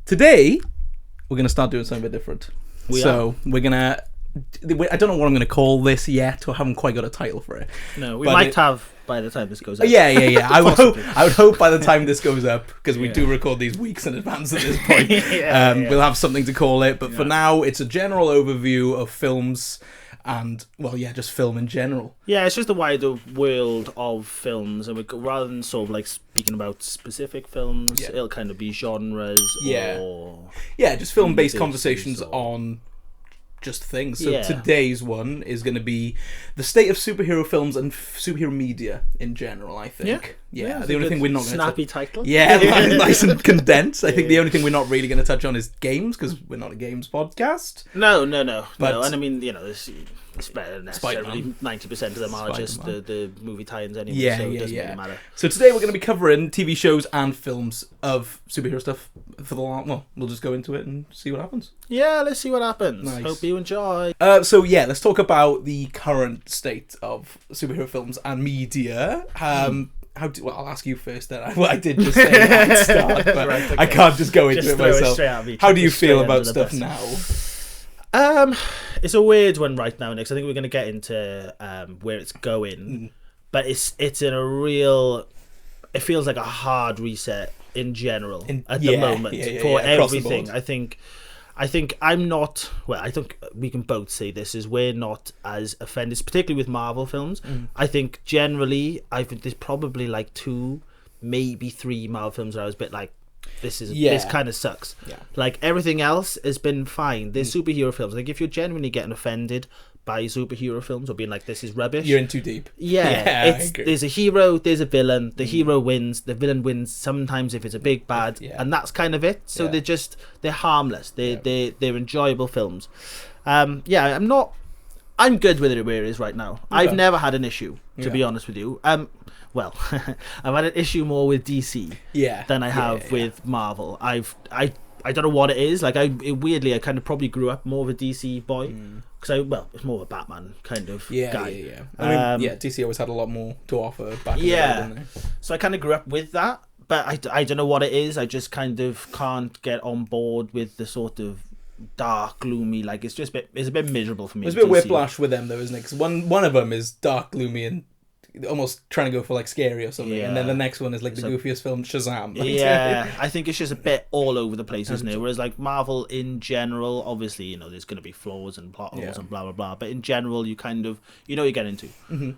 Today, we're going to start doing something a bit different. We're going to... I don't know what I'm going to call this yet, or haven't quite got a title for it. No, we might have by the time this goes up. Yeah. I would hope by the time this goes up, because we do record these weeks in advance at this point, we'll have something to call it. But for now, it's a general overview of films and, just film in general. Yeah, it's just the wider world of films, and rather than sort of like speaking about specific films, it'll kind of be genres or... Yeah, just film-based conversations on... just things. So today's one is going to be the state of superhero films and superhero media in general, I think. Yeah, the only thing we're not going to... Snappy title. Yeah, nice and condensed. I think the only thing we're not really going to touch on is games, because we're not a games podcast. No. And I mean, it's better necessarily. 90% of them are just the movie tie-ins anyway, so it doesn't really matter. So today we're going to be covering TV shows and films of superhero stuff for the long... Well, we'll just go into it and see what happens. Yeah, let's see what happens. Nice. Hope you enjoy. Let's talk about the current state of superhero films and media. I'll ask you first then. I did just say that at the start, but right, okay. I can't just go into it myself. How do you feel about stuff now? It's a weird one right now, Nick. I think we're going to get into where it's going, but it's in a real... It feels like a hard reset in general at the moment for everything. I think I'm not... Well, I think we can both say this, is we're not as offended, particularly with Marvel films. I think generally, there's probably like 2, maybe 3 Marvel films where I was a bit like, this kind of sucks. Yeah. Like, everything else has been fine. There's superhero films. Like, if you're genuinely getting offended by superhero films or being like, this is rubbish, you're in too deep. There's a hero, there's a villain, the hero wins, the villain wins sometimes if it's a big bad, and that's kind of it. So they're harmless, they're enjoyable films. I'm good with it where it is right now. I've never had an issue, to be honest with you. I've had an issue more with DC than I have with Marvel. I don't know what it is. Like, weirdly, I kind of probably grew up more of a DC boy. Because it's more of a Batman kind of guy. I mean, DC always had a lot more to offer back in the day, didn't they? So I kind of grew up with that. But I don't know what it is. I just kind of can't get on board with the sort of dark, gloomy, like, it's a bit miserable for me. There's a bit whiplash with them though, isn't it? Because one of them is dark, gloomy, and almost trying to go for like scary or something, and then the next one is like the goofiest film, Shazam. I think it's just a bit all over the place, isn't it? Whereas like Marvel in general, obviously, there's going to be flaws and plot holes and blah blah blah, but in general you kind of you get into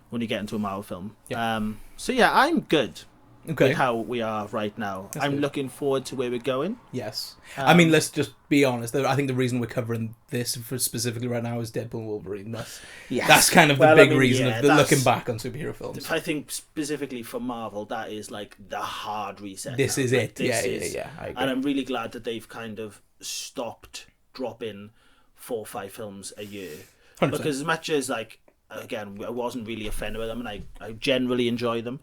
when you get into a Marvel film. I'm good with how we are right now. I'm looking forward to where we're going. Yes. I mean, let's just be honest. I think the reason we're covering this specifically right now is Deadpool and Wolverine. That's kind of the big reason of looking back on superhero films. I think specifically for Marvel, that is like the hard reset. This is it. I agree. And I'm really glad that they've kind of stopped dropping 4 or 5 films a year. 100%. Because as much as, like, again, I wasn't really offended with them, and I generally enjoy them.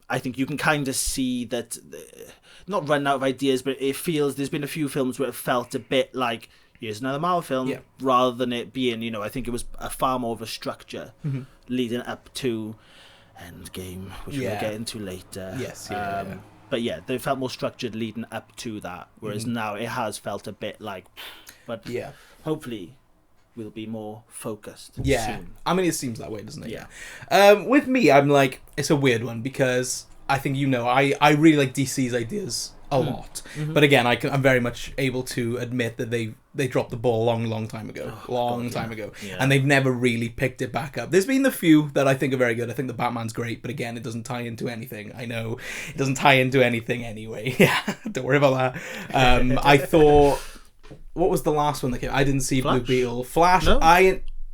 I think you can kind of see that, not running out of ideas, but it feels there's been a few films where it felt a bit like, here's another Marvel film, rather than it being, I think it was a far more of a structure leading up to Endgame, which we'll get into later. But they felt more structured leading up to that, whereas now it has felt a bit like, but hopefully we'll be more focused soon. I mean, it seems that way, doesn't it? With me, I'm like, it's a weird one, because I think I really like DC's ideas a lot, but again, I'm very much able to admit that they dropped the ball a long time ago, and they've never really picked it back up. There's been a few that I think are very good. I think the Batman's great, but again, it doesn't tie into anything. I know it doesn't tie into anything anyway. Don't worry about that. I thought, what was the last one that came? I didn't see Blue Beetle. Flash. No?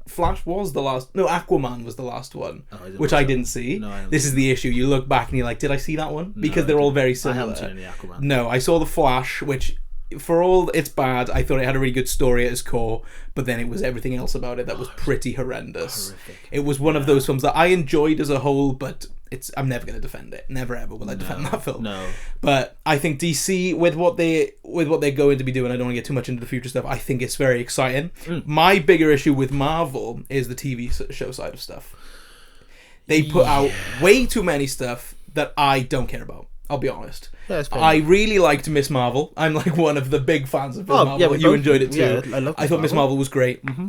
Flash was the last. No, Aquaman was the last one, which I didn't see. This is the issue. You look back and you're like, did I see that one? Because they're all very similar. I haven't seen any Aquaman. No, I saw the Flash, which, for all it's bad, I thought it had a really good story at its core, but then it was everything else about it that was pretty horrendous. Horrific. It was one of those films that I enjoyed as a whole, but I'm never going to defend it. Never ever will I defend that film. No. But I think DC, with what they're going to be doing, I don't want to get too much into the future stuff, I think it's very exciting. My bigger issue with Marvel is the TV show side of stuff. They put out way too many stuff that I don't care about. I'll be honest. Yeah, it's fair I enough. really liked Miss Marvel. I'm like one of the big fans of Miss Marvel. yeah, we You both- enjoyed it too. yeah, I love I Miss thought Miss Marvel. Marvel was great. Mm-hmm.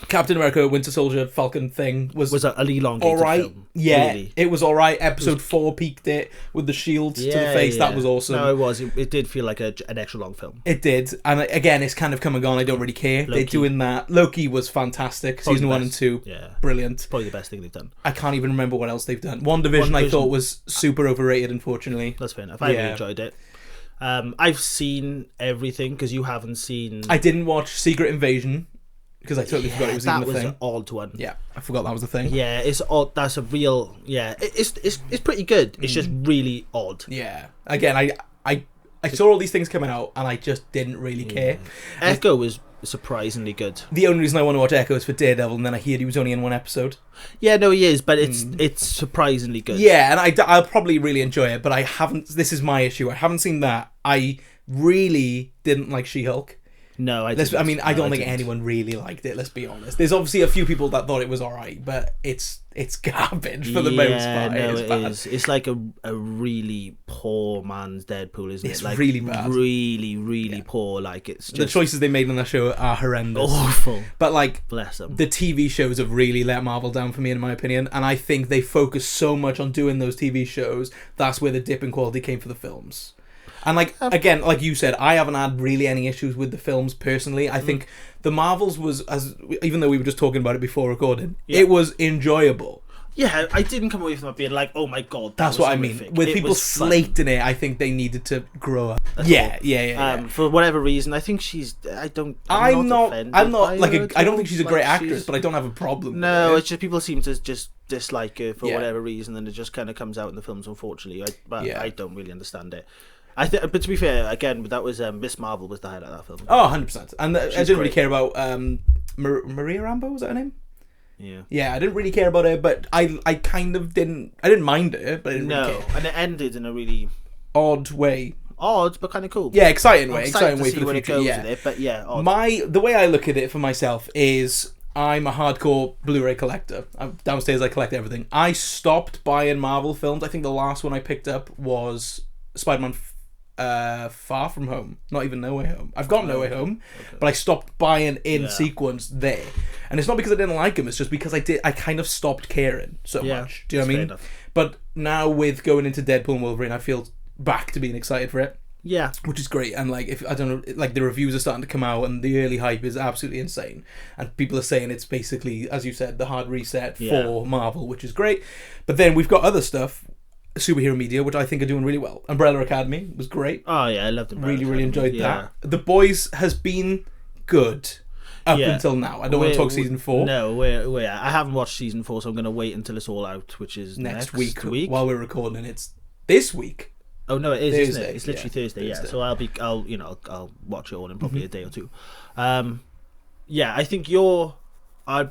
Captain America, Winter Soldier, Falcon thing was Was a elongated all right. film. Yeah, Really. it was all right. Episode 4 peaked it with the shield to the face. That was awesome. No, it was. It did feel like an extra long film. It did, and again, it's kind of come and gone. I don't really care. Loki. They're doing that. Loki was fantastic. Probably Season the 1 and best. 2, Yeah. brilliant. Probably the best thing they've done. I can't even remember what else they've done. WandaVision, I WandaVision. thought was super overrated, unfortunately. That's fair enough. I really Yeah. enjoyed it. I've seen everything because you haven't seen. I didn't watch Secret Invasion because I totally forgot it was even that a was thing. an odd one. Yeah, I forgot that was a thing. Yeah, it's odd. That's a real. Yeah, it's pretty good. It's just really odd. Yeah. Again, I saw all these things coming out and I just didn't really care. Echo was surprisingly good. The only reason I want to watch Echo is for Daredevil, and then I hear he was only in one episode. Yeah, no, he is, but it's surprisingly good. Yeah, and I'll probably really enjoy it, but I haven't. This is my issue. I haven't seen that. I really didn't like She-Hulk. No, I don't think anyone really liked it. Let's be honest. There's obviously a few people that thought it was alright, but it's garbage for the most part. No, It's it bad. is. It's like a really poor man's Deadpool, isn't it? It's Like really bad. Really poor. Like it's just The choices they made on that show are horrendous. awful. But like, Bless them. the TV shows have really let Marvel down for me, in my opinion, and I think they focus so much on doing those TV shows. That's where the dip in quality came for the films. And like again, like you said, I haven't had really any issues with the films personally. I think the Marvels was, as even though we were just talking about it before recording, it was enjoyable. Yeah, I didn't come away from that being like, oh my god, That's was what I mean. horrific. With It people was fun. slating it, I think they needed to grow up. That's Yeah. For whatever reason, I think she's. I'm I'm not. not offended like by her I at don't all. think she's a Like, great actress, she's- but I don't have a problem. No, with it's just people seem to just dislike her for Yeah. whatever reason, and it just kind of comes out in the films, unfortunately. Yeah. I don't really understand it. But to be fair, again, that was Miss Marvel was the highlight of that film. Oh, 100%. And I didn't really great. care about Maria Rambeau, was that her name? Yeah. Yeah, I didn't really care about her, but I kind of didn't. I didn't mind her, but I didn't really No, care. and it ended in a really Odd way. odd but kind of cool. Yeah, exciting way. I'm Exciting excited way to for see the where it future. goes Yeah. with it, but yeah, odd. The way I look at it for myself is I'm a hardcore Blu-ray collector. Downstairs I collect everything. I stopped buying Marvel films. I think the last one I picked up was Spider-Man Far From Home. Not even No Way Home. I've got No Way Home, but I stopped buying in sequence there. And it's not because I didn't like them, it's just because I kind of stopped caring so much. Do you know what I mean? But now with going into Deadpool and Wolverine, I feel back to being excited for it. Yeah. Which is great, and like, if I don't know, like the reviews are starting to come out, and the early hype is absolutely insane, and people are saying it's basically, as you said, the hard reset for Marvel, which is great. But then we've got other stuff, superhero media, which I think are doing really well. Umbrella Academy was great. Oh yeah, I loved it. Really enjoyed that. The Boys has been good up until now. I don't want to talk season 4. No, I haven't watched season 4, so I'm going to wait until it's all out, which is next week. While we're recording, it's this week. Oh no, it is, Thursday, isn't it? It's literally Thursday. Thursday. Yeah, so I'll watch it all in probably a day or two. Yeah, I think our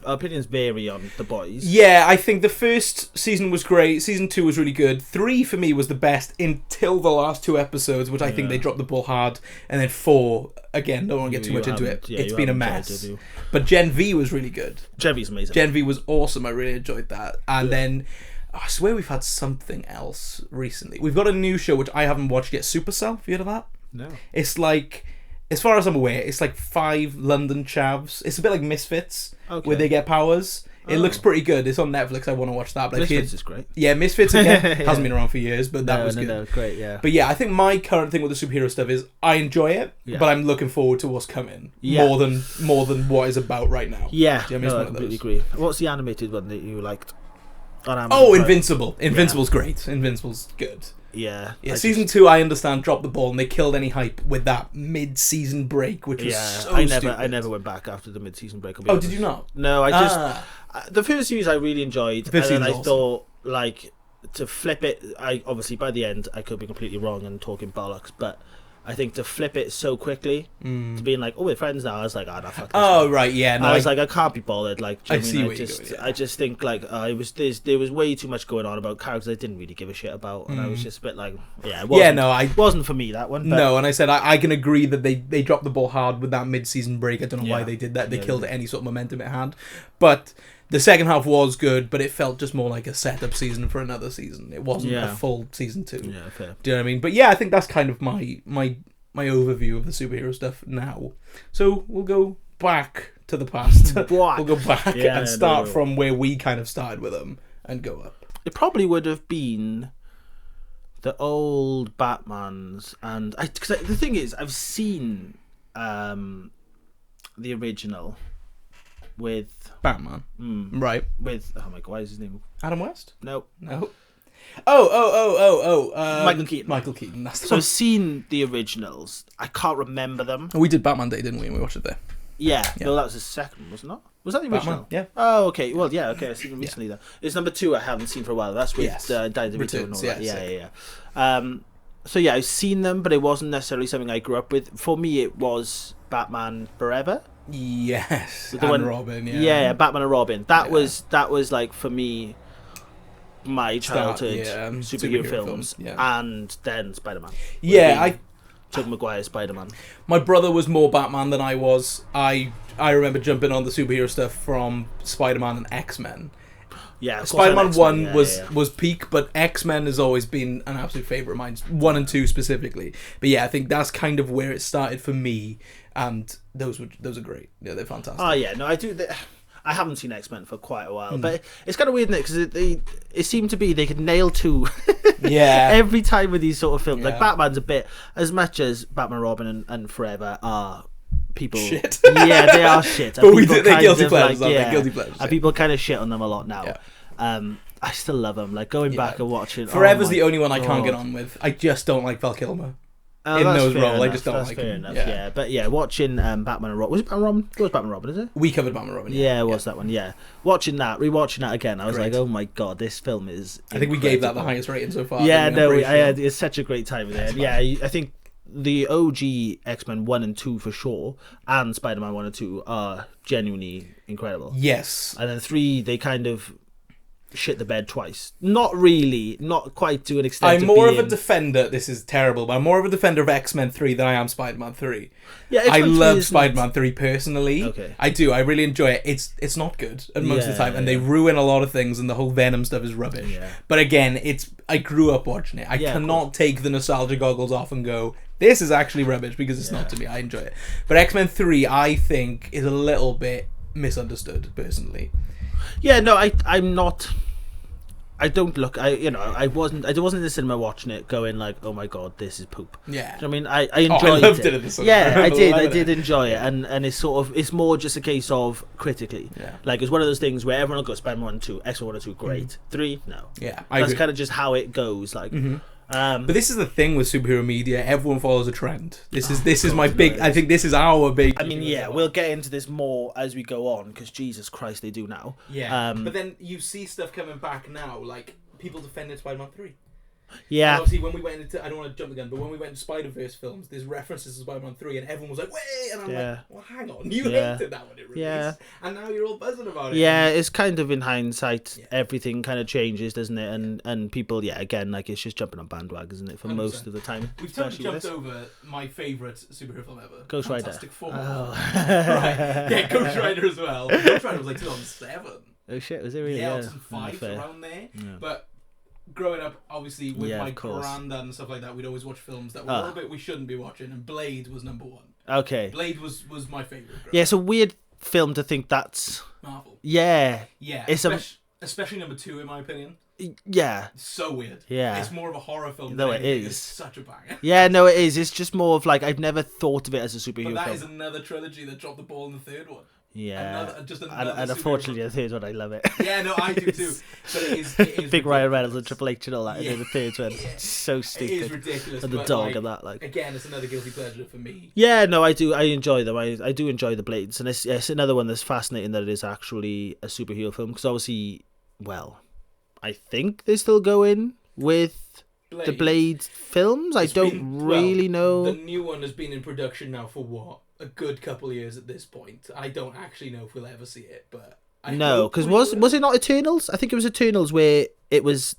opinions vary on The Boys. Yeah, I think the first season was great. Season 2 was really good. 3 for me was the best until the last 2 episodes, which I think they dropped the ball hard. And then 4, again, don't want to get too much into it. Yeah, It's you been a haven't mess. enjoyed it, have you? But Gen V was really good. Gen V's amazing. Gen V was awesome. I really enjoyed that. And then I swear we've had something else recently. We've got a new show which I haven't watched yet. Supercell. Have you heard of that? No. It's like, as far as I'm aware, it's like 5 London chavs. It's a bit like Misfits, where they get powers. It looks pretty good. It's on Netflix. I want to watch that. But Misfits is great. Yeah, Misfits again. Hasn't been around for years, but that was good. No, great, yeah. But yeah, I think my current thing with the superhero stuff is I enjoy it, but I'm looking forward to what's coming more than what is about right now. Yeah, Do you know what I mean? I It's one of completely those. agree. What's the animated one that you liked? On Amazon Oh, Prime? Invincible. Invincible's great. Invincible's good. Yeah. Yeah, season 2, I understand, dropped the ball, and they killed any hype with that mid-season break, which was so I stupid. never went back after the mid-season break. Oh, did you not? No, I just the first series I really enjoyed, and then I awesome. thought like to flip it. I obviously by the end I could be completely wrong and talking bollocks, but I think to flip it so quickly to being like, oh, we're friends now. I was like, oh, no, fuck this. Oh, right, yeah. No, I was like, I can't be bothered. Like, do you I know see what I where mean? you're going, yeah. I just think like there was way too much going on about characters I didn't really give a shit about, and I was just a bit like, it wasn't for me that one. But no, and I said I can agree that they dropped the ball hard with that mid-season break. I don't know why they did that. They killed any sort of momentum it had. But the second half was good, but it felt just more like a setup season for another season. It wasn't a full season 2. Yeah, fair. Do you know what I mean? But yeah, I think that's kind of my overview of the superhero stuff now. So we'll go back to the past. We'll go back and start from where we kind of started with them and go up. It probably would have been the old Batmans, and because the thing is, I've seen the original with Batman, right? With my god, what is his name? Adam West? No. Michael Keaton. Michael Keaton. That's the so I've seen the originals. I can't remember them. We did Batman Day, didn't we? We watched it there. Yeah. No, that was the second, wasn't it? Was that the original? Batman, yeah. Oh, okay. Well, yeah. Okay, I've seen it recently. Though it's number 2. I haven't seen for a while. That's with Danny DeVito and all that. Yeah. So yeah, I've seen them, but it wasn't necessarily something I grew up with. For me, it was Batman Forever. Yes. Robin. Yeah, Batman and Robin. That was like for me my childhood superhero films, and then Spider-Man. Tobey Maguire Spider-Man. My brother was more Batman than I was. I remember jumping on the superhero stuff from Spider-Man and X-Men. Yeah, Spider-Man 1 was peak, but X-Men has always been an absolute favourite of mine. 1 and 2 specifically. But yeah, I think that's kind of where it started for me, and those are great. Yeah, they're fantastic. Oh yeah, no, I do. I haven't seen X-Men for quite a while, but it's kind of weird, isn't it? Because it seemed to be they could nail 2 every time with these sort of films. Like Batman's a bit, as much as Batman, Robin and Forever are people shit. Yeah, they are shit. But they're guilty pleasures, aren't they? Guilty pleasures. And people kind of shit on them a lot now. I still love them. Like going back and watching. Forever's the only one I can't get on with. I just don't like Val Kilmer. In those roles, I just don't like him. Yeah, but yeah, watching Batman and Robin. Was it Batman and Robin? It was Batman and Robin, is it? We covered Batman and Robin. Yeah, it was that one. Yeah, rewatching that again, I was like, oh my god, this film is. I think we gave that the highest rating so far. Yeah, no, it's such a great time with it. Yeah, I think the OG X-Men 1 and 2 for sure, and Spider-Man 1 and 2 are genuinely incredible. Yes, and then 3, they kind of shit the bed twice. Not really, not quite to an extent. I'm more of a defender. This is terrible, but I'm more of a defender of X-Men 3 than I am Spider-Man 3. Yeah, I love Spider-Man 3 personally. Okay. I do. I really enjoy it. It's not good most of the time, and they ruin a lot of things, and the whole Venom stuff is rubbish. Yeah. But again, I grew up watching it. I cannot take the nostalgia goggles off and go, this is actually rubbish, because it's not to me. I enjoy it. But X-Men 3, I think, is a little bit misunderstood personally. Yeah, no, I'm not. I don't look. I wasn't in the cinema watching it, going like, "Oh my god, this is poop." Yeah. I mean, I enjoyed I loved it at the cinema. Yeah, I did enjoy it, and it's more just a case of critically. Yeah. Like it's one of those things where everyone will go Spider-Man 1 and 2, X-Men 1 and 2, great. 3, no. Yeah, that's kind of just how it goes. Like. But this is the thing with superhero media. Everyone follows a trend. This is my big. I think this is our big. I mean, we'll get into this more as we go on, because Jesus Christ, they do now. Yeah. But then you see stuff coming back now, like people defending Spider-Man 3. Yeah. And obviously, when we went into, I don't want to jump the gun, but when we went to Spider-Verse films, there's references to Spider-Man 3, and everyone was like, "Wait!" And I'm like, "Well, hang on, you hated that when it released, and now you're all buzzing about it." Yeah, it's kind of in hindsight, everything kind of changes, doesn't it? And people, again, like it's just jumping on bandwagons, isn't it? For 100%. Most of the time, we've totally jumped over my favourite superhero film ever, Ghost Rider. Fantastic Four. Oh. Right. Yeah, Ghost Rider as well. Ghost Rider was like 2007. Oh shit, was it really? Yeah, 2005 around there. Yeah. But growing up, obviously, with my granddad and stuff like that, we'd always watch films that were a little bit we shouldn't be watching, and Blade was number 1. Okay. Blade was my favourite. Yeah, it's a weird film to think that's... Marvel. Yeah. Yeah, it's especially number 2, in my opinion. Yeah. It's so weird. Yeah. It's more of a horror film. No, it is. It's such a banger. Yeah, no, it is. It's just more of like, I've never thought of it as a superhero film. But that is another trilogy that dropped the ball in the third one. Yeah, another and unfortunately, the third one I love it. Yeah, no, I do too. But it is Big ridiculous. Ryan Reynolds and Triple H and all that. And the third one, so stupid. It is ridiculous. And the dog and that, like. Again, it's another guilty pleasure for me. Yeah, no, I do. I enjoy them. I do enjoy the Blades, and it's another one that's fascinating that it is actually a superhero film, because obviously, well, I think they're still going with the Blade films. I don't really know. The new one has been in production now for what? A good couple of years at this point. I don't actually know if we'll ever see it, but no, because was it not Eternals? I think it was Eternals where it was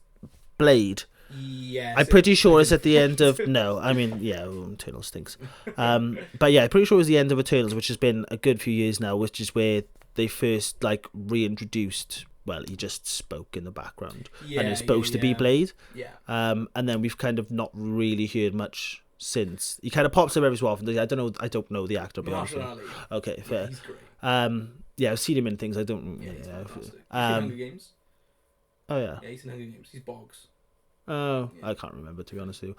Blade. Yes, I'm pretty sure it's at the end of no. I mean, yeah, Eternals stinks. But yeah, I'm pretty sure it was the end of Eternals, which has been a good few years now, which is where they first like reintroduced. Well, he just spoke in the background, Yeah, and it's supposed to be Blade. Yeah. And then we've kind of not really heard much since. He kind of pops up every so often. I don't know the actor. Marshall. Okay, fair. Yeah, he's great. Yeah, I've seen him in things. I don't. Yeah, he's Yeah, fantastic. Hunger Games. Oh yeah. Yeah, he's in Hunger Games. He's Boggs. Oh, Yeah. I can't remember, to be honest with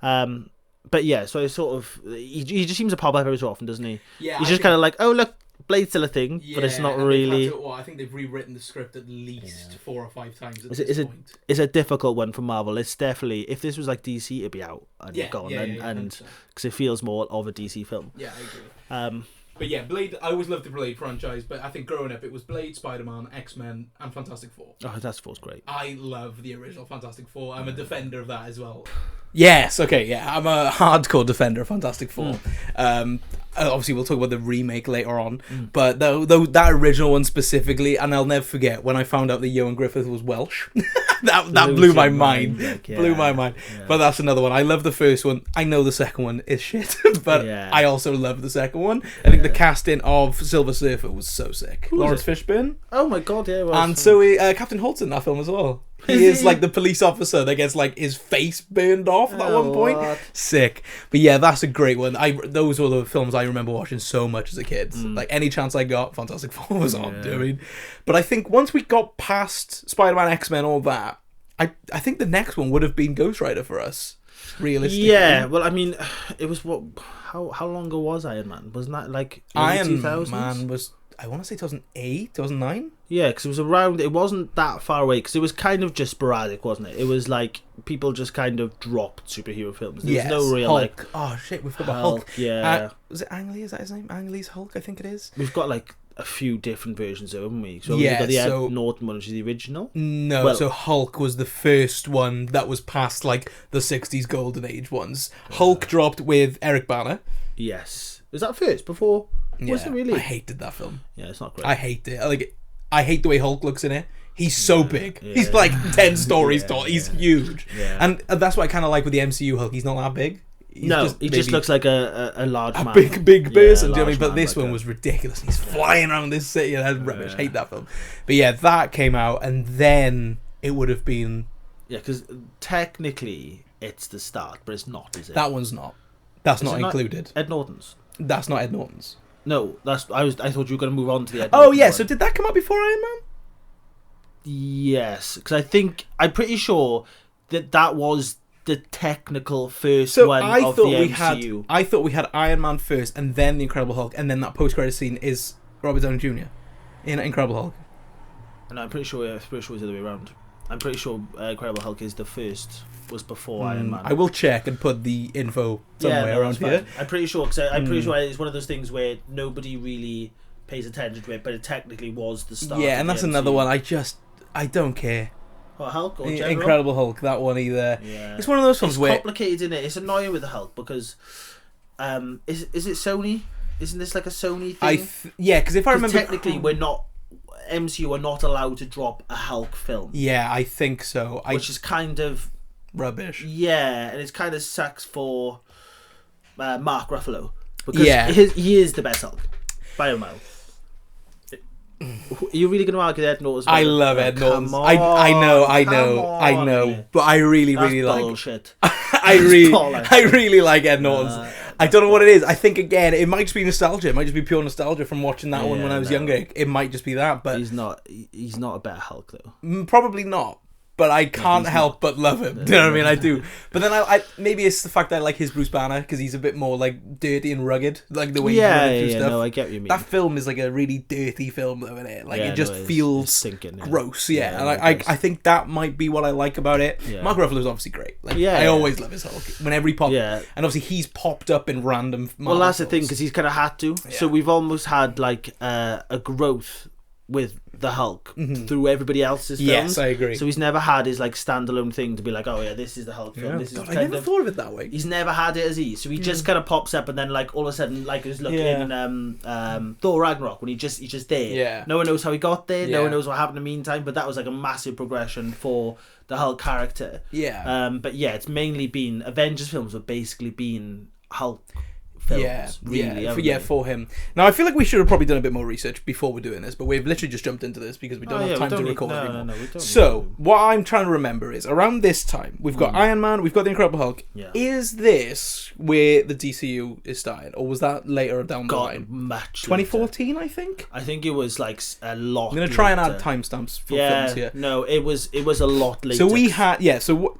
you. But yeah, so it's sort of he just seems to pop up every so often, doesn't he? Yeah, he's just kind of like, oh look, Blade's still a thing, but it's not and really. I think they've rewritten the script at least 4 or 5 times at Is this it- point. It's a difficult one for Marvel. It's definitely, if this was like DC, it'd be out and gone, and 100%. because it feels more of a DC film. Yeah, I agree. Um, But yeah, Blade. I always loved the Blade franchise, but I think growing up it was Blade, Spider-Man, X-Men, and Fantastic Four. oh, Fantastic Four's great. I love the original Fantastic Four. I'm a defender of that as well. Yes, okay, yeah, I'm a hardcore defender of Fantastic Four. Obviously, we'll talk about the remake later on, but though that original one specifically, and I'll never forget when I found out that Ewan Griffith was Welsh. that blew my mind. Like, Blew my mind. yeah. But that's another one. I love the first one. I know the second one is shit, but Yeah. I also love the second one. I think the casting of Silver Surfer was so sick. Who was Lawrence it? Fishburne. Oh my god, yeah. Well, And so Captain Holt's in that film as well. He Is is he? like the police officer that gets like his face burned off at Oh, one point. what? Sick. But yeah, that's a great one. Those were the films I remember watching so much as a kid. Mm. Like any chance I got, Fantastic Four was on. Do you know what I mean? But I think once we got past Spider-Man, X-Men, all that, I think the next one would have been Ghost Rider for us. Realistically. Yeah, well, I mean, it was what? How long ago was Iron Man? Wasn't that like Iron 2000s? Man was, I want to say 2008, 2009. Yeah, because it was around. It wasn't that far away because it was kind of just sporadic, wasn't it? It was like people just kind of dropped superhero films. There was no real Hulk. like. Oh shit, we've got about Hulk, Hulk. yeah. Was it Ang Lee? Is that his name? Ang Lee's Hulk, I think it is. We've got like a few different versions of them, haven't we? So Yeah, we've got the Ed so- Norton one, which is the original. No, Well- so Hulk was the first one that was past like the 60s golden age ones. Hulk dropped with Eric Bana. Yes, was that first before? Was it really? I hated that film. Yeah, it's not great. I hate it. I hate the way Hulk looks in it. He's so big. yeah. He's like 10 stories Yeah, tall. He's yeah. huge. Yeah. And that's what I kind of like with the MCU Hulk. He's not that big. He's no, he just maybe looks like a large a man. big person. Do you know what I large mean? But man, this like one a- was ridiculous. He's flying around this city and that's rubbish. Hate that film. But yeah, that came out and then it would have been... Yeah, because technically it's the start, but it's not, is it? That one's not. That's Is not it included. Ed Norton's. That's not Ed Norton's. No, I thought you were going to move on to the Ed Oh Norton yeah, one. so did that come out before Iron Man? Yes, because I'm pretty sure that was the technical first So one I of thought the we MCU. I thought we had Iron Man first, and then the Incredible Hulk, and then that post-credit scene is Robert Downey Jr. in Incredible Hulk. And I'm pretty sure it's the other way around. I'm pretty sure Incredible Hulk is the first, was before Iron Man. I will check and put the info somewhere no, around that's here. fine. I'm pretty sure, because I'm pretty sure it's one of those things where nobody really pays attention to it, but it technically was the start. Yeah, of and the that's another MCU. one. I don't care. What, Hulk or General? Incredible Hulk, that one either. Yeah. It's one of those films It's where complicated, isn't it? It's annoying with the Hulk because, is it Sony? Isn't this like a Sony thing? because if I 'Cause remember technically, MCU are not allowed to drop a Hulk film, yeah, I think so. which is kind of Rubbish. and it's kind of sucks for Mark Ruffalo because Yeah. he is the best Hulk by a mile. Are you really going to argue Ed Norton? I love Ed Come Norton. on, I come on. know, but I really That's like. bullshit. I bollocks. really like Ed Norton's. I don't know what it is. I think again, it might just be nostalgia. It might just be pure nostalgia from watching that one when I was younger. It might just be that, but He's not a better Hulk though. probably not. But I can't help but love him. Do you know what I mean? I do. But then I maybe it's the fact that I like his Bruce Banner because he's a bit more like dirty and rugged, like the way he's running through stuff. No, I get what you mean. That film is like a really dirty film, though, isn't it? Like Yeah, it just no, it's feels stinking, yeah. gross, yeah. Yeah, And it I does. think that might be what I like about it. Yeah. Mark Ruffalo's obviously great. Like, Yeah, I yeah. always love his Hulk. Whenever he pops, Yeah. and obviously he's popped up in random. Well, Marvel that's the thing films. because he's kind of had to. So Yeah. we've almost had like a growth with the Hulk through everybody else's films. Yes, I agree. So he's never had his like standalone thing to be like, oh yeah, this is the Hulk film. Yeah. This is God, I kind never of. thought of it that way. He's never had it as he. So he just kind of pops up and then like all of a sudden like he's looking Yeah. in Thor Ragnarok when he's just there. Yeah. No one knows how he got there. No Yeah. one knows what happened in the meantime. But that was like a massive progression for the Hulk character. Yeah. But yeah, it's mainly been Avengers films have basically been Hulk films. For him. Now, I feel like we should have probably done a bit more research before we're doing this, but we've literally just jumped into this because we don't have time to record anymore. No, we don't. So, what I'm trying to remember is, around this time, we've got Iron Man, we've got the Incredible Hulk. Yeah. Is this where the DCU is starting, or was that later down the line? Much 2014, I think? I think it was like a lot. I'm going to try and add timestamps for films here. No, it was a lot later. So we had,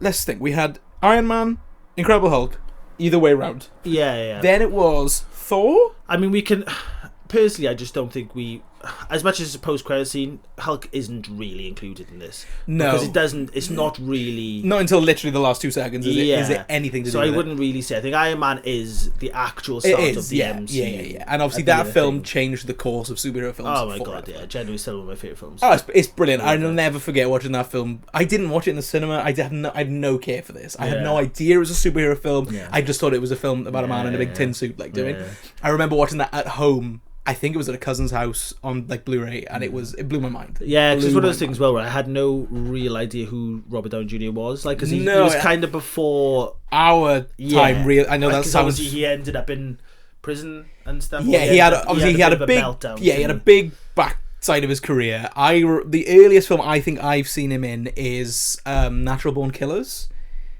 let's think. We had Iron Man, Incredible Hulk, either way round. Yeah. Then it was Thor. I mean, we can. Personally, I just don't think we. As much as it's a post-credit scene, Hulk isn't really included in this. No, because it doesn't. It's not really. Not until literally the last 2 seconds. Is it anything to do with it? So I wouldn't really say. I think Iron Man is the actual start of the MCU. Yeah. And obviously that film changed the course of superhero films. Oh my god, yeah. Genuinely still one of my favourite films. Oh, it's brilliant. I'll never forget watching that film. I didn't watch it in the cinema. I had no care for this. I had no idea it was a superhero film. Yeah. I just thought it was a film about a man in a big tin suit doing. Yeah. I remember watching that at home. I think it was at a cousin's house on Blu-ray, and it blew my mind. Yeah, because it's one of those things where I had no real idea who Robert Downey Jr. was. Like, because he was kind of before our time. Real, I know that sounds. Obviously, he ended up in prison and stuff. Yeah, he had a big meltdown. Yeah, he had a big backside of his career. The earliest film I think I've seen him in is Natural Born Killers.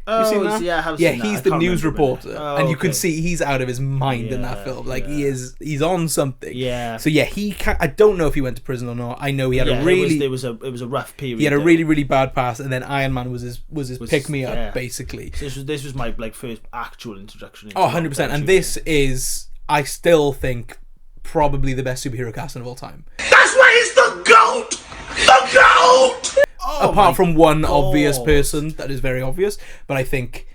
Oh, seen that? Yeah, I have seen that. He's the news reporter, and you can see he's out of his mind in that film. Like he's on something. Yeah. So I don't know if he went to prison or not. I know he had a really. It was a rough period. He had a really, really bad past, and then Iron Man was his pick me up basically. So this was my first actual introduction. 100%. And this is, I still think, probably the best superhero casting of all time. That's why he's the GOAT! The GOAT! Apart from one obvious person that is very obvious, but I think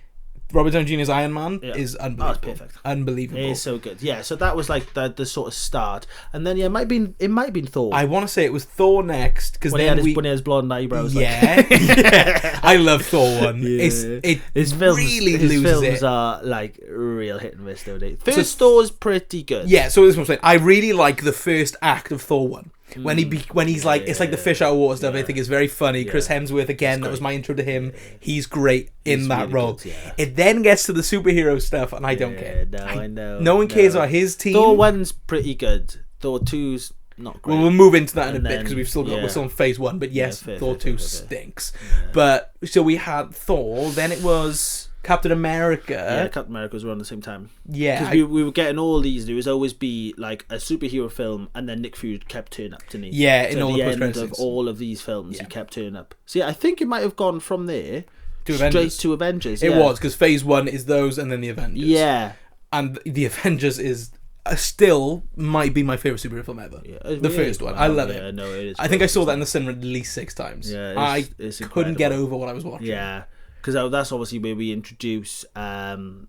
Robert Downey Jr.'s Iron Man is unbelievable. Oh, it's perfect. Unbelievable. It is so good. Yeah, so that was like the sort of start, and then it might have been Thor. I want to say it was Thor next because when he had his blonde eyebrows. Yeah, I love Thor 1. Yeah. His films are like real hit and miss, don't they? First Thor's pretty good. Yeah, so this is what I'm saying. I really like the first act of Thor 1. When he's like, it's like the fish out of water stuff. I think it's very funny. Chris Hemsworth again. That was my intro to him. He's great in that role. Good, It then gets to the superhero stuff, and I don't care. No, I know. No one cares about his team. Thor 1's pretty good. Thor 2's not great. Well, we'll move into that in a bit because we're still on phase 1. But yes, Thor 2 stinks. Yeah. But so we had Thor. Then it was Captain America. Yeah, Captain America was around the same time. Yeah. Because we were getting all these. There was always be like a superhero film, and then Nick Fury kept turning up, didn't he? Yeah, in all the end of all of these films, he kept turning up. See, I think it might have gone from there straight to Avengers. It was, because phase 1 is those, and then the Avengers. Yeah. And the Avengers is still might be my favourite superhero film ever. Yeah, the first one. I love it. No, it is. I think I saw that in the cinema at least 6 times. Yeah, I couldn't get over what I was watching. Yeah. Because that's obviously where we reintroduce Hulk.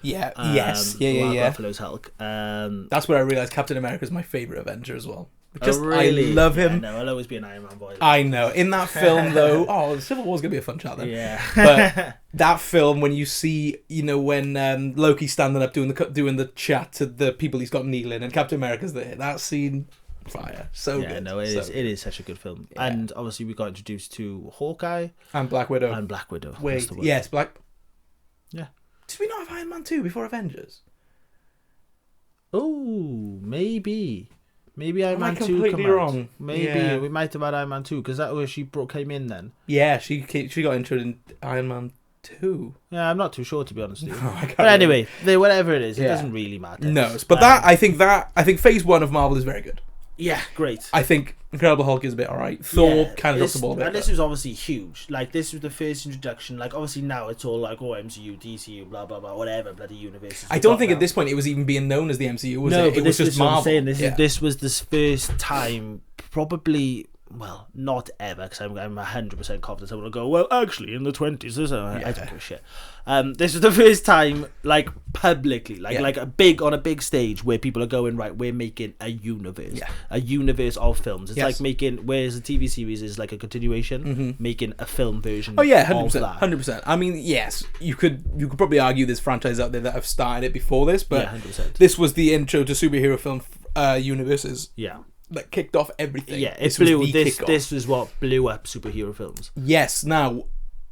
Yeah. Ruffalo's Hulk. That's where I realised Captain America is my favourite Avenger as well. Really? I love him. Yeah, no, I'll always be an Iron Man boy. I know. In that film, though, Civil War's gonna be a fun chat then. Yeah. But that film, when you see, when Loki's standing up doing the chat to the people he's got kneeling, and Captain America's there, that scene. Fire. So good. No, it is such a good film. Yeah. And obviously we got introduced to Hawkeye and Black Widow. Wait, yes, Yeah. Did we not have Iron Man 2 before Avengers? Oh, maybe Iron Man 2 completely wrong. Maybe we might have had Iron Man 2 because that was she came in then. Yeah, she got introduced in Iron Man 2. Yeah, I'm not too sure to be honest with you. But anyway, whatever it is, it doesn't really matter. No, but I think phase 1 of Marvel is very good. Yeah, great. I think Incredible Hulk is a bit alright. Thor kind of drops the ball a bit. And this was obviously huge. Like, this was the first introduction. Like, obviously now it's all like, MCU, DCU, blah, blah, blah, whatever, bloody universes. I don't think at this point it was even being known as the MCU, was it? It was just Marvel. What I'm saying. This was the first time, probably... Well, not ever, because I'm 100% confident someone will go, well, actually, in the 20s, I don't give a shit. This was the first time, like, publicly, like a big stage where people are going, right, we're making a universe. A universe of films. It's like making, whereas a TV series is like a continuation, making a film version of that. 100%. I mean, yes, you could probably argue there's franchises out there that have started it before this, but 100%. This was the intro to superhero film universes. Yeah. That kicked off everything. Yeah, this was what blew up superhero films. Yes. Now,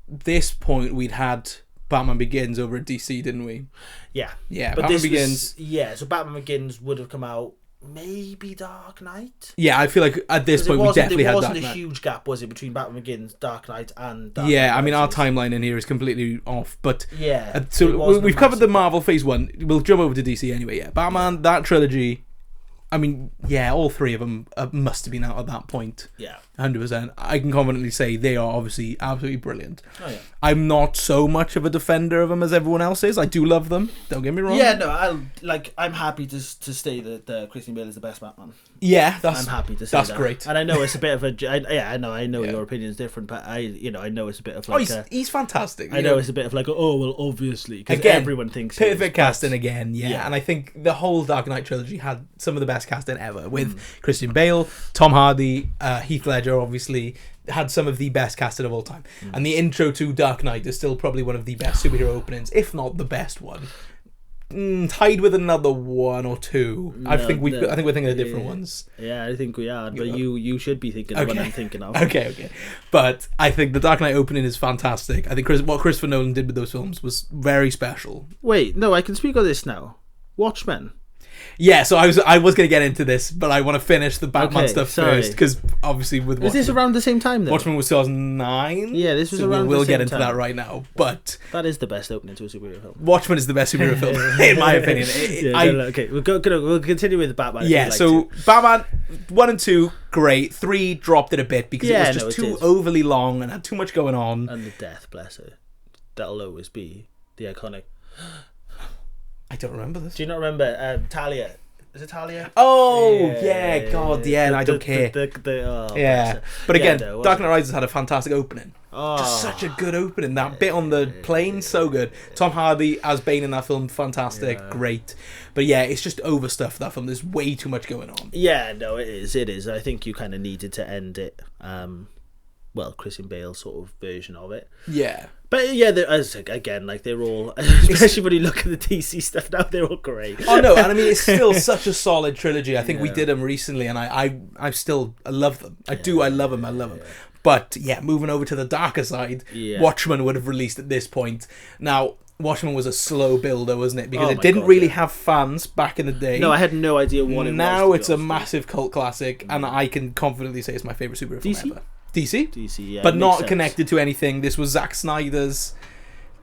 this point we'd had Batman Begins over at DC, didn't we? Yeah. Yeah, But Batman this Begins. so Batman Begins would have come out maybe Dark Knight. Yeah, I feel like at this point we definitely had Dark There wasn't a Knight. huge gap, was it, between Batman Begins, Dark Knight, and Dark Yeah, Knight I mean our Rises? timeline in here is completely off, but Yeah. it so wasn't a we've covered the massive- Marvel Phase 1. We'll jump over to DC anyway. Yeah, Batman, that trilogy. I mean, yeah, all three of them must have been out at that point. Yeah. 100%. I can confidently say they are obviously absolutely brilliant. Oh, yeah. I'm not so much of a defender of them as everyone else is. I do love them. Don't get me wrong. Yeah, no, I'm happy to say that Christian Bale is the best Batman. Yeah, I'm happy to say that's that. great. And I know it's a bit of a I know Yeah. your opinion is different, but I know it's a bit of Oh, like he's fantastic. I know it's a bit of like obviously because Again, everyone thinks he is, perfect but- casting again, yeah. And I think the whole Dark Knight trilogy had some of the best casting ever with Christian Bale, Tom Hardy, Heath Ledger, obviously had some of the best casting of all time. And the intro to Dark Knight is still probably one of the best superhero openings, if not the best one. Tied with another one or two. I think we're thinking of different ones. Yeah, I think we are, but you should be thinking of what I'm thinking of. Okay. But I think the Dark Knight opening is fantastic. I think what Christopher Nolan did with those films was very special. Wait, no, I can speak on this now. Watchmen. Yeah, so I was going to get into this, but I want to finish the Batman Okay, stuff sorry. first, because obviously with Is this around the same time though? Watchmen was 2009. Yeah, this was so around the We'll same get into time. that right now, but That is the best opening to a superhero film. Watchmen is the best superhero film in my opinion. Okay, we'll continue with Batman. if Yeah, you'd like so to. Batman 1 and 2 great. 3 dropped it a bit because Yeah, it was just no, it too did. overly long and had too much going on. And the death, bless her. That'll always be the iconic. I don't remember this. Do you not remember Talia? Is it Talia? Oh yeah, God, yeah, and I don't care. Yeah, Yeah, but again, no, it Dark wasn't. Knight Rises had a fantastic opening. Oh, Just such a good opening. That bit on the plane, so good. Tom Hardy as Bane in that film, fantastic, great. But yeah, it's just overstuffed, that film. There's way too much going on. yeah, no, it is. I think you kind of needed to end it. Well, Christian Bale sort of version of it. Yeah. But yeah, again, like they're all, especially when you look at the DC stuff now, they're all great. Oh no, and I mean it's still such a solid trilogy. I think we Yeah. did them recently, and I love them. I love them. But yeah, moving over to the darker side, Yeah. Watchmen would have released at this point. Now, Watchmen was a slow builder, wasn't it? Because Oh it my didn't God, really yeah. have fans back in the day. No, I had no idea what it was. Now to be it's a honest. massive cult classic, and I can confidently say it's my favorite superhero DC? film ever. DC? DC, yeah, But it not makes sense. connected to anything. This was Zack Snyder's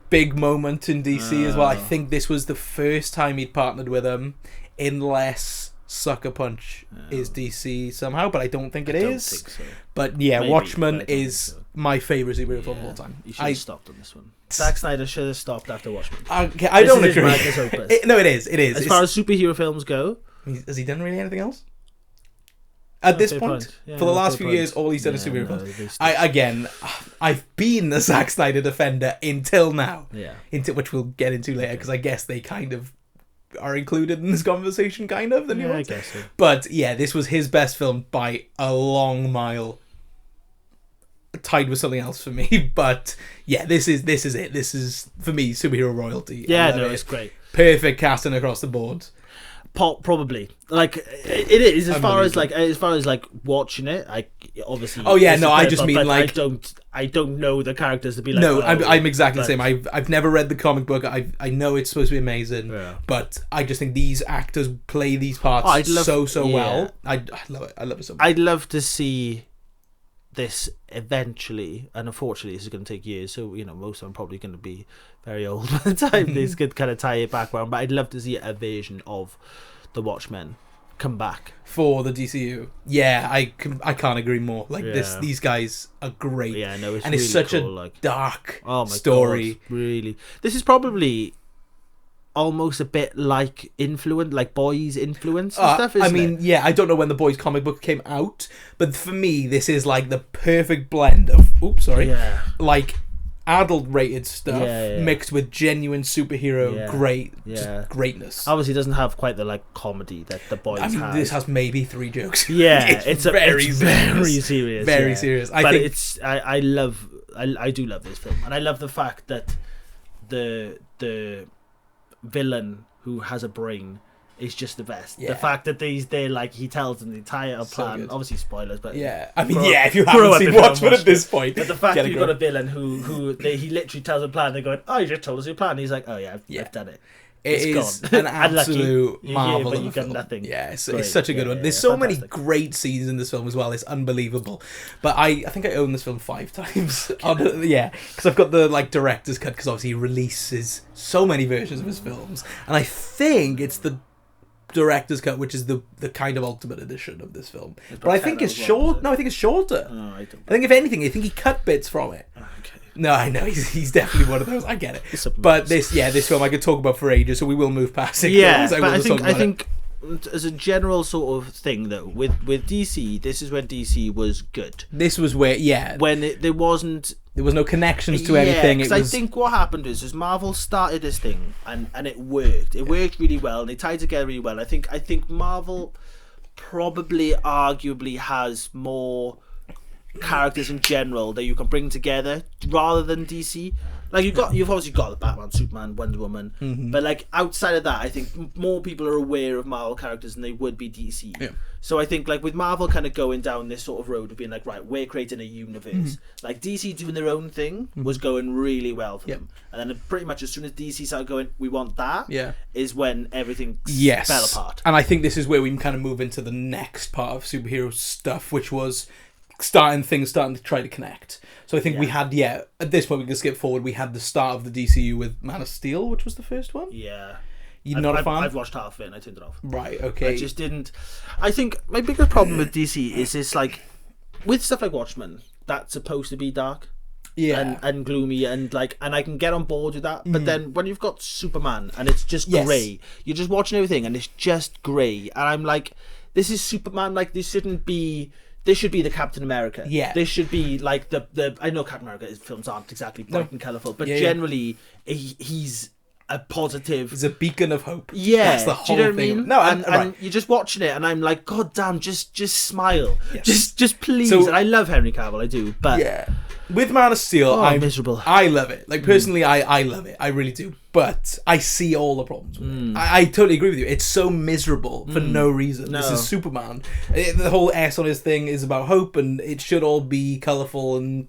big moment in DC as well. I Ah. think this was the first time he'd partnered with him, unless Sucker Punch is DC somehow, but I don't think it I don't is. think so. But yeah, Maybe, Watchmen but I don't is think so. my favourite superhero film of all time. You should have stopped on this one. Zack Snyder should have stopped after Watchmen. Okay, I This don't is his agree. magnus opus. No, it is. It is. As far as superhero films go, Has he done really anything else? At this fair point, point. Yeah, for the no, last fair few years, point. all he's done is Yeah, superhero no, films. they I've been the Zack Snyder defender until now. Yeah. Into which we'll get into later, because I guess they kind of are included in this conversation, kind of. The Yeah, I nuance. guess so. But yeah, this was his best film by a long mile. Tied with something else for me, but yeah, this is it. This is for me superhero royalty. Yeah, I love no, it. it's great. Perfect casting across the board. Probably like it is as far as like watching it. I obviously. Oh, yeah, it's no, I superb, just mean, but like- I don't know the characters to be like. No, oh, I'm exactly the but- same. I've never read the comic book. I know it's supposed to be amazing, Yeah. but I just think these actors play these parts Oh, I'd love- so yeah. well. I love it. I love it so much. I'd love to see this eventually, and unfortunately, this is going to take years. So most of them are probably going to be very old by the time this could kind of tie it back around. But I'd love to see a version of the Watchmen come back. For the DCU, yeah, I can't agree more. Like Yeah. these guys are great. Yeah, no, it's and really it's such cool, a like- dark Oh my story. God, really. This is probably almost a bit like boys influence and stuff, I isn't mean, it? yeah, I don't know when the boys comic book came out, but for me, this is like the perfect blend of Yeah. like adult rated stuff Yeah, yeah. mixed with genuine superhero Yeah. just greatness. Obviously, it doesn't have quite the comedy that the boys I mean, have. this has maybe 3 jokes. Yeah, it's very serious. serious. Very yeah. serious. But I think it's I do love this film, and I love the fact that the villain who has a brain is just the best. Yeah. The fact that they're like, he tells them the entire plan. good. Obviously spoilers, but Yeah, I mean, grow- if you grow haven't up seen if you Watchmen haven't at this watched point, But the fact get that a you've got a grip. villain he literally tells them plan, they go, oh, you just told us your plan. He's like, oh yeah, I've done it. It It's is gone. an Unlucky. absolute You're marvel here, but of you a got film. nothing. Yeah, it's Great. such a good Yeah, one. yeah, There's so fantastic. many great scenes in this film as well. It's unbelievable. But I think I own this film 5 times. Because I've got the director's cut, because obviously he releases so many versions of his films, and I think it's the director's cut, which is the kind of ultimate edition of this film. But I think it's short. No, I think it's shorter. Oh, I think if anything, I think he cut bits from it. Okay. No, I know he's definitely one of those. I get it. But this film I could talk about for ages, so we will move past it. Yeah, but I think as a general sort of thing though, with DC, this is when DC was good. This was where when there was no connections to anything. Because I think what happened is Marvel started this thing and it worked. It worked really well, and they tied together really well. I think Marvel probably arguably has more characters in general that you can bring together rather than DC. Like you've obviously got the Batman, Superman, Wonder Woman, but like outside of that, I think more people are aware of Marvel characters than they would be DC. Yeah. So I think like with Marvel kind of going down this sort of road of being like, right, we're creating a universe. Like DC doing their own thing was going really well for them, and then pretty much as soon as DC started going, we want that. Is when everything fell apart. And I think this is where we can kind of move into the next part of superhero stuff, which was starting to try to connect. So I think we had, at this point we can skip forward, we had the start of the DCU with Man of Steel, which was the first one. Yeah. You're not a fan? I've watched half of it and I turned it off. Right, okay. I just didn't... I think my biggest problem with DC is it's like, with stuff like Watchmen, that's supposed to be dark. Yeah. And gloomy and like, and I can get on board with that. But then when you've got Superman and it's just grey, you're just watching everything and it's just grey. And I'm like, this is Superman, like this should be the Captain America. Yeah. This should be like the I know Captain America's films aren't exactly bright and colourful, but generally he's a positive. He's a beacon of hope. Yeah. That's the whole do you know thing. What I mean? And you're just watching it and I'm like, God damn, just smile. Yes. Just please. So, and I love Henry Cavill, I do. But with Man of Steel, I'm miserable. I love it. Like personally, I love it. I really do. But I see all the problems with it. I totally agree with you. It's so miserable for no reason. No. This is Superman. The whole S on his thing is about hope, and it should all be colourful and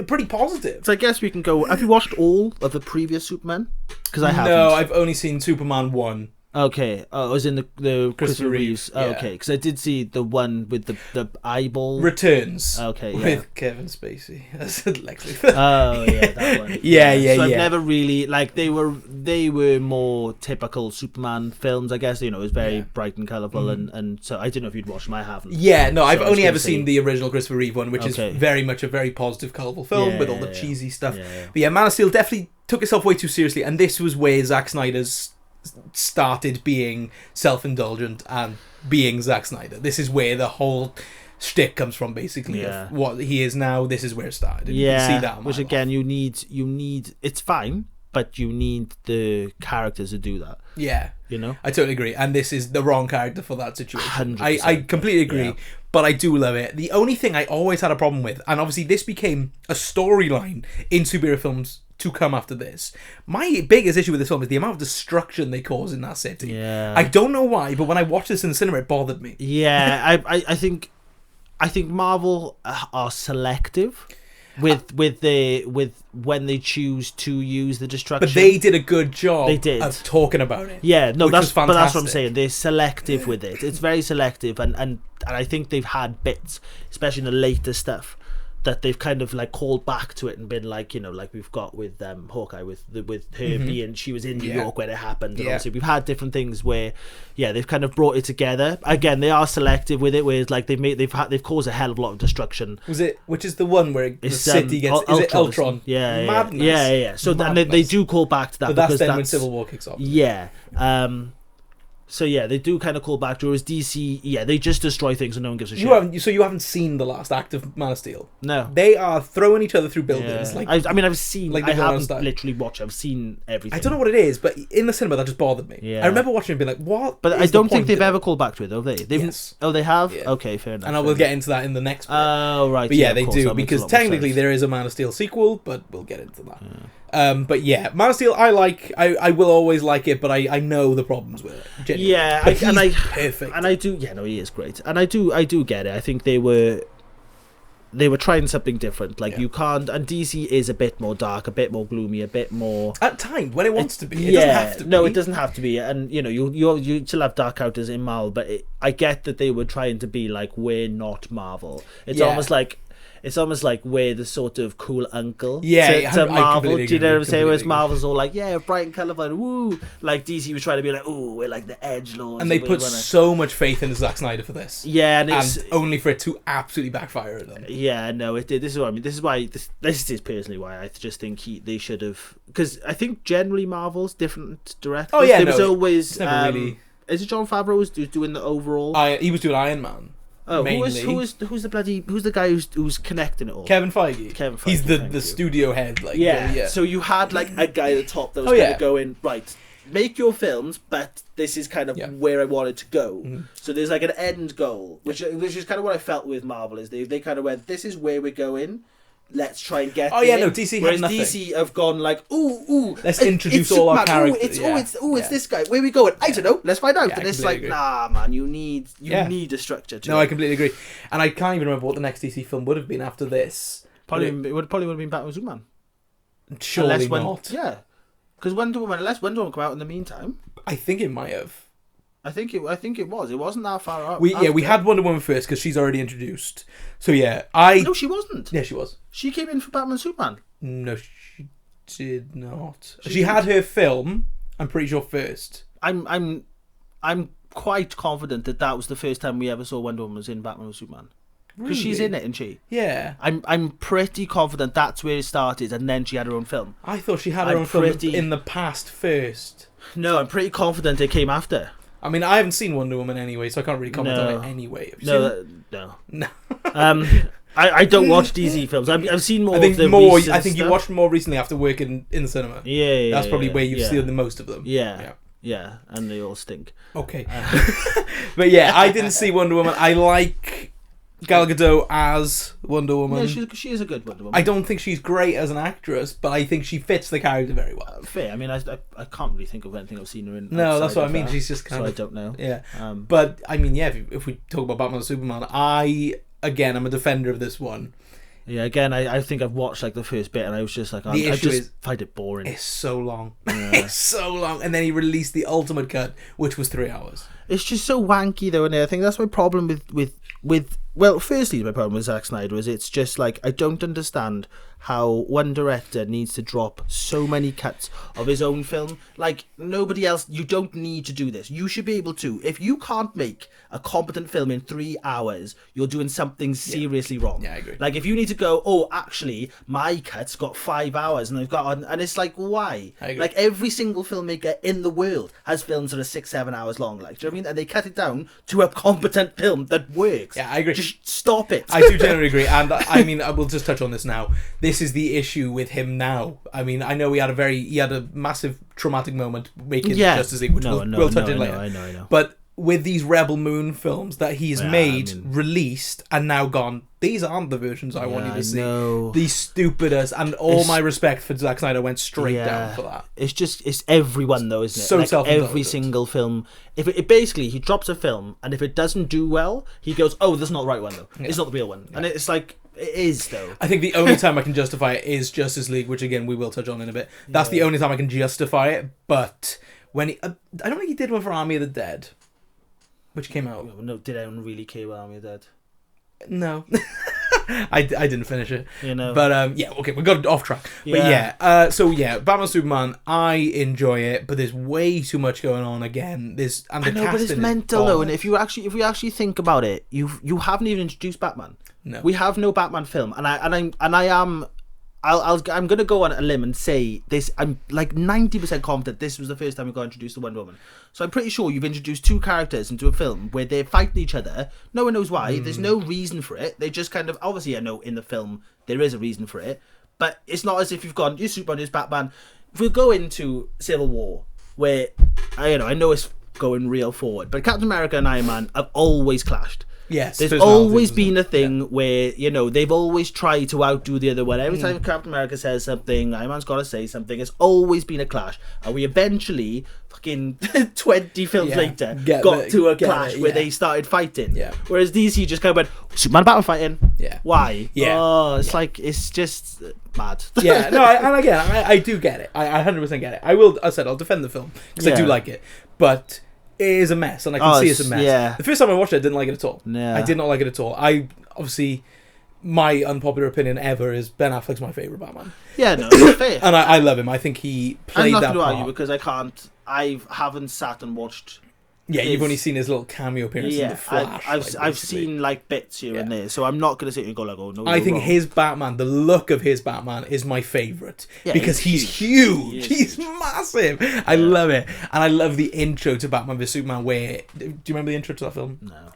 pretty positive. So I guess we can go. Have you watched all of the previous Superman? Because I haven't. No, I've only seen Superman 1. Okay, it was in the Christopher Reeves. Yeah. Okay, because I did see the one with the eyeball Returns. Okay, with Kevin Spacey as Lex Luthor. Oh yeah, that one. So I've never really like they were more typical Superman films. I guess it was very bright and colourful, and so I didn't know if you'd watched them. I haven't. Yeah, no, I've only ever seen the original Christopher Reeve one, which is very much a very positive, colourful film with all the cheesy stuff. But Man of Steel definitely took itself way too seriously, and this was where Zack Snyder's started being self-indulgent and being Zack Snyder. This is where the whole shtick comes from, basically. Of what he is now, this is where it started. You see that, which again, you need. It's fine, but you need the characters to do that. Yeah, I totally agree. And this is the wrong character for that situation. 100%. I completely agree. But I do love it. The only thing I always had a problem with, and obviously this became a storyline in superhero films to come after this. My biggest issue with this film is the amount of destruction they cause in that city. Yeah. I don't know why, but when I watched this in the cinema, it bothered me. Yeah, I think Marvel are selective with when they choose to use the destruction. But they did a good job. They did. Of talking about it. Yeah, no, that's fantastic. But that's what I'm saying. They're selective with it. It's very selective, and I think they've had bits, especially in the later stuff, that they've kind of like called back to it and been like, like we've got with Hawkeye with her being, she was in New York when it happened, and obviously we've had different things where they've kind of brought it together. Again, they are selective with it, whereas like they've caused a hell of a lot of destruction. Which is the one where the city gets Ultron. Is it Ultron? Madness. Yeah. So then they do call back to that, but that's then when Civil War kicks off. Yeah. So they do kind of call back. Whereas DC, they just destroy things and no one gives a shit. You haven't seen the last act of Man of Steel? No. They are throwing each other through buildings. Yeah. I've seen. Like I haven't literally watched. I've seen everything. I don't know what it is, but in the cinema that just bothered me. Yeah. I remember watching it and being like, "What?" But I don't think they've ever called back to it, have they? Yes. Oh, they have. Yeah. Okay, fair enough. And I will get into that in the next bit. Oh right. But they do, because technically there is a Man of Steel sequel, but we'll get into that. But yeah, Man of Steel, I will always like it, but I know the problems with it. Genuinely. Yeah, but he's perfect. And I do, yeah, no, he is great, and I do get it. I think they were trying something different. Like, you can't, and DC is a bit more dark, a bit more gloomy, a bit more at times when it wants to be. It doesn't have to be. No, it doesn't have to be. And you still have dark characters in Marvel, but I get that they were trying to be like, we're not Marvel. It's almost like we're the sort of cool uncle to Marvel. Do you know what I'm saying? Whereas Marvel's all like, yeah, bright and colourful, woo. Like DC was trying to be like, ooh, we're like the edgelords. And they put so much faith into Zack Snyder for this. Yeah, and only for it to absolutely backfire at them. Yeah, no, it did. This is what I mean. This is why. This is personally why I just think they should have, because I think generally Marvel's different directors. Oh yeah, there was always. Really... Is it Jon Favreau who's doing the overall? He was doing Iron Man. Oh, who's the guy who's connecting it all? Kevin Feige. He's the studio head. Like, yeah. So you had like a guy at the top that was kind of going, right, make your films, but this is kind of where I want it to go. Mm-hmm. So there's like an end goal, which is kind of what I felt with Marvel, is they kind of went, this is where we're going. Let's try and get. Oh yeah, no. DC had nothing. DC have gone like, ooh. Let's introduce all our characters. It's this guy. Where are we going? I don't know. Let's find out. And it's like, nah, man. You need a structure. No, I completely agree. And I can't even remember what the next DC film would have been after this. It would have been Batman Superman. Surely not. Yeah, because Wonder Woman come out in the meantime. I think it might have. I think it was. It wasn't that far up. We had Wonder Woman first because she's already introduced. So yeah, No, she wasn't. Yeah, she was. She came in for Batman Superman. No, she did not. She had her film. I'm pretty sure first. I'm quite confident that was the first time we ever saw Wonder Woman was in Batman Superman. Because she's in it, isn't she? Yeah. I'm pretty confident that's where it started, and then she had her own film. I thought she had her own film in the past first. No, I'm pretty confident it came after. I mean, I haven't seen Wonder Woman anyway, so I can't really comment on it anyway. No. I don't watch DC films. I've seen more. I think you watched more recently after working in the cinema. Yeah. That's probably where you've seen the most of them. Yeah, and they all stink. Okay. But yeah, I didn't see Wonder Woman. I like Gal Gadot as Wonder Woman. Yeah, she is a good Wonder Woman. I don't think she's great as an actress, but I think she fits the character very well. Fair. I mean, I can't really think of anything I've seen her in. No, that's what I mean. She's just kind of. I don't know. Yeah. But I mean, yeah. If we talk about Batman and Superman, I'm a defender of this one. Yeah, again, I think I've watched like the first bit, and I was just like, I just find it boring. It's so long. Yeah. It's so long, and then he released the ultimate cut, which was 3 hours. It's just so wanky, though, and I think that's my problem with. Well, firstly, my problem with Zack Snyder is it's just like, I don't understand how one director needs to drop so many cuts of his own film. Like, nobody else, you don't need to do this. You should be able to. If you can't make a competent film in 3 hours, you're doing something seriously wrong. Yeah, I agree. Like, if you need to go, actually, my cut's got 5 hours, and and it's like, why? I agree. Like, every single filmmaker in the world has films that are 6-7 hours long. Like, do you know what I mean? And they cut it down to a competent film that works. Yeah, I agree. Just stop it. I do generally agree, and I mean, I will just touch on this now. This is the issue with him now. I mean, I know he had a massive traumatic moment making Justice League, which we'll touch on later. I know. But with these Rebel Moon films that he's released, and now gone, these aren't the versions I want you to see. These stupidest, and my respect for Zack Snyder went straight down for that. It's everyone though, isn't it? So like self-indulgent. Every single film. If it basically, he drops a film, and if it doesn't do well, he goes, "Oh, that's not the right one though. It's not the real one." And it's like, it is though. I think the only time I can justify it is Justice League, which again we will touch on in a bit. That's the only time I can justify it. But when I don't think he did one for Army of the Dead, which came out. No, did anyone really care about Army of the Dead? No. I didn't finish it. You know. But okay, we got off track. But Batman Superman, I enjoy it, but there's way too much going on again. But it's mental though, and if we actually think about it, you haven't even introduced Batman. No. We have no Batman film, I'm gonna go on a limb and say this. I'm like 90% confident this was the first time we got introduced to Wonder Woman. So I'm pretty sure you've introduced two characters into a film where they're fighting each other. No one knows why. There's no reason for it. They just kind of, obviously I know in the film there is a reason for it, but it's not as if you've gone, you're Superman, you're Batman. If we go into Civil War, where I know it's going real forward, but Captain America and Iron Man have always clashed. Yes, there's personalities always and been a stuff. thing where, you know, they've always tried to outdo the other one. Every time Captain America says something, Iron Man's got to say something. It's always been a clash. And we eventually, fucking 20 films later, got to a clash where they started fighting. Yeah. Whereas DC just kind of went, Superman, Batman fighting. Yeah. Why? Yeah. Oh, it's like, it's just mad. Yeah, no, and again, I do get it. I 100% get it. I'll defend the film, because I do like it. But it is a mess, and I can see it's a mess. Yeah. The first time I watched it, I didn't like it at all. Yeah. I did not like it at all. Obviously, my unpopular opinion ever is Ben Affleck's my favourite Batman. Yeah, no, it's fair. And I love him. I think he played I'm not that going to part. argue because I haven't sat and watched. Yeah, you've only seen his little cameo appearance in The Flash. I've seen like bits here and there, so I'm not going to sit here and go like, oh no. I think wrong. his Batman, the look of his Batman, is my favourite because he's huge. He's massive. I love it, and I love the intro to Batman vs Superman. Where do you remember the intro to that film? No.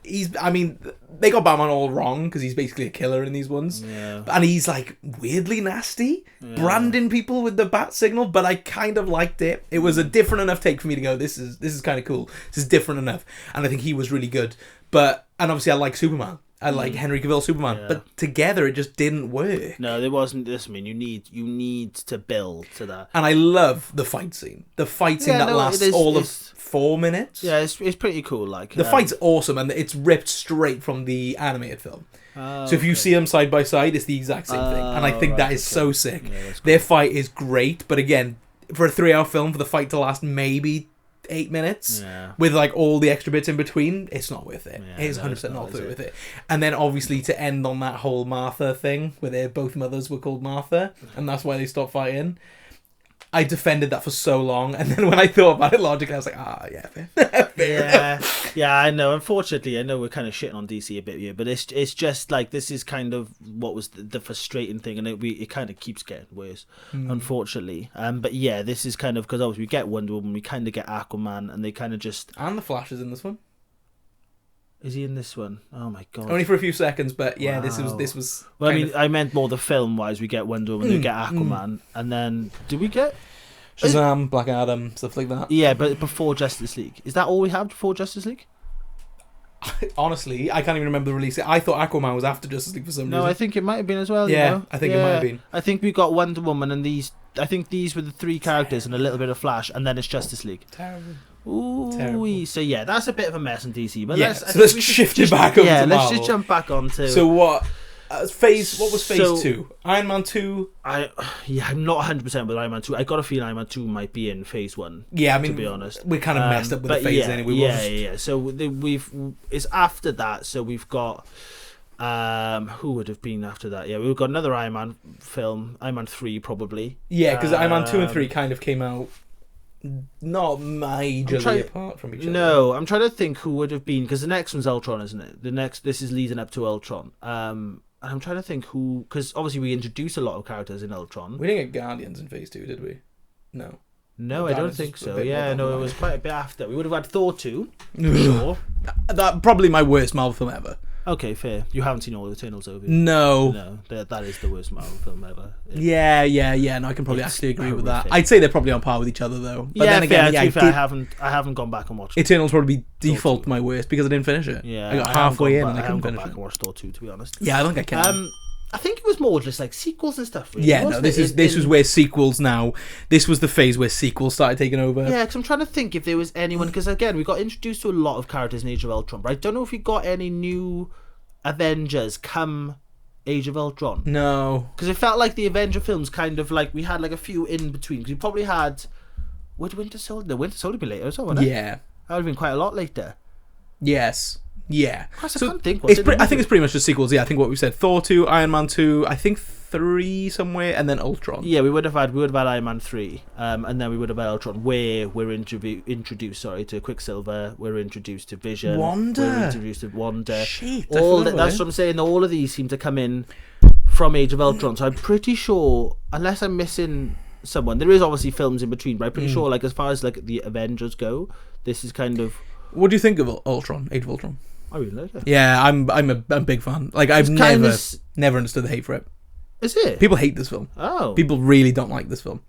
They got Batman all wrong because he's basically a killer in these ones, and he's like weirdly nasty, branding people with the bat signal. But I kind of liked it. It was a different enough take for me to go, this is kind of cool. This is different enough, and I think he was really good. And obviously I like Superman. I like Henry Cavill Superman, but together it just didn't work. No, there wasn't this. I mean, you need to build to that. And I love the fight scene. The fight scene that lasts all of 4 minutes. Yeah, it's pretty cool. Like the fight's awesome, and it's ripped straight from the animated film. So if you see them side by side, it's the exact same thing, and I think that is so sick. Yeah, cool. Their fight is great, but again, for a 3-hour film, for the fight to last maybe 8 minutes with like all the extra bits in between, it's not worth it. It is 100% not worth it. And then obviously to end on that whole Martha thing where both mothers were called Martha, and that's why they stopped fighting. I defended that for so long, and then when I thought about it logically, I was like, fair. Yeah, I know. Unfortunately, I know we're kind of shitting on DC a bit here, but it's just like this is kind of what was the frustrating thing, and it kind of keeps getting worse, unfortunately. But yeah, this is kind of because obviously we get Wonder Woman, we kind of get Aquaman, and they kind of just and the Flash is in this one. Is he in this one? Oh my god! Only for a few seconds, but yeah, this was. Well, I mean, I meant more the film-wise. We get Wonder Woman, we get Aquaman, and then do we get Shazam, Black Adam, stuff like that? Yeah, but before Justice League, is that all we have before Justice League? Honestly, I can't even remember the release. I thought Aquaman was after Justice League for some reason. No, I think it might have been as well. Yeah, you know? I think it might have been. I think we got Wonder Woman and these. I think these were the 3 characters and a little bit of Flash, and then it's Justice League. Terrible. Ooh, Terrible. So yeah, that's a bit of a mess in DC. But let's shift it back over to let's Marvel. just jump back onto. So what? What was phase 2? Iron Man 2. I'm not 100% with Iron Man 2. I got a feeling Iron Man 2 might be in phase 1. Yeah, I mean, to be honest, we kind of messed up with the phase anyway. Yeah. So it's after that. So we've got. Who would have been after that? Yeah, we've got another Iron Man film, Iron Man 3 probably. Yeah, because Iron Man 2 and 3 kind of came out not majorly apart from each other. No, I'm trying to think who would have been, because the next one's Ultron, isn't it? This is leading up to Ultron. And I'm trying to think who, because obviously we introduced a lot of characters in Ultron. We didn't get Guardians in phase 2, did we? No. No, I don't think so. Yeah, no, it was quite a bit after. We would have had Thor 2, for sure. That probably my worst Marvel film ever. Okay, fair. You haven't seen all the Eternals, have you? No. That is the worst Marvel film ever. Yeah. No, I can probably actually agree with that. I'd say they're probably on par with each other, though. But then again, I haven't gone back and watched it. Eternals probably default my worst because I didn't finish it. Yeah, I got halfway in and I couldn't finish it. I haven't gone back and watched Thor 2, to be honest. Yeah, I think I can. I think it was more just like sequels and stuff. Really, yeah, no, this was where sequels now. This was the phase where sequels started taking over. Yeah, because I'm trying to think if there was anyone. Because again, we got introduced to a lot of characters in Age of Ultron, but I don't know if we got any new Avengers come Age of Ultron. No, because it felt like the Avenger films kind of like we had like a few in between. Because we probably had would Winter Soldier? The Winter Soldier be later as well, wouldn't it? Yeah, that would have been quite a lot later. Yes. Yeah. I can't think. I think it's pretty much just sequels. Yeah, I think what we said: Thor 2, Iron Man 2, I think 3 somewhere, and then Ultron. Yeah, we would have had Iron Man 3, and then we would have had Ultron, where we're introduced to Quicksilver, we're introduced to Vision, we're introduced to Wanda. Shit, that's what I'm saying. All of these seem to come in from Age of Ultron. So I'm pretty sure, unless I'm missing someone, there is obviously films in between, but I'm pretty sure, like as far as like the Avengers go, this is kind of. What do you think of Ultron? Age of Ultron? I really like it. Yeah, I'm a big fan. Like I've never understood the hate for it. Is it? People hate this film. Oh. People really don't like this film.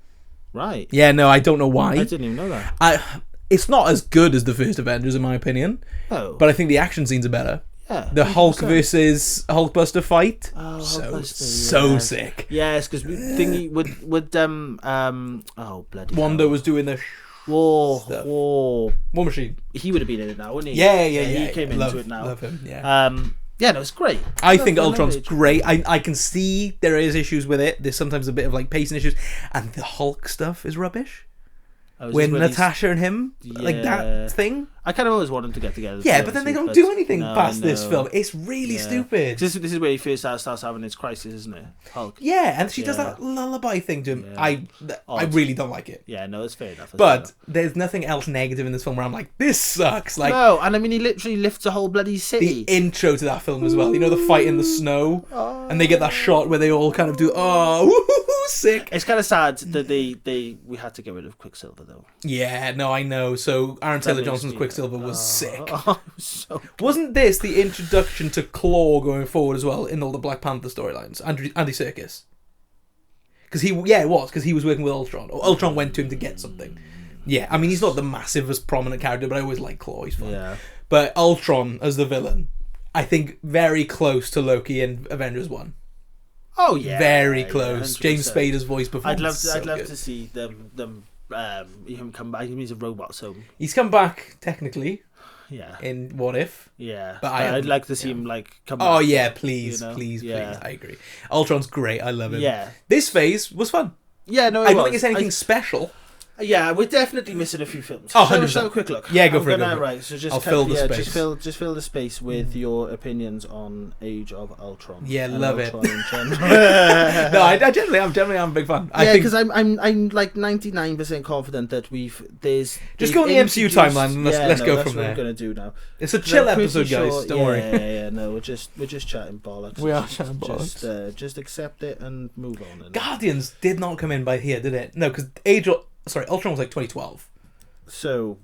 Right. Yeah, no, I don't know why. I didn't even know that. It's not as good as the first Avengers in my opinion. Oh. But I think the action scenes are better. Yeah. The Hulk 100%. versus Hulkbuster fight. Oh, So yeah. sick. Yes, because thingy with oh bloody Wanda hell. was doing the stuff. Whoa. War Machine. He would have been in it now, wouldn't he? Yeah. He came into it now. Love him. Yeah. Yeah, no, it's great. I think Ultron's Age. great. I can see there is issues with it. There's sometimes a bit of like pacing issues, and the Hulk stuff is rubbish. Oh, is When this Natasha and him, like that thing. I kind of always want them to get together. Yeah, but then they don't do anything past this no. film. It's really stupid. This is where he first starts having his crisis, isn't it? Hulk. Yeah, and she does that lullaby thing to him. Yeah. I really don't like it. Yeah, no, it's fair enough. But there's nothing else negative in this film where I'm like, this sucks. Like no, and I mean, he literally lifts a whole bloody city. the intro to that film as well. You know, the fight in the snow, and they get that shot where they all kind of do, woohoo, sick. It's kind of sad that we had to get rid of Quicksilver though. Yeah, no, I know. So Aaron Taylor makes Johnson's me- Quicksilver was sick. Oh, so Wasn't this the introduction to Claw going forward as well in all the Black Panther storylines? Andy Serkis. Because it was because he was working with Ultron. Or Ultron went to him to get something. Yeah, I mean he's not the massivest prominent character, but I always like Claw. He's fun. yeah. But Ultron as the villain, I think very close to Loki in Avengers 1. Oh yeah, Very close. 100%. James Spader's voice performance. I'd love good. to see him come back. He's a robot, so He's come back technically yeah, in What If. yeah. But I'd like to see him like come back. Oh yeah, please, you know? please. Yeah. I agree. Ultron's great. I love him. Yeah. This phase was fun. Yeah, no, I don't think it's anything special. Yeah, we're definitely missing a few films. Oh, So 100%. let's have a quick look. Yeah, go for it, go for it. Right, so just I'll fill the space. Just fill the space with your opinions on Age of Ultron. Yeah, and love Ultron it. in general. No, I generally am a big fan. I Yeah, think because I'm like 99% confident that Just they've go on the MCU introduced- timeline and let's go that's from what there. I'm gonna do now. it's a 'Cause chill I'm pretty episode, guys. sure- Don't yeah, worry. Yeah, no, we're just chatting bollocks. We are chatting Just accept it and move on. And Guardians did not come in by here, did it? No, because Ultron was like 2012. so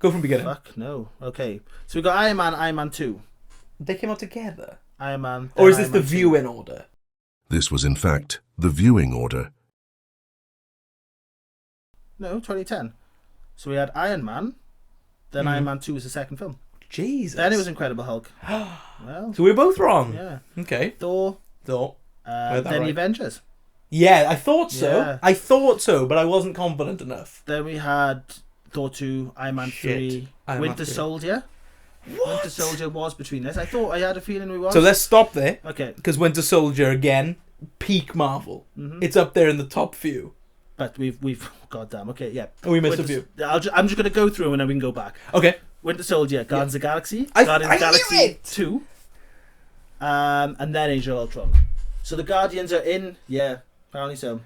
Go from beginning. fuck no. Okay, so we got Iron Man 2, They came out together. Iron Man. Or is then this the Iron Man 2. viewing order? This was in fact the viewing order. No, 2010. So we had Iron Man, then Iron Man 2 was the second film. Jesus. Then it was Incredible Hulk. Well, So we're both wrong. yeah. Okay. Thor, Thought. then that right. the Avengers. Yeah, I thought so. Yeah. I thought so, but I wasn't confident enough. Then we had Thor 2, Iron Man Shit. 3, Iron Man Winter 3. Soldier. Winter Soldier was between this. I had a feeling we was. So let's stop there, Okay, because Winter Soldier, again, peak Marvel. It's up there in the top few. but we've goddamn. Okay, yeah. Oh, we missed a few. I'm just gonna go through and then we can go back. Okay. Winter Soldier, Guardians of the Galaxy, I Guardians of the knew Galaxy it! 2, and then Age of Ultron. So the Guardians are in, yeah, apparently so.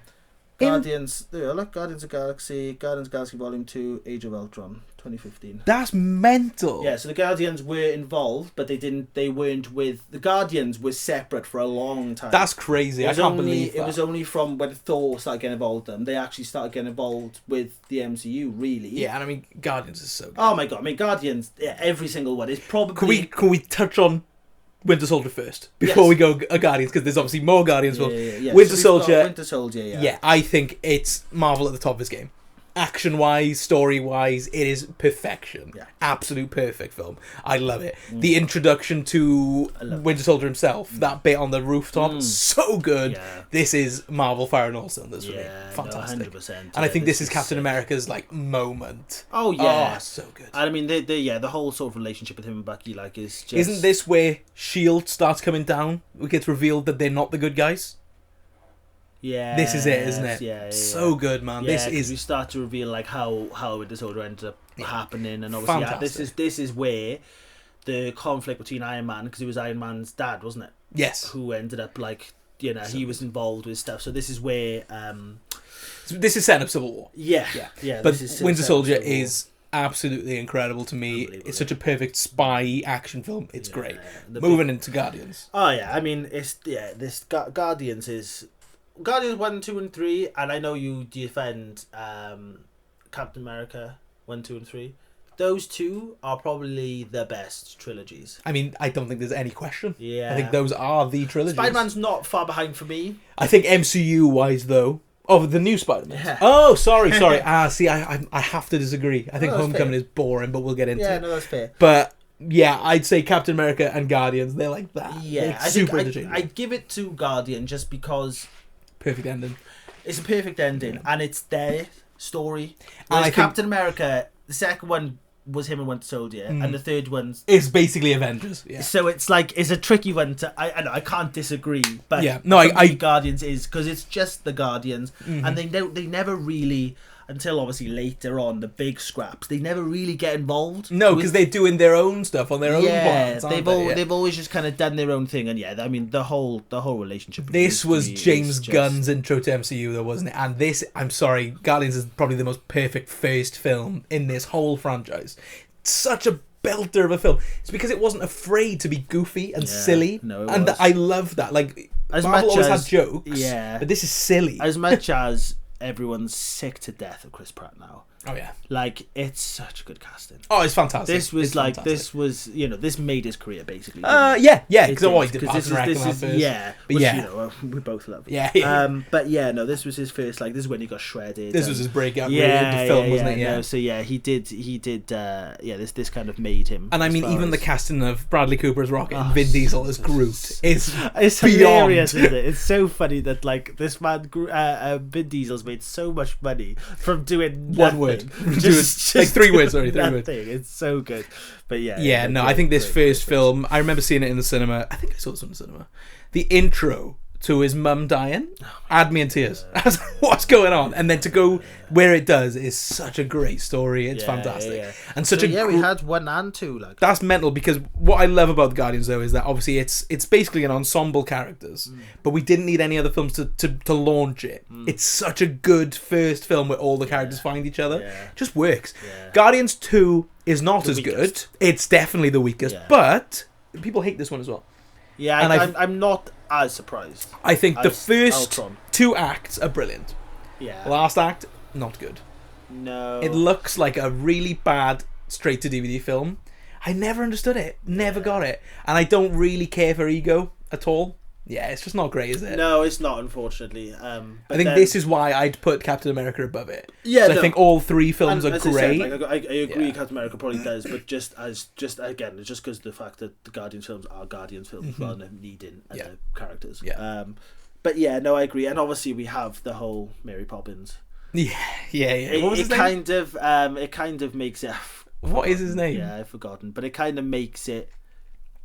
Guardians, there we are, look, Guardians of the Galaxy Volume 2, Age of Ultron, 2015. That's mental. Yeah, so the Guardians were involved, but they weren't with, the Guardians were separate for a long time. That's crazy. I can't believe that. It was only from when Thor started getting involved with them, they actually started getting involved with the MCU, really. Yeah, and I mean, Guardians is so good. Oh my god, I mean, Guardians, yeah, every single one is probably... Can we touch on Winter Soldier first before Yes. we go Guardians? Because there's obviously more Guardians. Yeah. Winter So we've got Soldier. Winter Soldier, yeah. Yeah, I think it's Marvel at the top of his game. Action-wise, story-wise, it is perfection. Yeah. Absolute perfect film. I love it. The introduction to Winter Soldier himself, that bit on the rooftop, so good. Yeah. This is Marvel firing all cylinders for me. Yeah, Fantastic. no, 100%. And I think this is Captain sick. America's like moment. Oh yeah, Oh, so good. I mean, the whole sort of relationship with him and Bucky, like, is just. Isn't this where S.H.I.E.L.D. starts coming down? It gets revealed that they're not the good guys? Yeah. This is it, isn't it? Yeah. So good, man. Yeah, This 'cause is we start to reveal like how Winter Soldier ended up happening, and obviously this is where the conflict between Iron Man, because it was Iron Man's dad, wasn't it? yes. Who ended up like, you know, he was involved with stuff. So this is where This is setting up Civil War. yeah. But this is Winter set up Soldier Civil War. is absolutely incredible to me. Unbelievable. It's such a perfect spy action film. It's great. the Moving into Guardians. Oh yeah, I mean this Guardians is Guardians 1, 2, and 3, and I know you defend Captain America 1, 2, and 3. Those two are probably the best trilogies. I mean, I don't think there's any question. Yeah. I think those are the trilogies. Spider-Man's not far behind for me. I think MCU wise though. Oh, the new Spider-Man. Yeah. Oh, sorry. See, I have to disagree. I think No, that's Homecoming fair. is boring, but we'll get into Yeah, it. no, that's fair. But yeah, I'd say Captain America and Guardians, they're like that. Yeah, They're super I interchangeable. I'd give it to Guardian just because Perfect ending. it's a perfect ending and it's their story. And Whereas I think- Captain America, the second one was him and Winter Soldier, and the third one's... It's basically Avengers, yeah. So it's like, it's a tricky one to... I know, I can't disagree, but Yeah, no, for me, Guardians is, because it's just the Guardians, and they never really, until obviously later on, the big scraps, they never really get involved. No, because they're doing their own stuff on their own plans, aren't they've always just kind of done their own thing, and yeah, I mean, the whole relationship... This was is James just- Gunn's intro to MCU, though, wasn't it? And this, I'm sorry, Guardians is probably the most perfect first film in this whole franchise. It's such a belter of a film. It's because it wasn't afraid to be goofy and silly. No, it and was. I love that. Like, As Marvel much always as- had jokes, yeah. but this is silly. As much as everyone's sick to death of Chris Pratt now, Oh, yeah. like, it's such good casting. Oh, it's fantastic. This was It's like, fantastic. this was, this made his career, basically. Yeah, because It he did, did 'cause Parks and Rec and that first. yeah, But which, yeah. We both love. Yeah. But yeah, no, this was his first, like, this is when he got shredded. This was his breakout really into film, wasn't it? Yeah. No, so yeah, he did, this kind of made him. And I as mean, far even the as- casting of Bradley Cooper as Rocket and Vin Diesel as Groot is It's beyond. hilarious, isn't it? It's so funny that, like, this man, Vin Diesel's made so much money from doing One nothing. word. Like 3 words, sorry, 3 words. Nothing. It's so good. But yeah. Yeah, no, I think this first film, I remember seeing it in the cinema. I think I saw this in the cinema. The intro to his mum dying had me in tears. I was like, what's going on? And then to go where it does is such a great story. It's fantastic. And such so, a we had 1 and 2. Like, that's mental, because what I love about the Guardians though is that obviously it's basically an ensemble characters, but we didn't need any other films to launch it. It's such a good first film where all the characters find each other. It just works. Guardians 2 is not as weakest. good. It's definitely the weakest, but people hate this one as well. yeah, And I'm not as surprised. I think the As first Ultron. 2 acts are brilliant. Yeah. Last act, not good. No. It looks like a really bad straight to DVD film. I never understood it. Never got it. And I don't really care for Ego at all. Yeah, it's just not great, is it? No, it's not, unfortunately. But I think then- this is why I'd put Captain America above it. Yeah, 'Cause I no. think all 3 films And are as I great. said, like, I agree, Yeah. Captain America probably does, but just again, it's just because the fact that the Guardians films are Guardians films rather than needing other characters. Yeah. But yeah, no, I agree, and obviously we have the whole Mary Poppins. Yeah. What was his name? It kind of makes it. What is his name? Yeah, I've forgotten, but it kind of makes it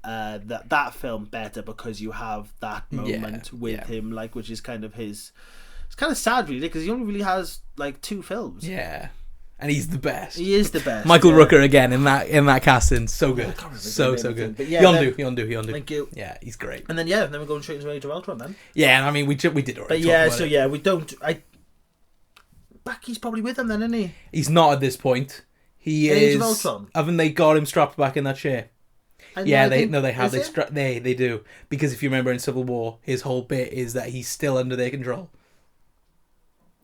that film better because you have that moment with him, like, which is kind of his. It's kind of sad, really, because he only really has like 2 films. Yeah. And he's the best. He is the best. Michael yeah. Rooker again in that casting, so good, can't remember so his name, good. but yeah, Yondu. Thank you. Yeah, he's great. And then then we're going straight into Age of Ultron then. Yeah, and I mean we did already. But talk yeah, about so it. yeah, we don't. Bucky's probably with them then, isn't he? He's not at this point. He In is. Age of Ultron? Haven't they got him strapped back in that chair? And Yeah, I they think- no, they have. is it? They do, because if you remember in Civil War, his whole bit is that he's still under their control.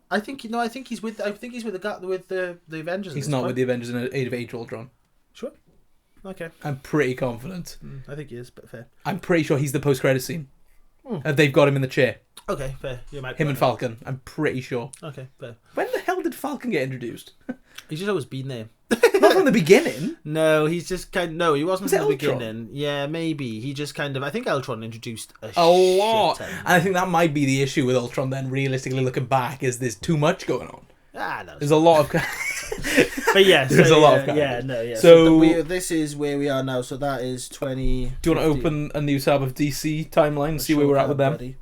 I think he's with. I think he's with the Avengers. at He's this not point. with the Avengers in Age of Ultron. Sure. Okay. I'm pretty confident. I think he is, but fair. I'm pretty sure he's the post-credit scene. They've got him in the chair. Okay, fair. You might. Him and Falcon. I'm pretty sure. Okay, fair. When the hell did Falcon get introduced? He's just always been there. Not from the beginning. No, he's just kind of... No, he wasn't Was in it the Ultron? beginning. Yeah, maybe. He just kind of... I think Ultron introduced a lot. shit ton. And I think that might be the issue with Ultron then, realistically looking back, is there's too much going on. No. There's a lot of... But yeah, There's a lot of yeah, characters. no, yeah. So- This is where we are now. So that is 20... Do you want to open a new tab of DC timeline and see where we're at with them?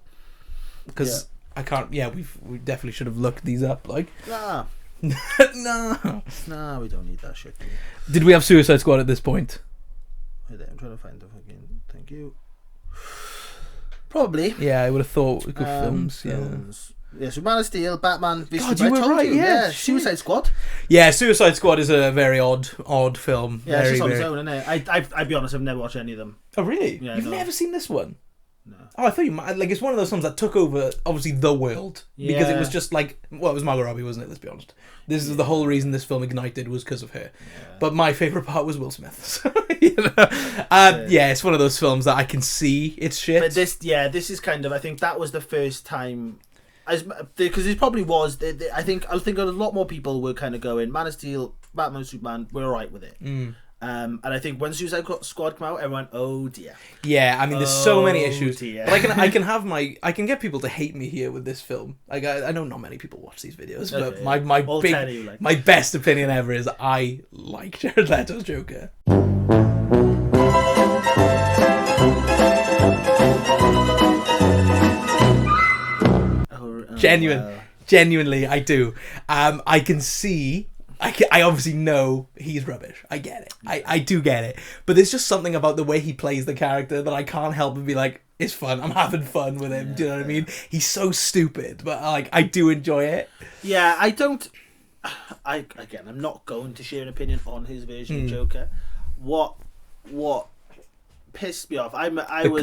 Because I can't... Yeah, we definitely should have looked these up, like... Nah. No. Nah, we don't need that shit. Did we have Suicide Squad at this point? Wait there, I'm trying to find the fucking... Thank you. Probably. Yeah, I would have thought good films, Yeah, so Man of Steel, Batman, v God, Superman. you were I told right, you, yeah, shit. Suicide Squad. Yeah, Suicide Squad is a very odd film. Yeah, very, it's just on its very... own, isn't it? I'd be honest, I've never watched any of them. Oh, really? Yeah, You've no. never seen this one? No. Oh, I thought you might. Like, it's one of those films that took over, obviously, the world. Because it Yeah. was just like... Well, it was Margot Robbie, wasn't it? Let's be honest. This is the whole reason this film ignited was because of her. But my favourite part was Will Smith. So, you know? Yeah, it's one of those films that I can see it's shit. But this is kind of... I think that was the first time... Because it probably was... I think a lot more people were kind of going, Man of Steel, Batman, Superman, we're alright with it. And I think when Suicide Squad came out, everyone, oh dear. Yeah, I mean, there's so many issues. Dear. But I can get people to hate me here with this film. Like, I know not many people watch these videos, but my best opinion ever is I like Jared Leto's Joker. Genuinely, I do. I can see. I obviously know he's rubbish. I get it. I do get it. But there's just something about the way he plays the character that I can't help but be like, it's fun. I'm having fun with him. Do you know what I mean? He's so stupid, but like I do enjoy it. Yeah, I'm not going to share an opinion on his version of Joker. What pissed me off. I was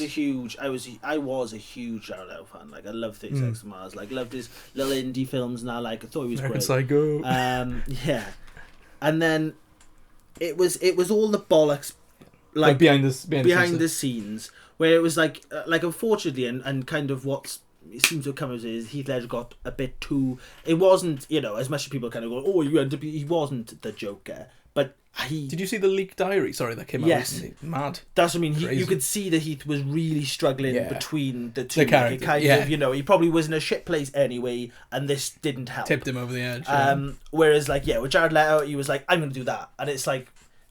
a huge Jared Leto fan. Like I love 30 Seconds to Mars. Like loved his little indie films and I thought he was American great. Psycho. Yeah. And then it was all the bollocks like behind the scenes where it was like unfortunately and kind of what it seems to have come as is Heath Ledger got a bit too. It wasn't, as much as people kind of go, oh, he wasn't the Joker, but did you see the leaked diary? Sorry, that came out recently. Mad. That's what I mean. You could see that Heath was really struggling between the two. The characters, he probably was in a shit place anyway, and this didn't help. Tipped him over the edge. Whereas, with Jared Leto, he was like, "I'm going to do that," and it's like,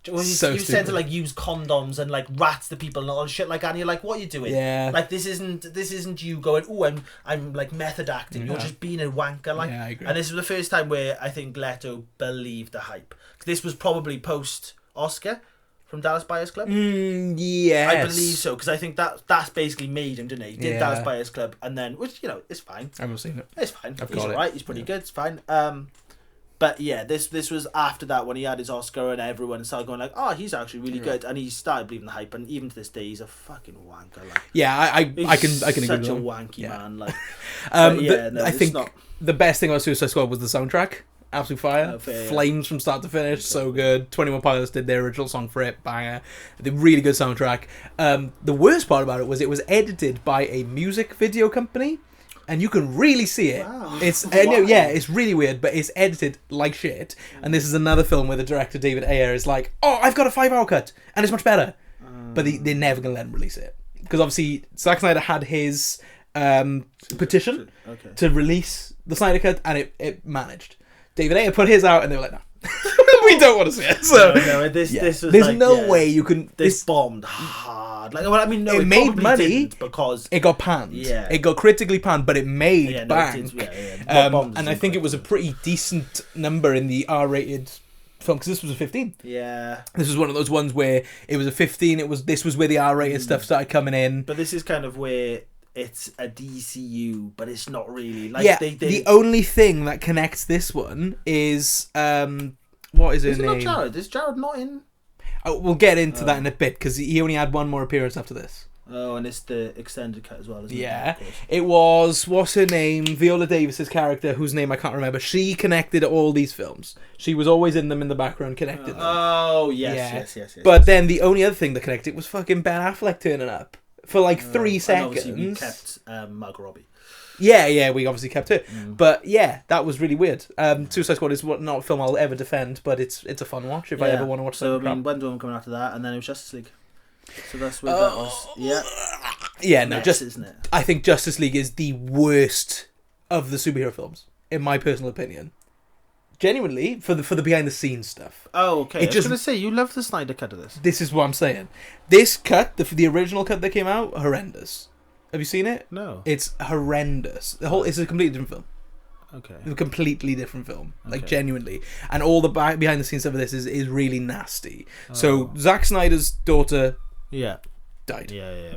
when he said to use condoms and rats the people and all shit like that, and you're like, "What are you doing? Yeah. This isn't you going, oh, I'm like method acting. Yeah. You're just being a wanker." I agree. And this was the first time where I think Leto believed the hype. This was probably post Oscar from Dallas Buyers Club. Yes, I believe so, because I think that's basically made him, didn't he? He did Dallas Buyers Club, and then which it's fine. I haven't seen it. It's fine. He's alright. He's pretty good. It's fine. But yeah, this was after that when he had his Oscar and everyone started going like, oh, he's actually really good, and he started believing the hype, and even to this day he's a fucking wanker. I can agree. Such a wanky man. I think the best thing about Suicide Squad was the soundtrack. Absolute fire. Flames from start to finish. So good. 21 Pilots did their original song for it. Banger. The really good soundtrack. The worst part about it was edited by a music video company, and you can really see it. Wow. It's really weird, but it's edited like shit. And this is another film where the director David Ayer is like, oh, I've got a 5-hour cut, and it's much better. But they're never gonna let him release it because obviously Zack Snyder had his petition to release the Snyder cut, and it managed. David Ayer put his out, and they were like, no. We don't want to see it. So this was there's no way you can. This bombed hard. It made money because it got panned. Yeah, it got critically panned, but it made bank. And I think it was a pretty decent number in the R-rated film because this was a 15. Yeah, this was one of those ones where it was a 15. This was where the R-rated stuff started coming in. But this is kind of where it's a DCU, but it's not really. The only thing that connects this one is what is his name? Not Jared? Is Jared not in? Oh, we'll get into that in a bit because he only had one more appearance after this. Oh, and it's the extended cut as well, isn't it? Yeah, it was what's her name? Viola Davis's character, whose name I can't remember. She connected all these films. She was always in them in the background, connected them. Oh yes. But then the only other thing that connected was fucking Ben Affleck turning up. For 3 seconds. And obviously we kept Margot Robbie. Yeah, we obviously kept her. But yeah, that was really weird. Suicide Squad is not a film I'll ever defend, but it's a fun watch if I ever want to watch something. So I mean, Wonder Woman coming after that, and then it was Justice League. So that's where that was. Yeah, isn't it? I think Justice League is the worst of the superhero films, in my personal opinion. Genuinely, for the behind the scenes stuff. Oh, okay. I was going to say, you love the Snyder cut of this. This is what I'm saying. This cut, the original cut that came out, horrendous. Have you seen it? No. It's horrendous. It's a completely different film. Okay. It's a completely different film. Genuinely. And all the behind the scenes stuff of this is really nasty. So, Zack Snyder's daughter died. Yeah.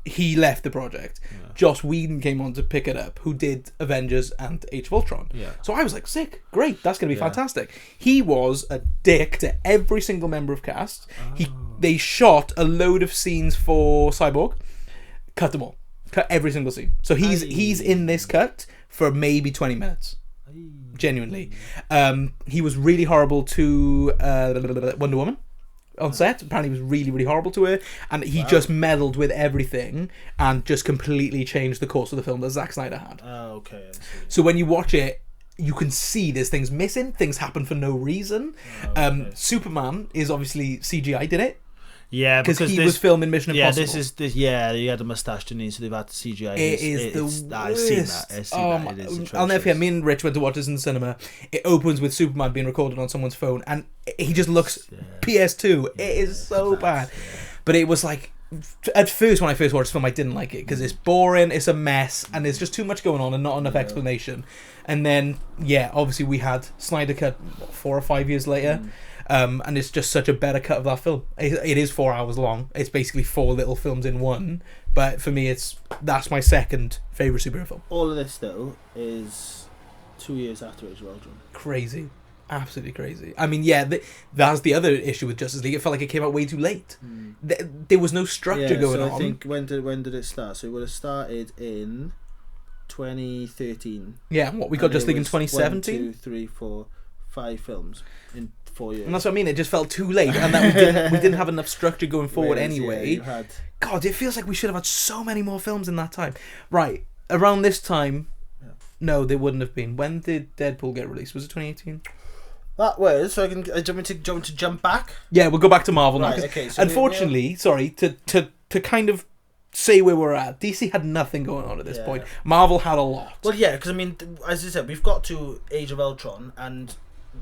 He left the project. Yeah. Joss Whedon came on to pick it up, who did Avengers and Age of Ultron. Yeah. So I was like, sick, great, that's going to be fantastic. He was a dick to every single member of cast. They shot a load of scenes for Cyborg, cut them all, cut every single scene. So he's in this cut for maybe 20 minutes. Genuinely. He was really horrible to Wonder Woman. On set, apparently he was really, really horrible to her, and he just meddled with everything and just completely changed the course of the film that Zack Snyder had. Oh, okay. So when you watch it, you can see there's things missing, things happen for no reason. Superman is obviously CGI, did it? Yeah, because he was filming Mission Yeah, Impossible. he had a mustache, didn't he? So they've had to CGI. It is the worst. I've seen that. It is atrocious. I'll never forget. Me and Rich went to watch this in the cinema. It opens with Superman being recorded on someone's phone, and he just looks PS2. It is so bad. But it was like, at first, when I first watched the film, I didn't like it because it's boring, it's a mess, and there's just too much going on and not enough explanation. And then, obviously we had Snyder Cut 4 or 5 years later. And it's just such a better cut of that film. It is 4 hours long. It's basically 4 little films in one. But for me, that's my second favourite superhero film. All of this, though, is 2 years after Age of Ultron. Crazy. Absolutely crazy. I mean, that's the other issue with Justice League. It felt like it came out way too late. There was no structure going on. I think, when did it start? So it would have started in 2013. Yeah, we got Justice League in 2017? 1, 2, 3, 4, 5 films in 4 years. And that's what I mean, it just felt too late, and that we didn't have enough structure going forward anyway. God, it feels like we should have had so many more films in that time. Right, around this time, no, they wouldn't have been. When did Deadpool get released? Was it 2018? That was, so I can jump back? Yeah, we'll go back to Marvel now. Right, okay, so unfortunately, to kind of say where we're at, DC had nothing going on at this point. Marvel had a lot. Well, yeah, because I mean, as I said, we've got to Age of Ultron, and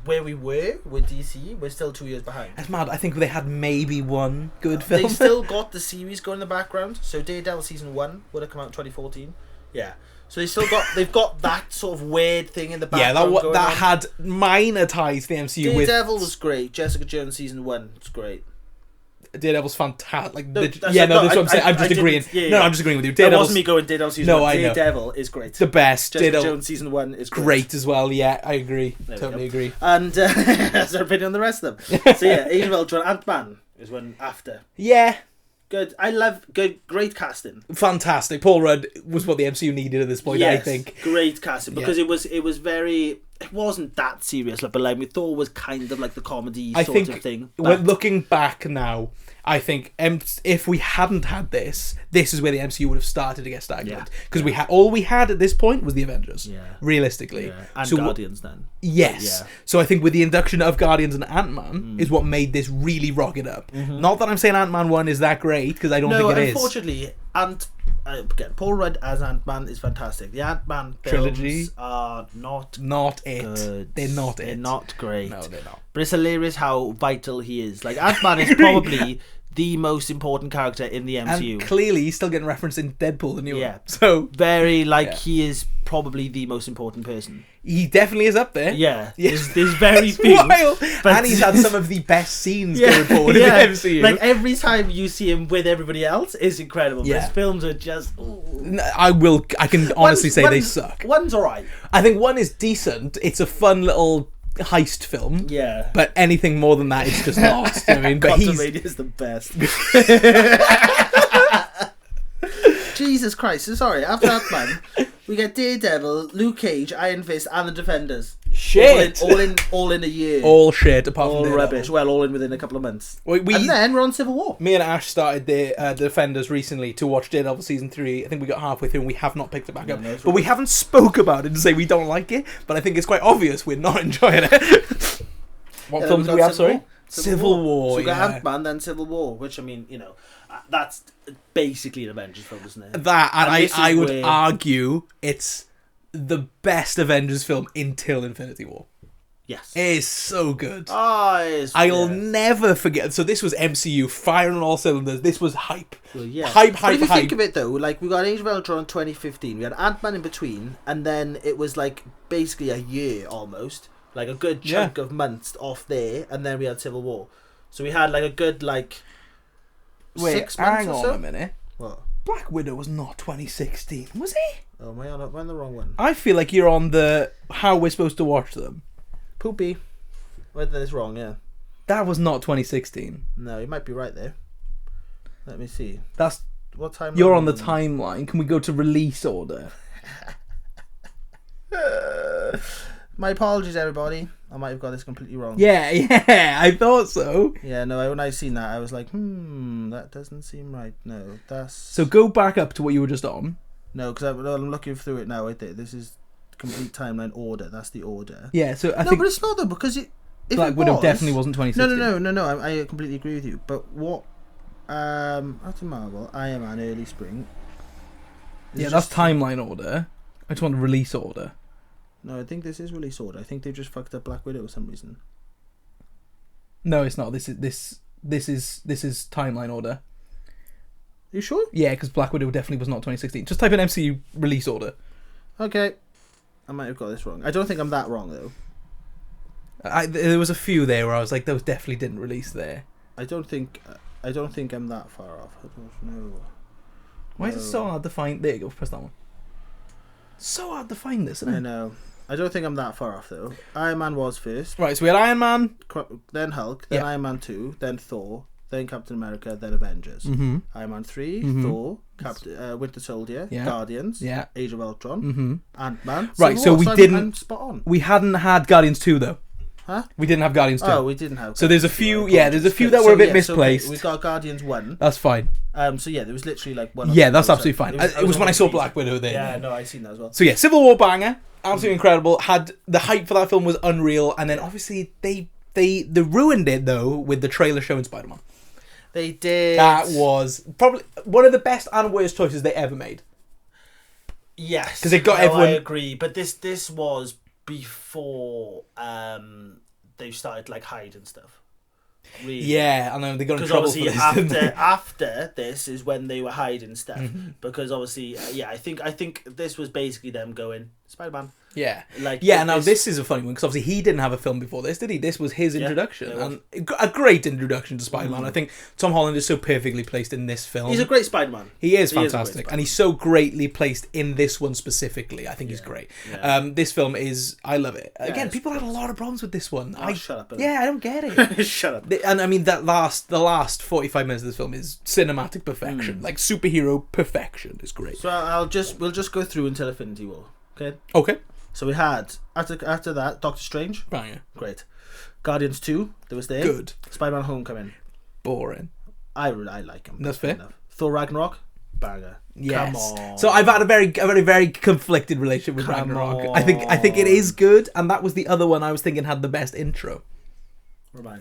where we were with DC, we're still 2 years behind. That's mad. I think they had maybe one good film. They still got the series going in the background. So Daredevil season 1 would have come out in 2014. Yeah. So they've got that sort of weird thing in the background. Yeah, that had minor ties to the MCU. Daredevil was great. Jessica Jones season 1 was great. Daredevil's fantastic. That's what I'm saying. I'm just agreeing. I'm just agreeing with you. That wasn't me going Daredevil season 1. Daredevil is great. The best. Jessica Jones season 1 is great as well. Yeah, I agree. Totally agree. And that's our opinion on the rest of them. So yeah, Age of Ultron, Ant-Man is one after. Yeah. Good. I love great casting. Fantastic. Paul Rudd was what the MCU needed at this point. Yes, I think. Great casting because it was very. It wasn't that serious, but like Thor was kind of like the comedy sort of thing. When looking back now, I think if we hadn't had this is where the MCU would have started to get stagnant because all we had at this point was the Avengers. Yeah. Realistically, and Guardians then. Yes. Yeah. So I think with the induction of Guardians and Ant-Man is what made this really rocket up. Not that I'm saying Ant-Man 1 is that great because I don't think it is. Unfortunately, again, Paul Rudd as Ant-Man is fantastic. The Ant-Man trilogy films are not it. Good. They're not They're not great. No, they're not. But it's hilarious how vital he is. Like Ant-Man is probably the most important character in the MCU. And clearly he's still getting referenced in Deadpool the new one. Yeah. So very he is probably the most important person. He definitely is up there. Yeah. There's very few. And he's had some of the best scenes going forward in the MCU. Like every time you see him with everybody else is incredible. Yeah. His films are just I can honestly say they suck. One's alright. I think one is decent. It's a fun little heist film. Yeah. But anything more than that it's just lost. I mean, but is the best. Jesus Christ. So sorry, after Ant-Man, we get Daredevil, Luke Cage, Iron Fist, and the Defenders. Shit. All in a year. All shit, apart all from rubbish. Well, all in within a couple of months. And then we're on Civil War. Me and Ash started the Defenders recently to watch Daredevil season 3. I think we got halfway through and we have not picked it back up. But we haven't spoke about it to say we don't like it. But I think it's quite obvious we're not enjoying it. What films do we have? Sorry, Civil War. So we got Ant-Man, then Civil War, which I mean, that's basically an Avengers film, isn't it? That, and I would argue it's the best Avengers film until Infinity War. Yes. It is so good. I'll never forget. So this was MCU firing on all cylinders. This was hype. Well, yeah. Hype. But if you think of it though, like we got Age of Ultron in 2015, we had Ant-Man in between, and then it was like basically a year almost. Like a good chunk of months off there, and then we had Civil War. So we had like a good 6 months hang or on so. a minute. What? Black Widow was not 2016, was he? Oh, am I on the wrong one? I feel like you're on the how we're supposed to watch them. Poopy. Whether it's wrong, yeah. That was not 2016. No, you might be right there. Let me see. That's what time? You're on the timeline. Can we go to release order? My apologies, everybody. I might have got this completely wrong. Yeah, I thought so. Yeah, no, when I seen that, I was like, that doesn't seem right. No, that's... So go back up to what you were just on. No, because I'm looking through it now. This is complete timeline order. That's the order. Yeah, so I No, think but it's not though, because if Black it Widow was, definitely wasn't 2016. No. I completely agree with you. But what? After Marvel, Iron Man, early spring. Yeah, that's timeline order. I just want release order. No, I think this is release order. I think they've just fucked up Black Widow for some reason. No, it's not. This is timeline order. You sure? Yeah, because Black Widow definitely was not 2016. Just type in MCU release order. Okay. I might have got this wrong. I don't think I'm that wrong though. There was a few there where I was like, those definitely didn't release there. I don't think I'm that far off. I don't know. Why is it so hard to find? There you go. Press that one. So hard to find this, isn't it? I know. I don't think I'm that far off though. Iron Man was first. Right, so we had Iron Man, Then Hulk. Then Iron Man 2. Then Thor. Then Captain America. Then Avengers. Iron Man 3. Thor. Winter Soldier. Guardians. Age of Ultron. Ant-Man. Right, so we didn't. Spot on. We hadn't had Guardians 2 though. Huh? We didn't have Guardians 2. Oh, we didn't have. So there's a Guardians few. 2, Yeah, there's a few that were a bit misplaced. So, we got Guardians 1. That's fine. So yeah, there was literally like one. Yeah, that's absolutely fine. It was when I saw Black Widow there. Yeah, no, I seen that as well. So yeah, Civil War banger, absolutely incredible. Had the hype for that film was unreal, and then obviously they ruined it though with the trailer showing Spider-Man. They did. That was probably one of the best and worst choices they ever made. Yes, because it got everyone. I agree, but this was before they started like hiding stuff. Really. Yeah, I know they got in trouble for this. After this is when they were hiding stuff because obviously, I think this was basically them going Spider-Man. Yeah, like Now this is a funny one because obviously he didn't have a film before this, did he? This was his introduction, and a great introduction to Spider-Man. I think Tom Holland is so perfectly placed in this film. He's a great Spider-Man. He is fantastic, and he's so greatly placed in this one specifically. I think he's great. Yeah. This film is, I love it. Again, people had a lot of problems with this one. Shut up. Yeah, I don't get it. Shut up. And I mean the last 45 minutes of this film is cinematic perfection, like superhero perfection. Is great. So we'll just go through until Infinity War. Okay. Okay. So we had after that Doctor Strange. Banger. Great. Guardians 2. There was there. Good. Spider-Man Homecoming. Boring. I like him. That's fair. Enough. Thor Ragnarok. Banger. Yes. Come on. So I've had a very conflicted relationship with Ragnarok. I think it is good, and that was the other one I was thinking had the best intro.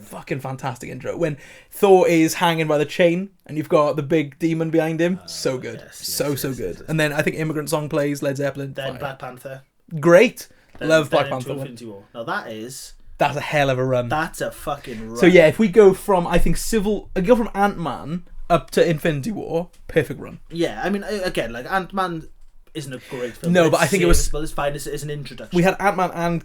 Fucking fantastic intro. When Thor is hanging by the chain and you've got the big demon behind him. So good. So good. Yes. And then I think Immigrant Song plays, Led Zeppelin. Then Black Panther. Great. Then, Love then Black Panther. Infinity War. Now that's a hell of a run. That's a fucking run. So yeah, if we go from from Ant-Man up to Infinity War, perfect run. Yeah, I mean, again, like Ant-Man isn't a great film. No, but I think it was. It's fine as an introduction. We had Ant-Man and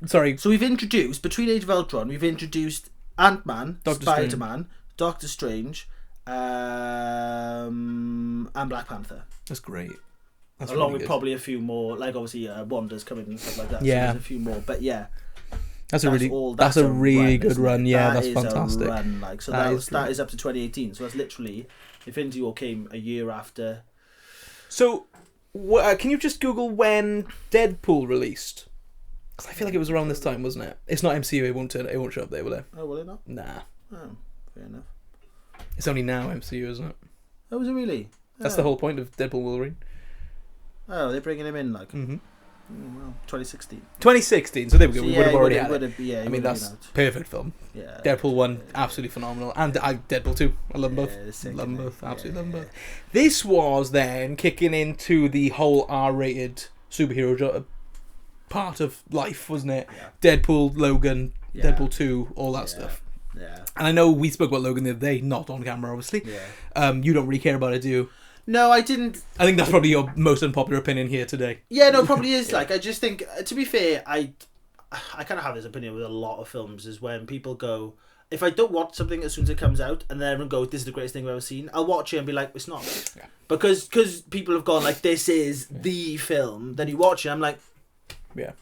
So we've introduced between Age of Ultron. We've introduced Ant-Man, Spider-Man, Doctor Strange, and Black Panther. That's great. That's along really with good. Probably a few more, like obviously Wanda's coming and stuff like that. Yeah, so there's a few more, but yeah. That's a really good run. Yeah, that's fantastic. So that is up to 2018. So that's literally Infinity War came a year after. So, can you just Google when Deadpool released? Because I feel like it was around this time, wasn't it? It's not MCU. It won't show up there, will it? Oh, will it not? Nah. Oh, fair enough. It's only now MCU, isn't it? Oh, was it really? That's the whole point of Deadpool Wolverine. Oh, they're bringing him in like. Well, 2016. 2016. So there we go. So we would have already had it. I mean, that's perfect film. Yeah. Deadpool 1, absolutely phenomenal, and Deadpool 2. I love them both. Love them both. Absolutely love them both. This was then kicking into the whole R-rated superhero part of life, wasn't it? Yeah. Deadpool, Logan, Deadpool 2, all that stuff. Yeah. And I know we spoke about Logan the other day, not on camera, obviously. Yeah. You don't really care about it, do you? No, I didn't. I think that's probably your most unpopular opinion here today. Yeah, no, it probably is. Like, I just think, to be fair, I kind of have this opinion with a lot of films, is when people go, if I don't watch something as soon as it comes out, and then everyone goes, this is the greatest thing I've ever seen, I'll watch it and be like, it's not. Yeah. Because people have gone, like, this is the film. Then you watch it, I'm like, yeah,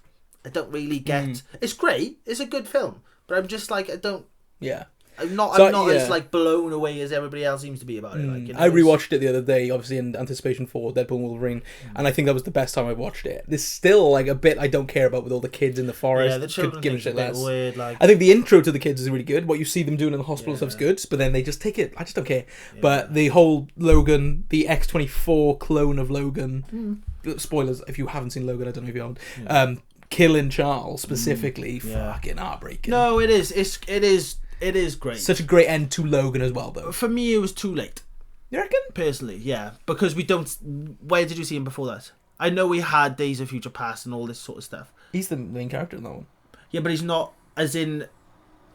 I don't really get. It's great. It's a good film. But I'm just like, I don't. Yeah. I'm not as like blown away as everybody else seems to be about it. Like, you know, I rewatched it the other day, obviously in anticipation for Deadpool and Wolverine, and I think that was the best time I watched it. There's still like a bit I don't care about with all the kids in the forest. Yeah, the children give a thing's shit a bit less. weird. Like, I think the intro to the kids is really good. What you see them doing in the hospital stuff's good, but then they just take it. I just don't care. Yeah. But the whole Logan, the X-24 clone of Logan. Spoilers if you haven't seen Logan. I don't know if you haven't. Killing Charles specifically, fucking heartbreaking. No, it is. It is great. Such a great end to Logan as well, though. For me, it was too late. You reckon? Personally, yeah. Because we don't... Where did you see him before that? I know we had Days of Future Past and all this sort of stuff. He's the main character in that one. Yeah, but he's not... As in...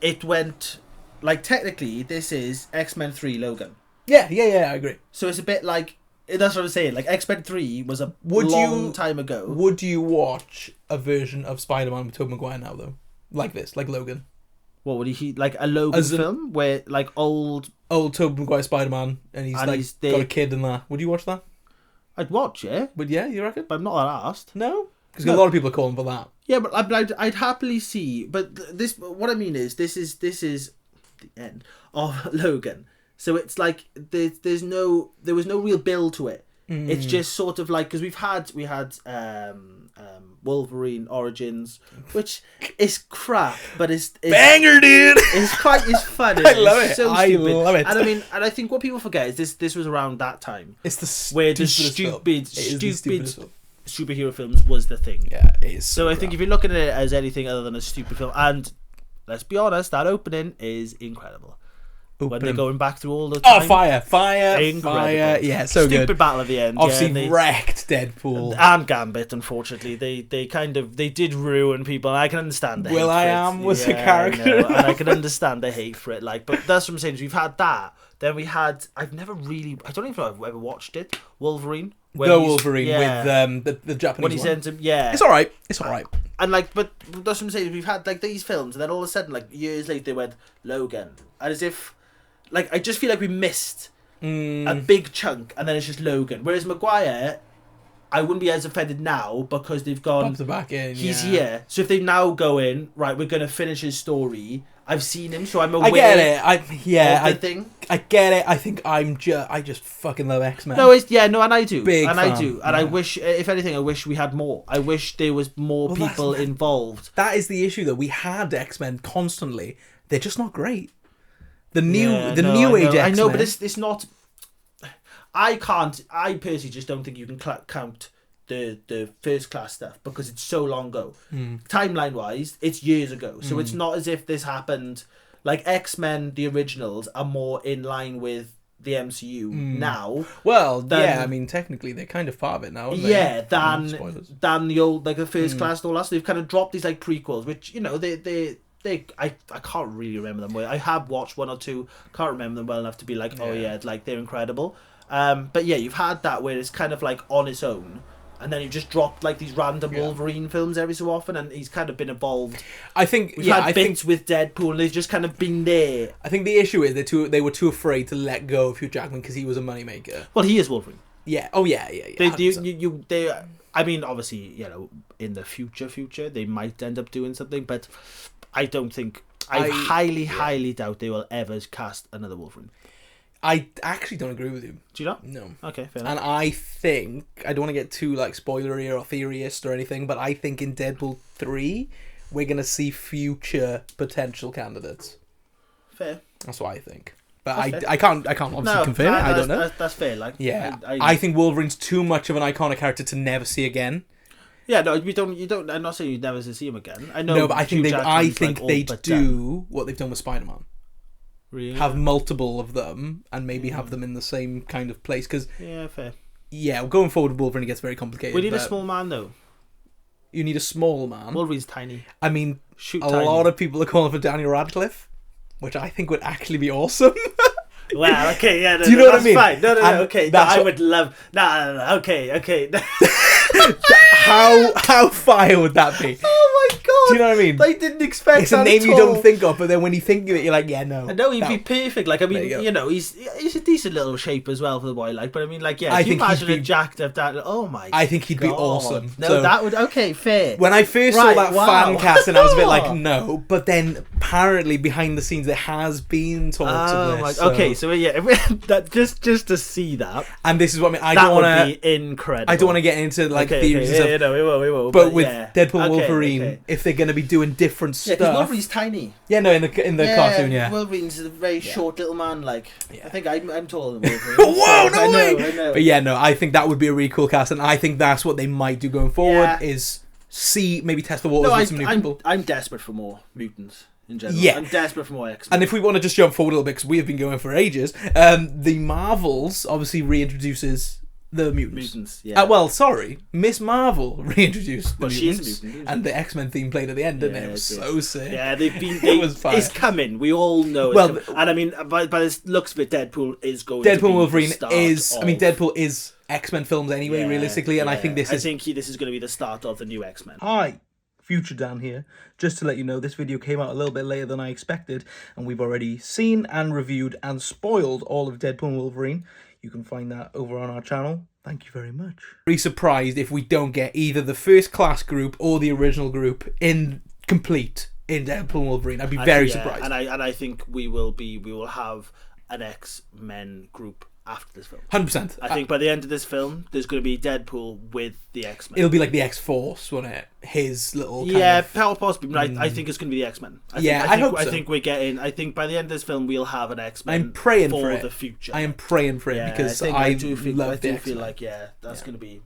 It went... Like, technically, this is X-Men 3 Logan. Yeah, I agree. So it's a bit like... That's what I'm saying. Like, X-Men 3 was a long time ago. Would you watch a version of Spider-Man with Tobey Maguire now, though? Like this, like Logan? What would he... Like, a Logan film? Where, like, old Tobey Maguire Spider-Man, and he's got a kid and that. Would you watch that? I'd watch, yeah. But yeah, you reckon? But I'm not that asked. No? Because a lot of people are calling for that. Yeah, but I'd happily see... But this... What I mean is, this is the end of Logan. So it's like there was no real build to it. It's just sort of like, because we had Wolverine Origins, which is crap, but it's banger, dude. It's fun. I love it. So I love it. And I mean, and I think what people forget is this was around that time. It's the where the stupid superhero films was the thing. Yeah, it is. So I think if you're looking at it as anything other than a stupid film, and let's be honest, that opening is incredible. When they're going back through all the time. Oh, fire. Incredible. Yeah, so Stupid good. battle at the end. Obviously wrecked Deadpool. And Gambit, unfortunately. They did ruin people. I can understand the hate Will.i.am was a character. And I can understand the hate for it. Like, but that's what I'm saying. We've had that. Then we had... I don't even know if I've ever watched it. Wolverine. Wolverine with the Japanese when he sends him... Yeah. It's alright. And like, but that's what I'm saying. We've had like these films, and then all of a sudden, like years later, they went Logan. And as if... Like, I just feel like we missed a big chunk, and then it's just Logan. Whereas Maguire, I wouldn't be as offended now because they've gone... Pop the back in, he's here. So if they now go in, right, we're going to finish his story. I've seen him, so I'm aware I get it. thing. I get it. I think I just fucking love X-Men. No, and I do. Big and fan. I do. And I wish, if anything, I wish we had more. I wish there was more people involved. That is the issue, though. We had X-Men constantly. They're just not great. The new age X-Men. I know, but it's not... I personally just don't think you can count the first class stuff because it's so long ago. Timeline wise, it's years ago. So it's not as if this happened... Like, X-Men, the originals, are more in line with the MCU now. Well, I mean, technically, they're kind of part of it now, aren't they? Yeah, than the old, like, the first class and all that. So they've kind of dropped these, like, prequels, which, you know, I can't really remember them well. I have watched one or two, can't remember them well enough to be like, like they're incredible. But yeah, you've had that where it's kind of like on its own, and then you've just dropped like these random Wolverine films every so often, and he's kind of been involved. I think we've had bits with Deadpool, and they've just kind of been there. I think the issue is they were too afraid to let go of Hugh Jackman because he was a moneymaker. Well, he is Wolverine. Yeah. Oh yeah. They I mean, obviously, you know, in the future, they might end up doing something, but I don't think... I highly doubt they will ever cast another Wolverine. I actually don't agree with you. Do you not? No. Okay, fair enough. And I think... I don't want to get too, like, spoilery or theorist or anything, but I think in Deadpool 3, we're going to see future potential candidates. Fair. That's what I think. But I can't obviously confirm it. I don't know. That's fair. Like, yeah. I think Wolverine's too much of an iconic character to never see again. Yeah, no, you don't. I'm not saying you'd never see him again. I know. No, but I think they'd do what they've done with Spider-Man. Really? Have multiple of them and maybe have them in the same kind of place. Cause, yeah, fair. Yeah, going forward with Wolverine, it gets very complicated. We need a small man, though. You need a small man. Wolverine's tiny. I mean, lot of people are calling for Daniel Radcliffe, which I think would actually be awesome. Well, okay, yeah. No, do you know what I mean? Fine. No, okay. I would love... No, okay. How fire would that be? Oh my god! Do you know what I mean? They didn't expect It's a that name at you all. don't think of, but then when you think of it, you're like, yeah, no. I know he'd be that- perfect. Like, I There mean, you go. he's a decent little shape as well for the boy. Like, but I mean, like, yeah, I can you think he'd imagine a be- jacked up dad? Oh my! I think he'd be God. awesome. No, So- that would okay, fair. When I first Right, saw that wow. fan casting, I was a bit like, no. But then apparently behind the scenes, there has been talks Oh of my! this. So- Okay, so yeah, that just to see that, and this is what I mean. I that don't would want to. be incredible. I don't want to get into like Okay, theories okay, and yeah, stuff. no, we will. But with yeah. Deadpool and Okay, Wolverine, okay. if they're going to be doing different Yeah, because stuff, Wolverine's tiny. yeah, no, in the cartoon, yeah. Wolverine's a very short little man. Like, Yeah. I think I'm taller than Wolverine. Whoa, so no way! I know. But yeah, no, I think that would be a really cool cast, and I think that's what they might do going forward. Yeah. Is see maybe test the waters No, with some new people. I'm desperate for more mutants in general. Yeah. I'm desperate for more X-Men. And if we want to just jump forward a little bit, because we have been going for ages, the Marvels obviously reintroduces the mutants. Yeah. Well, sorry, Miss Marvel reintroduced the Well, she is a mutants, mutant, isn't and the X-Men theme played at the end, didn't it? Yeah, It was it did. so sick. Yeah, they've been. It was fire. It's coming. We all know. It's Well, coming. And I mean, by the looks of it, Deadpool is going. Deadpool to be and Wolverine the start is. I mean, of- Deadpool is X-Men films anyway, Yeah, realistically, and I think this is. this is going to be the start of the new X-Men. Hi, Future Dan here. Just to let you know, this video came out a little bit later than I expected, and we've already seen and reviewed and spoiled all of Deadpool and Wolverine. You can find that over on our channel. Thank you very much. Be surprised if we don't get either the first class group or the original group in complete in Deadpool and Wolverine. I'd be very surprised. And I think we will have an X-Men group after this film. 100%. I think by the end of this film, there's going to be Deadpool with the X-Men. It'll be like the X-Force, won't it? His little kind Yeah, of... power possibly, but I think it's going to be the X-Men. I hope so. I think we're getting. I think by the end of this film, we'll have an X-Men. I'm praying for it. the future. I am praying for it Yeah, because I do feel love the feel X-Men. like that's going to be.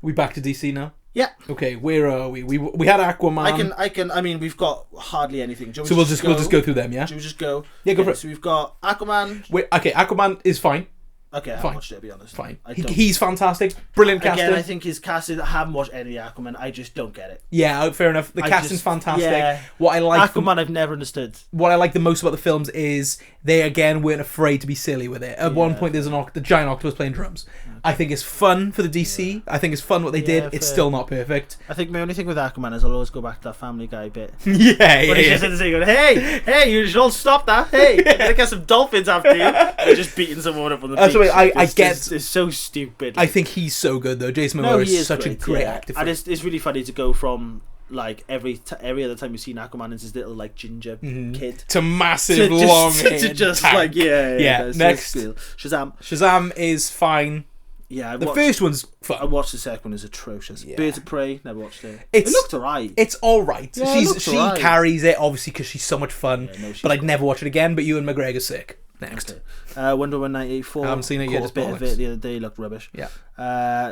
We back to DC now? Yeah. Okay, where are we? We had Aquaman. I can. I mean, we've got hardly anything. So we'll just go through them, yeah? Should we just go? Yeah, go for it. So we've got Aquaman. Okay, Aquaman is fine. Okay, I haven't Fine. watched it, to be honest. Fine. I don't- He's fantastic. Brilliant casting. Again, I think his casting. I haven't watched any Aquaman. I just don't get it. Yeah, fair enough. The casting's fantastic. yeah. What I like Aquaman, I've never understood. what I like the most about the films is they again weren't afraid to be silly with it. At one point, there's the giant octopus playing drums. I think it's fun for the DC. I think it's fun what they did. It's fair. still not perfect. I think my only thing with Aquaman is I'll always go back to that Family Guy bit. Yeah, When he's just in the scene going, hey, you should all stop that. Hey, I get some dolphins after you. They're just beating someone up on the That's beach. the way I get- It's so stupid. I think he's so good though. Jason No, Momoa he is such a great yeah. actor. And it's really funny to go from like every other time you've seen Aquaman is this little like ginger kid to massive long to just tank. like yeah. Next. Next, Shazam. Shazam is fine. Yeah, The first one's I fun. watched the second one. Is atrocious. Yeah. Birds of Prey. Never watched it. It's- It looked alright. It's all right. Yeah, it looks she alright. carries it obviously because she's so much fun. Yeah, no, she's but I'd never watch it again. But Ewan McGregor's sick. Next. Okay. Wonder Woman 1984. I haven't seen it yet, Caught it's a bit of bollocks. it the other day. Looked rubbish. Yeah.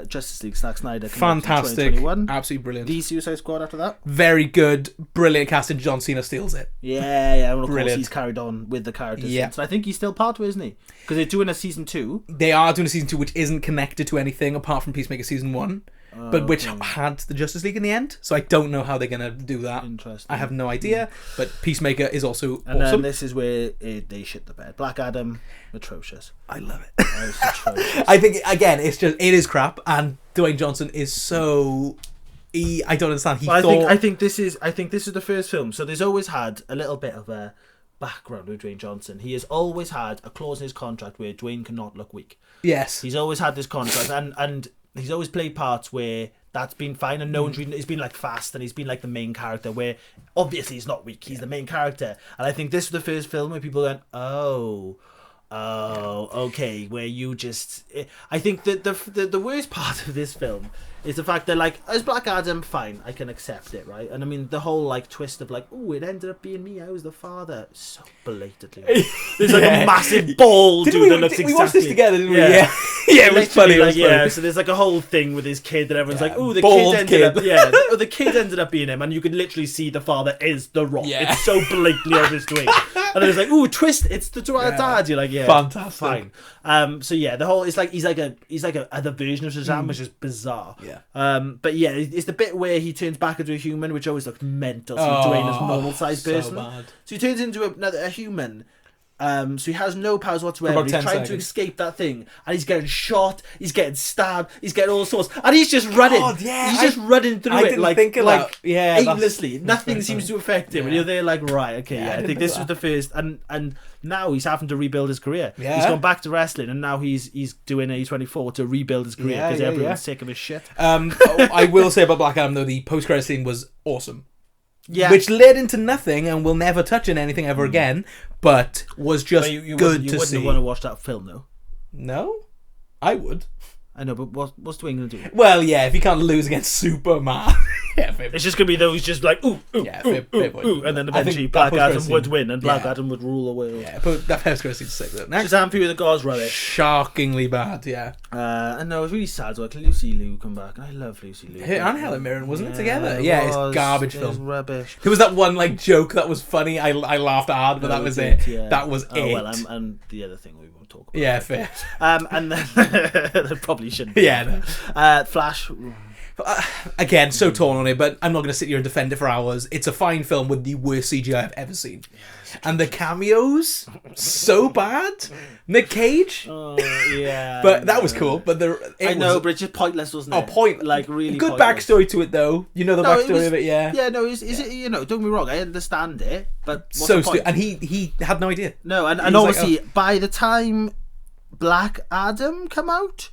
Justice League. Zack Snyder. coming out in Fantastic. 2021. Absolutely brilliant. The Suicide Squad after that. Very good. Brilliant casting. John Cena steals it. Yeah. And of course Brilliant. he's carried on with the characters. Yeah. Since. I think he's still part of it, isn't he? Because they're doing a season 2. They are doing a season 2 which isn't connected to anything apart from Peacemaker season 1. But which had the Justice League in the end. So I don't know how they're going to do that. Interesting. I have no idea. But Peacemaker is also And then awesome. this is where they shit the bed. Black Adam, atrocious. I love it. It's atrocious. I think, again, it is crap. And Dwayne Johnson is so... I don't understand. I think this is the first film. So there's always had a little bit of a background with Dwayne Johnson. He has always had a clause in his contract where Dwayne cannot look weak. Yes. He's always had this contract, and he's always played parts where that's been fine, and no one's really, he's been like fast, and he's been like the main character where obviously he's not weak. He's the main character, and I think this was the first film where people went, oh, okay, where you just. I think that the worst part of this film is the fact that, like, as Black Adam, fine, I can accept it, right? And I mean, the whole, like, twist of, like, oh, it ended up being me, I was the father. So blatantly. There's, like, a massive bald dude that looks exactly... We watched this together, didn't we? Yeah. Yeah, it was funny. Like, yeah, so there's, like, a whole thing with his kid, and everyone's like, oh, the bald kid ended kid. up... Yeah, the kid ended up being him, and you can literally see the father is The Rock. Yeah. It's so blatantly obvious to me. And then it's like, ooh, twist, it's the dad. You're like, yeah, Fantastic. fine. So yeah, the whole he's like a other version of Shazam, which is bizarre. Yeah. But yeah, it's the bit where he turns back into a human, which always looks mental. So Dwayne is a normal sized person. Bad. So he turns into a human, So he has no powers whatsoever. about He's 10 trying to seconds. escape that thing, and he's getting shot. He's getting stabbed. He's getting all sorts, and he's just running. God, yeah, he's just running through I it didn't like think of like that. Yeah, that's aimlessly. Nothing very seems funny. to affect him, and Yeah. you're there like, right, okay, Yeah, I I didn't think think this of was the first, and now he's having to rebuild his career. Yeah. He's gone back to wrestling, and now he's doing A24 to rebuild his career Yeah, because yeah, everyone's yeah. sick of his shit. I will say about Black Adam though, the post-credit scene was awesome. Yeah, Which led into nothing and will never touch in anything ever again, but was just But you good wouldn't to see. want to watch that film though. No? I would. I know, but what's Dwayne gonna do? Well, yeah, if you can't lose against Superman. Yeah, fair. It's just gonna be those just like ooh, Yeah, fair point. and then I think eventually that Black post-credit Adam scene- would win, and Black Yeah. Adam would rule the world. Yeah, but that post-credit scene's sick though. Next, Shazam Fury of the Gods rubbish. shockingly bad, yeah. And no, it was really sad. So like Lucy Liu come back, and I love Lucy Liu. Her and Helen Mirren, wasn't it, together? it Yeah, was. it's garbage It was film. rubbish. There was that one like joke that was funny. I laughed hard, but that was it. Yeah. That was it. Well, and the other thing we won't talk about. Yeah, fair. And then that probably shouldn't. Be. Yeah, no. Flash. Again, so torn on it, but I'm not going to sit here and defend it for hours. It's a fine film with the worst CGI I've ever seen. And the cameos, so bad. Nick Cage, Oh yeah. but that was cool. But I know, but it's just pointless, wasn't it? Oh, point. Like really good pointless. backstory to it though. You know the No, it backstory was- of it, yeah. Yeah, no, is it? You know, don't get me wrong. I understand it, but what's So the point? stupid, and he had no idea. No, and He was like, obviously by the time Black Adam come out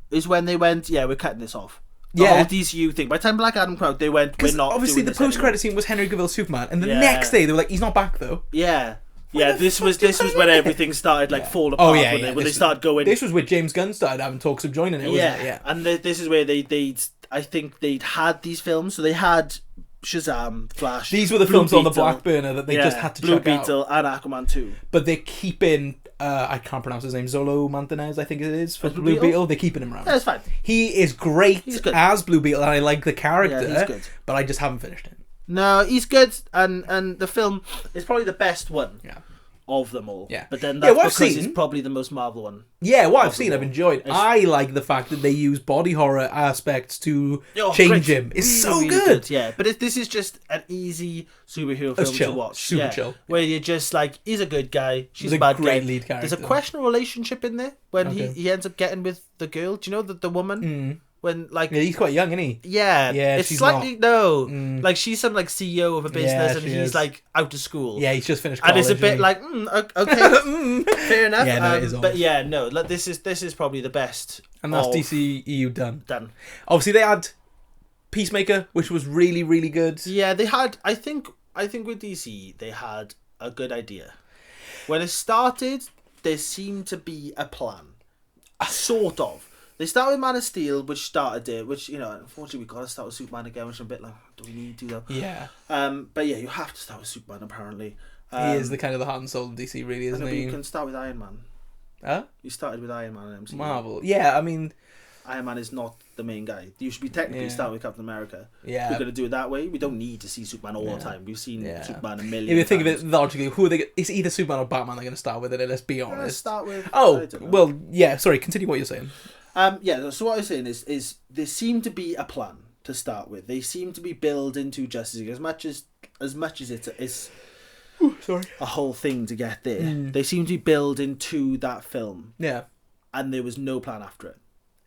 is when they went, yeah, we're cutting this off. The Yeah. whole DCU thing. By the time Black Adam came out, they went, we're Because not. obviously doing the this post-credit scene was Henry Cavill's Superman, and the Yeah. next day they were like, he's not back though. anymore. Yeah. Yeah, the this fuck was did this was that when mean? everything started like fall apart. Oh yeah, when yeah. they started going. This was where James Gunn started having talks of joining it, wasn't yeah, it? Yeah. and this is where they I think they'd had these films, so they had Shazam, Flash. These were the Blue films on the Beetle, black burner that they just had to Blue chuck out. Beetle and Aquaman 2. But they're keeping, I can't pronounce his name, Zolo Montanez, I think it is, for Blue Blue Beetle? Beetle. They're keeping him around. Yeah, it's fine. He is great He's good. as Blue Beetle, and I like the character, Yeah, he's good. but I just haven't finished it. No, he's good, and the film is probably the best one. Yeah. Of them all. Yeah. But then Yeah, that's what I've because seen- it's probably the most Marvel one. Yeah, what I've Of the seen, I've war. enjoyed. It's- I like the fact that they use body horror aspects to Oh, change great. him. It's Really, so really good. Yeah, but this is just an easy superhero It's film chill. to watch. Super Yeah, chill. Where you're just like, he's a good guy, she's He's a a bad great guy. lead There's a character. questionable relationship in there when Okay. he ends up getting with the girl. Do you know the woman? When like Yeah, he's quite young, isn't he? yeah, Yeah, it's she's slightly like she's some like CEO of a business Yeah, and she he's is. like out of school. Yeah, he's just finished And college. it's a bit and he- like okay, fair enough. Yeah, no, it is but almost. yeah, no, like, this is probably the best. And that's of- DCEU done. done. Obviously, they had Peacemaker, which was really, really good. Yeah, they had. I think with DC they had a good idea. When it started, there seemed to be a plan, sort of. They started with Man of Steel, which started it. Which unfortunately we got to start with Superman again, which I'm a bit like, do we need to do that? Yeah. But yeah, you have to start with Superman apparently. He is the kind of the heart and soul of DC, really, isn't But he? you can start with Iron Man. Huh? You started with Iron Man in MCU. Marvel. Yeah, I mean, Iron Man is not the main guy. You should be technically Yeah. starting with Captain America. Yeah. We're going to do it that way. We don't need to see Superman all the time. We've seen Yeah. Superman a million if you think of times. it logically, who are they? It's either Superman or Batman they're going to start with, let's be Let's honest. start with... I Oh, don't know. well, yeah, sorry, continue what you're saying. Yeah, so what I was saying is there seemed to be a plan to start with. They seem to be building to Justice League as much as it's Sorry. a whole thing to get there. They seem to be building to that film, Yeah. and there was no plan after it.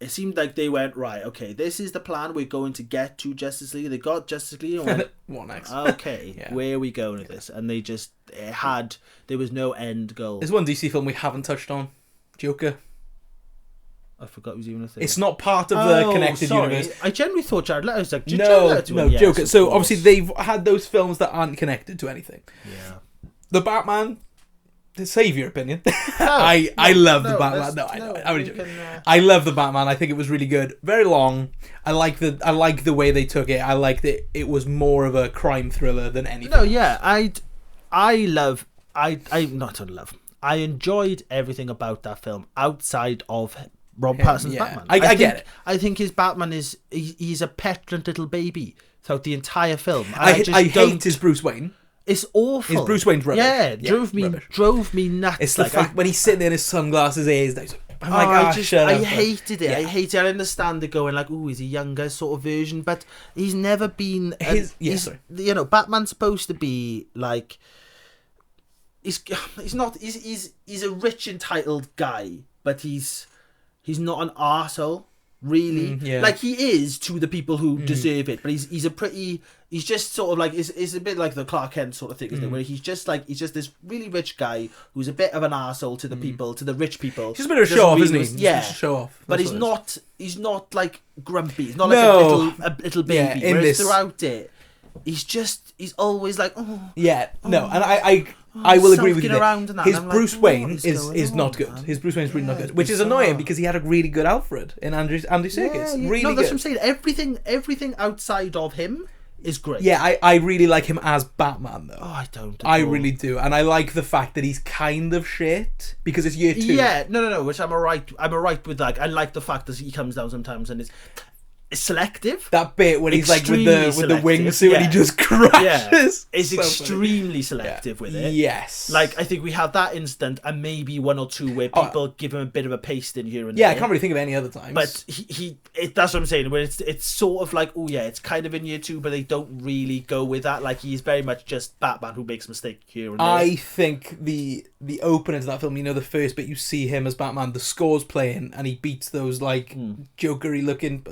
It seemed like they went, right, okay, this is the plan. We're going to get to Justice League. They got Justice League and went, What next? okay, Yeah. where are we going with this? And there was no end goal. There's one DC film we haven't touched on. Joker. I forgot it was even a thing. It's not part of the connected universe. I generally thought Jared Leto was like, Jared No, Leto to no, win? Yes, Joker. of So course. obviously they've had those films that aren't connected to anything. Yeah. The Batman. Save your opinion. I love the Batman. No, I know. I'm only joking. I love the Batman. I think it was really good. Very long. I like the way they took it. I like that it was more of a crime thriller than anything. No, yeah, I enjoyed everything about that film outside of Rob Pattinson's yeah. Batman. I think, get it. I think his Batman he's a petulant little baby throughout the entire film. And I don't- hate his Bruce Wayne. It's awful. His Bruce Wayne's rubbish. Yeah, Yeah, drove me nuts. It's the like, fact when he's sitting there in his sunglasses, I'm like, I shut up. hated it. Yeah. I hated it. I understand it going like, oh, he's a younger sort of version, but he's never been. Sorry. Batman's supposed to be like he's not he's a rich entitled guy, but he's not an arsehole, really. Like he is to the people who deserve it, but he's just sort of like it's a bit like the Clark Kent sort of thing, isn't it? Where he's just this really rich guy who's a bit of an arsehole to the people, to the rich people. He's just a bit of a show off, isn't he? Yeah, just a show off. But he's not like grumpy. He's not like a little baby. Yeah, whereas throughout it, he's always like, oh. Yeah, no, and I will agree with you. His Bruce like, Wayne is not good. His Bruce Wayne is really not good, which is annoying because he had a really good Alfred in Andy Serkis. Really no, that's good. what I'm saying. Everything outside of him is great. Yeah, I really like him as Batman though. Oh, I don't. I really do, and I like the fact that he's kind of shit because it's year 2. Yeah, no. Which I'm alright with. Like, I like the fact that he comes down sometimes and it's selective. That bit when he's like with the selective. wingsuit and he just crashes. It's so extremely selective with it. Yes. Like, I think we have that instant and maybe one or two where people give him a bit of a pasting here and there. I can't really think of any other times. But that's what I'm saying. Where it's sort of like, oh yeah, it's kind of in year 2, but they don't really go with that. Like, he's very much just Batman who makes a mistake here and there. I think the opening to that film, the first bit you see him as Batman, the score's playing and he beats those like jokery looking.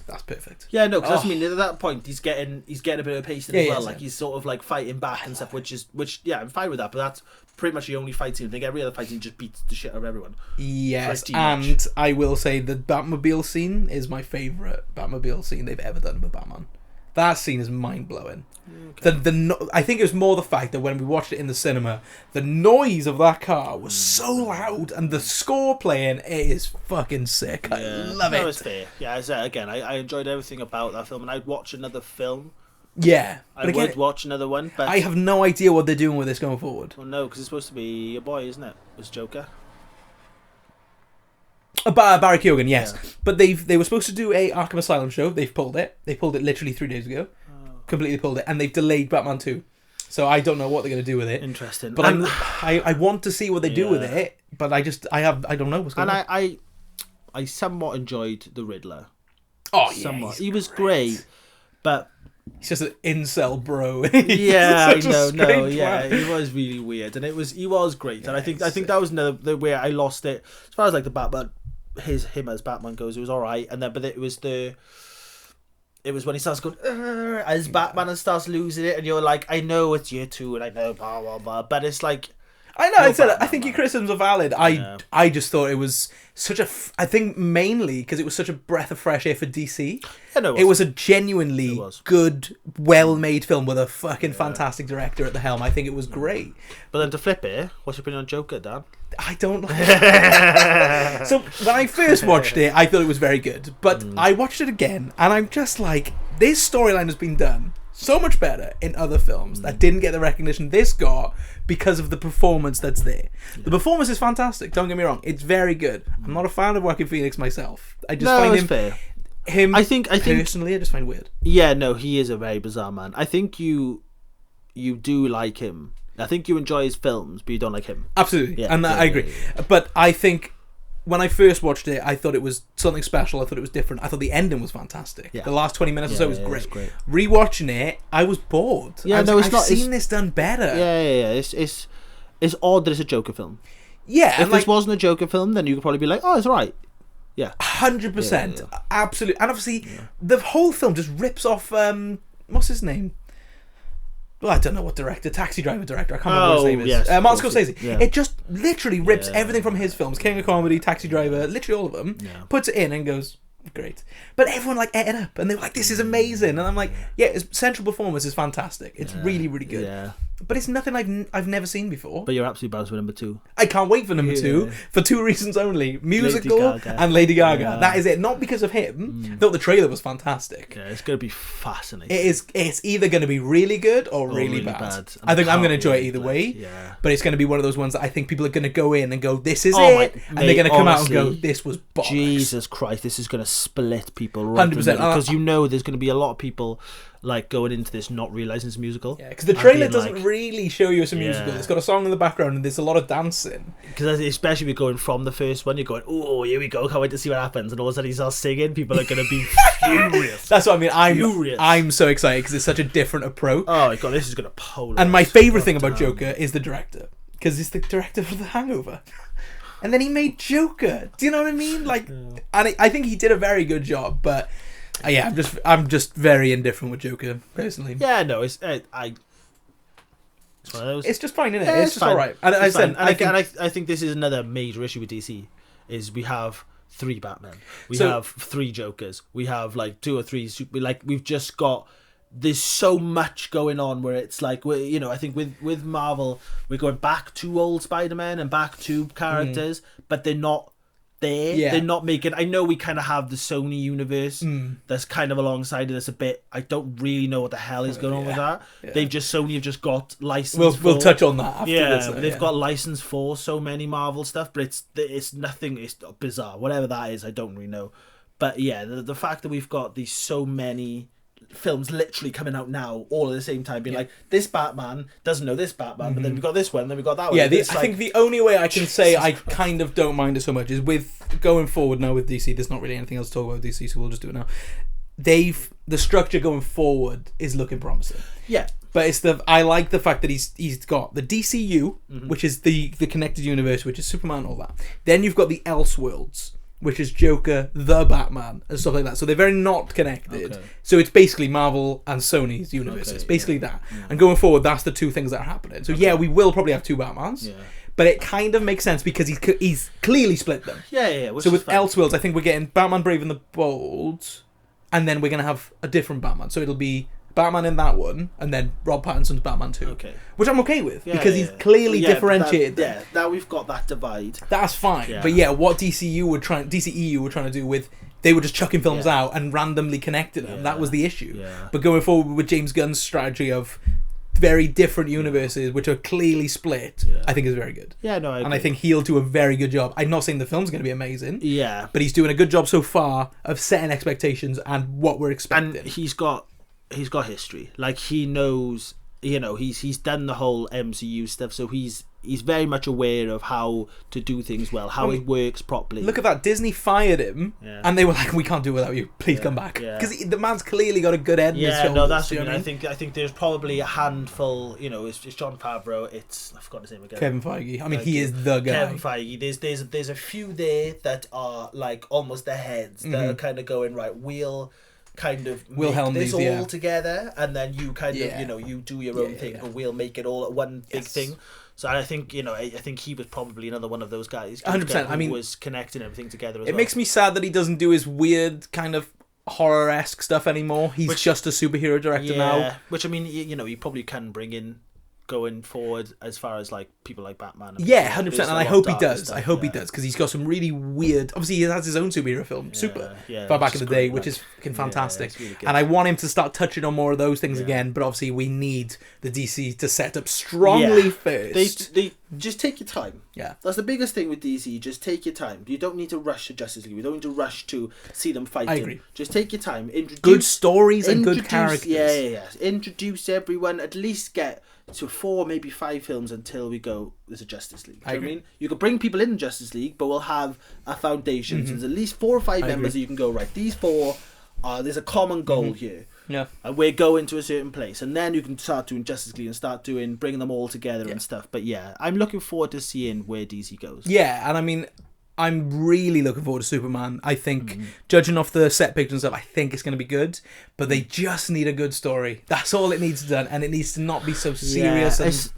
That's perfect. Yeah, no, because that's what I mean. At that point, he's getting a bit of pasting as well. Yeah. Like, he's sort of like fighting back and stuff, which I'm fine with that. But that's pretty much the only fight scene. I think every other fight scene just beats the shit out of everyone. Yes, and I will say the Batmobile scene is my favourite Batmobile scene they've ever done with Batman. That scene is mind blowing. Okay. I think it was more the fact that when we watched it in the cinema, the noise of that car was so loud, and the score playing, it is fucking sick. I love it. That was fair. Yeah, again, I enjoyed everything about that film, and I'd watch another film. Yeah, I would watch another one, but I have no idea what they're doing with this going forward. Well, no, because it's supposed to be a boy, isn't it? It's Joker. Barry Keoghan, yes. Yeah. But they were supposed to do a Arkham Asylum show. They've pulled it. They pulled it literally 3 days ago. Completely pulled it. And they've delayed Batman 2. So I don't know what they're going to do with it. Interesting. But I want to see what they do with it. But I don't know what's going on. And I somewhat enjoyed the Riddler. Oh, yeah. Somewhat. He was great. But he's just an incel bro. Yeah, I know. No, yeah, he was really weird, and he was great. And I think that was another where I lost it as far as like the Batman, him as Batman goes. It was all right, and then but it was when he starts going as Batman and starts losing it, and you're like, I know it's year 2, and I know blah blah blah, but it's like. I know. I think your criticisms are valid. I just thought it was such a. I think mainly because it was such a breath of fresh air for DC. Yeah, no, it was a genuinely good, well-made film with a fucking fantastic director at the helm. I think it was great. But then to flip it, what's your opinion on Joker, Dan? I don't like it. So when I first watched it, I thought it was very good. But I watched it again, and I'm just like, this storyline has been done so much better in other films that didn't get the recognition this got because of the performance that's there. The performance is fantastic, don't get me wrong. It's very good. I'm not a fan of Joaquin Phoenix myself. I just find him fair. I think personally I just find weird. Yeah, no, he is a very bizarre man. I think you do like him. I think you enjoy his films, but you don't like him. Absolutely. Yeah, and I agree. Yeah. But I think when I first watched it, I thought it was something special. I thought it was different. I thought the ending was fantastic. Yeah. The last 20 minutes or so was great. Rewatching it, I was bored. Yeah, I've seen this done better. Yeah. It's odd that it's a Joker film. Yeah. If this wasn't a Joker film, then you could probably be like, oh, it's alright. Yeah. 100%. Absolutely. And obviously, the whole film just rips off, what's his name? Well, I don't know what director. Taxi Driver director. I can't remember what his name is. Yes, Martin Scorsese. Yeah. It just literally rips everything from his films. King of Comedy, Taxi Driver, literally all of them. Yeah. Puts it in and goes, great. But everyone ate it up. And they were like, this is amazing. And I'm like, his central performance is fantastic. It's really, really good. Yeah. But it's nothing I've never seen before. But you're absolutely buzzed with number 2. I can't wait for number 2 for 2 reasons only: musical and Lady Gaga. Yeah. That is it. Not because of him. Though the trailer was fantastic. Yeah, it's going to be fascinating. It's either going to be really good or really bad. I think I'm going to enjoy it either way. Yeah. But it's going to be one of those ones that I think people are going to go in and go, "This is it," and they're going to come out and go, "This was bollocks." Jesus Christ, this is going to split people. 100%. Because there's going to be a lot of people like going into this not realizing it's a musical. Yeah, because the trailer doesn't really show you it's a musical. It's got a song in the background and there's a lot of dancing. Because especially with going from the first one, you're going, oh, here we go, can't wait to see what happens. And all of a sudden he starts singing, people are going to be furious. That's what I mean. I'm so excited because it's such a different approach. Oh my god, this is going to polarize. And my favourite thing about Joker is the director. because he's the director for The Hangover. And then he made Joker. Do you know what I mean? Like, and I think he did a very good job. But yeah, I'm just very indifferent with Joker personally. Yeah, no, it's one of those. It's just fine, isn't it? Yeah, it's just fine. all right. And I think this is another major issue with DC is we have 3 Batmen, we have 3 Jokers, we have like 2 or 3 we've just got. There's so much going on where it's like, I think with Marvel, we're going back to old Spider-Man and back to characters, but they're not there. Yeah. They're not making... I know we kind of have the Sony universe that's kind of alongside of this a bit. I don't really know what the hell is going on with that. Yeah. Sony have just got license We'll touch on that after this. But they've got license for so many Marvel stuff, but it's nothing... It's bizarre. Whatever that is, I don't really know. But yeah, the fact that we've got these so many... films literally coming out now all at the same time being like, this Batman doesn't know this Batman, but then we've got this one, then we've got that one. Yeah, I think the only way I can say I kind of don't mind it so much is with going forward now with DC. There's not really anything else to talk about with DC, so we'll just do it now. The structure going forward is looking promising. Yeah. But I like the fact that he's got the DCU, which is the connected universe, which is Superman and all that. Then you've got the Elseworlds, which is Joker, the Batman, and stuff like that. So they're very not connected. Okay. So it's basically Marvel and Sony's universes. Okay, basically that. Yeah. And going forward, that's the 2 things that are happening. So yeah, we will probably have 2 Batmans. Yeah. But it kind of makes sense because he's clearly split them. Yeah. So with Elseworlds, I think we're getting Batman Brave and the Bold, and then we're going to have a different Batman. So it'll be Batman in that one, and then Rob Pattinson's Batman 2. Okay. Which I'm okay with, because he's clearly differentiated. Now we've got that divide. That's fine. Yeah. But yeah, what DCEU were trying to do with, they were just chucking films out and randomly connecting them. That was the issue. Yeah. But going forward with James Gunn's strategy of very different universes, which are clearly split, I think is very good. Yeah, no, I agree. And I think he'll do a very good job. I'm not saying the film's going to be amazing. Yeah. But he's doing a good job so far of setting expectations and what we're expecting. And he's got history. Like, he knows, he's done the whole MCU stuff, so he's very much aware of how to do things well, how it works properly. Look at that. Disney fired him, and they were like, we can't do it without you. Please come back. Because the man's clearly got a good head in his shoulders. No, that's what I mean. I think there's probably a handful, it's John Favreau, I've forgotten his name again. Kevin Feige. I mean, he is the guy. Kevin Feige. There's a few there that are like almost the heads that are kind of going, right, we'll helm this these, all together, and then you kind of you do your own thing, and we'll make it all at one big thing. So I think I think he was probably another one of those guys. 100%. I mean, was connecting everything together. It makes me sad that he doesn't do his weird kind of horror-esque stuff anymore. He's just a superhero director now. Which, I mean, you probably can bring in going forward as far as like people like Batman. 100%, and I hope he does. I hope he does, because he's got some really weird. Obviously, he has his own superhero film, Super, far back in the day, which is fucking fantastic. Really, and I want him to start touching on more of those things again. But obviously, we need the DC to set up strongly first. They just take your time. Yeah, that's the biggest thing with DC. Just take your time. You don't need to rush to Justice League. We don't need to rush to see them fighting. I agree. Just take your time. Good stories and good characters. Yeah. Introduce everyone. At least get to 4, maybe 5 films until we go, there's a Justice League. I mean, you can bring people in Justice League, but we'll have a foundation. So there's at least 4 or 5 members that you can go, right, these 4 there's a common goal here. Yeah. And we're going to a certain place. And then you can start doing Justice League and start bringing them all together and stuff. But yeah, I'm looking forward to seeing where DC goes. Yeah, and I mean, I'm really looking forward to Superman. I think, judging off the set pictures and stuff, I think it's going to be good. But they just need a good story. That's all it needs to done. And it needs to not be so serious and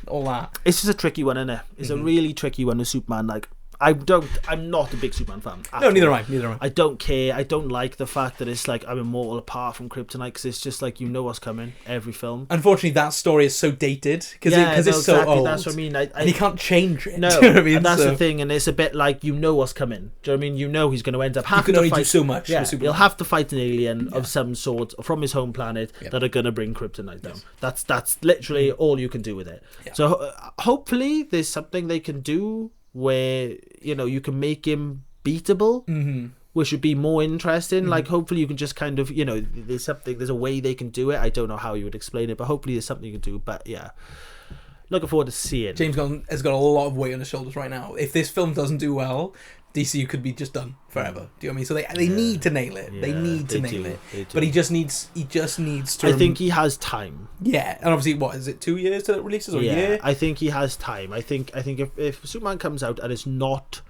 all that. It's just a tricky one, isn't it? It's a really tricky one with Superman. Like, I'm not a big Superman fan. No, neither am I. I don't care. I don't like the fact that it's like I'm immortal apart from kryptonite, because it's just like, what's coming every film. Unfortunately, that story is so dated because it's so old. That's what I mean. And he can't change it. No, do you know what I mean? And that's the thing. And it's a bit like what's coming. Do you know what I mean? He's going to end up having to fight. You can only do so much. Yeah, he'll have to fight an alien of some sort from his home planet that are going to bring kryptonite down. That's literally all you can do with it. Yeah. So hopefully there's something they can do where you can make him beatable, which would be more interesting. Like, hopefully you can just kind of there's a way they can do it. I don't know how you would explain it, but hopefully there's something you can do. But yeah, looking forward to seeing. James Gunn has got a lot of weight on his shoulders right now. If this film doesn't do well, DCU could be just done forever. Do you know what I mean? So they need to nail it. They need to nail it. But he just needs to. I think he has time. Yeah, and obviously, what is it? 2 years till it releases, or a year? I think he has time. I think if Superman comes out and it's not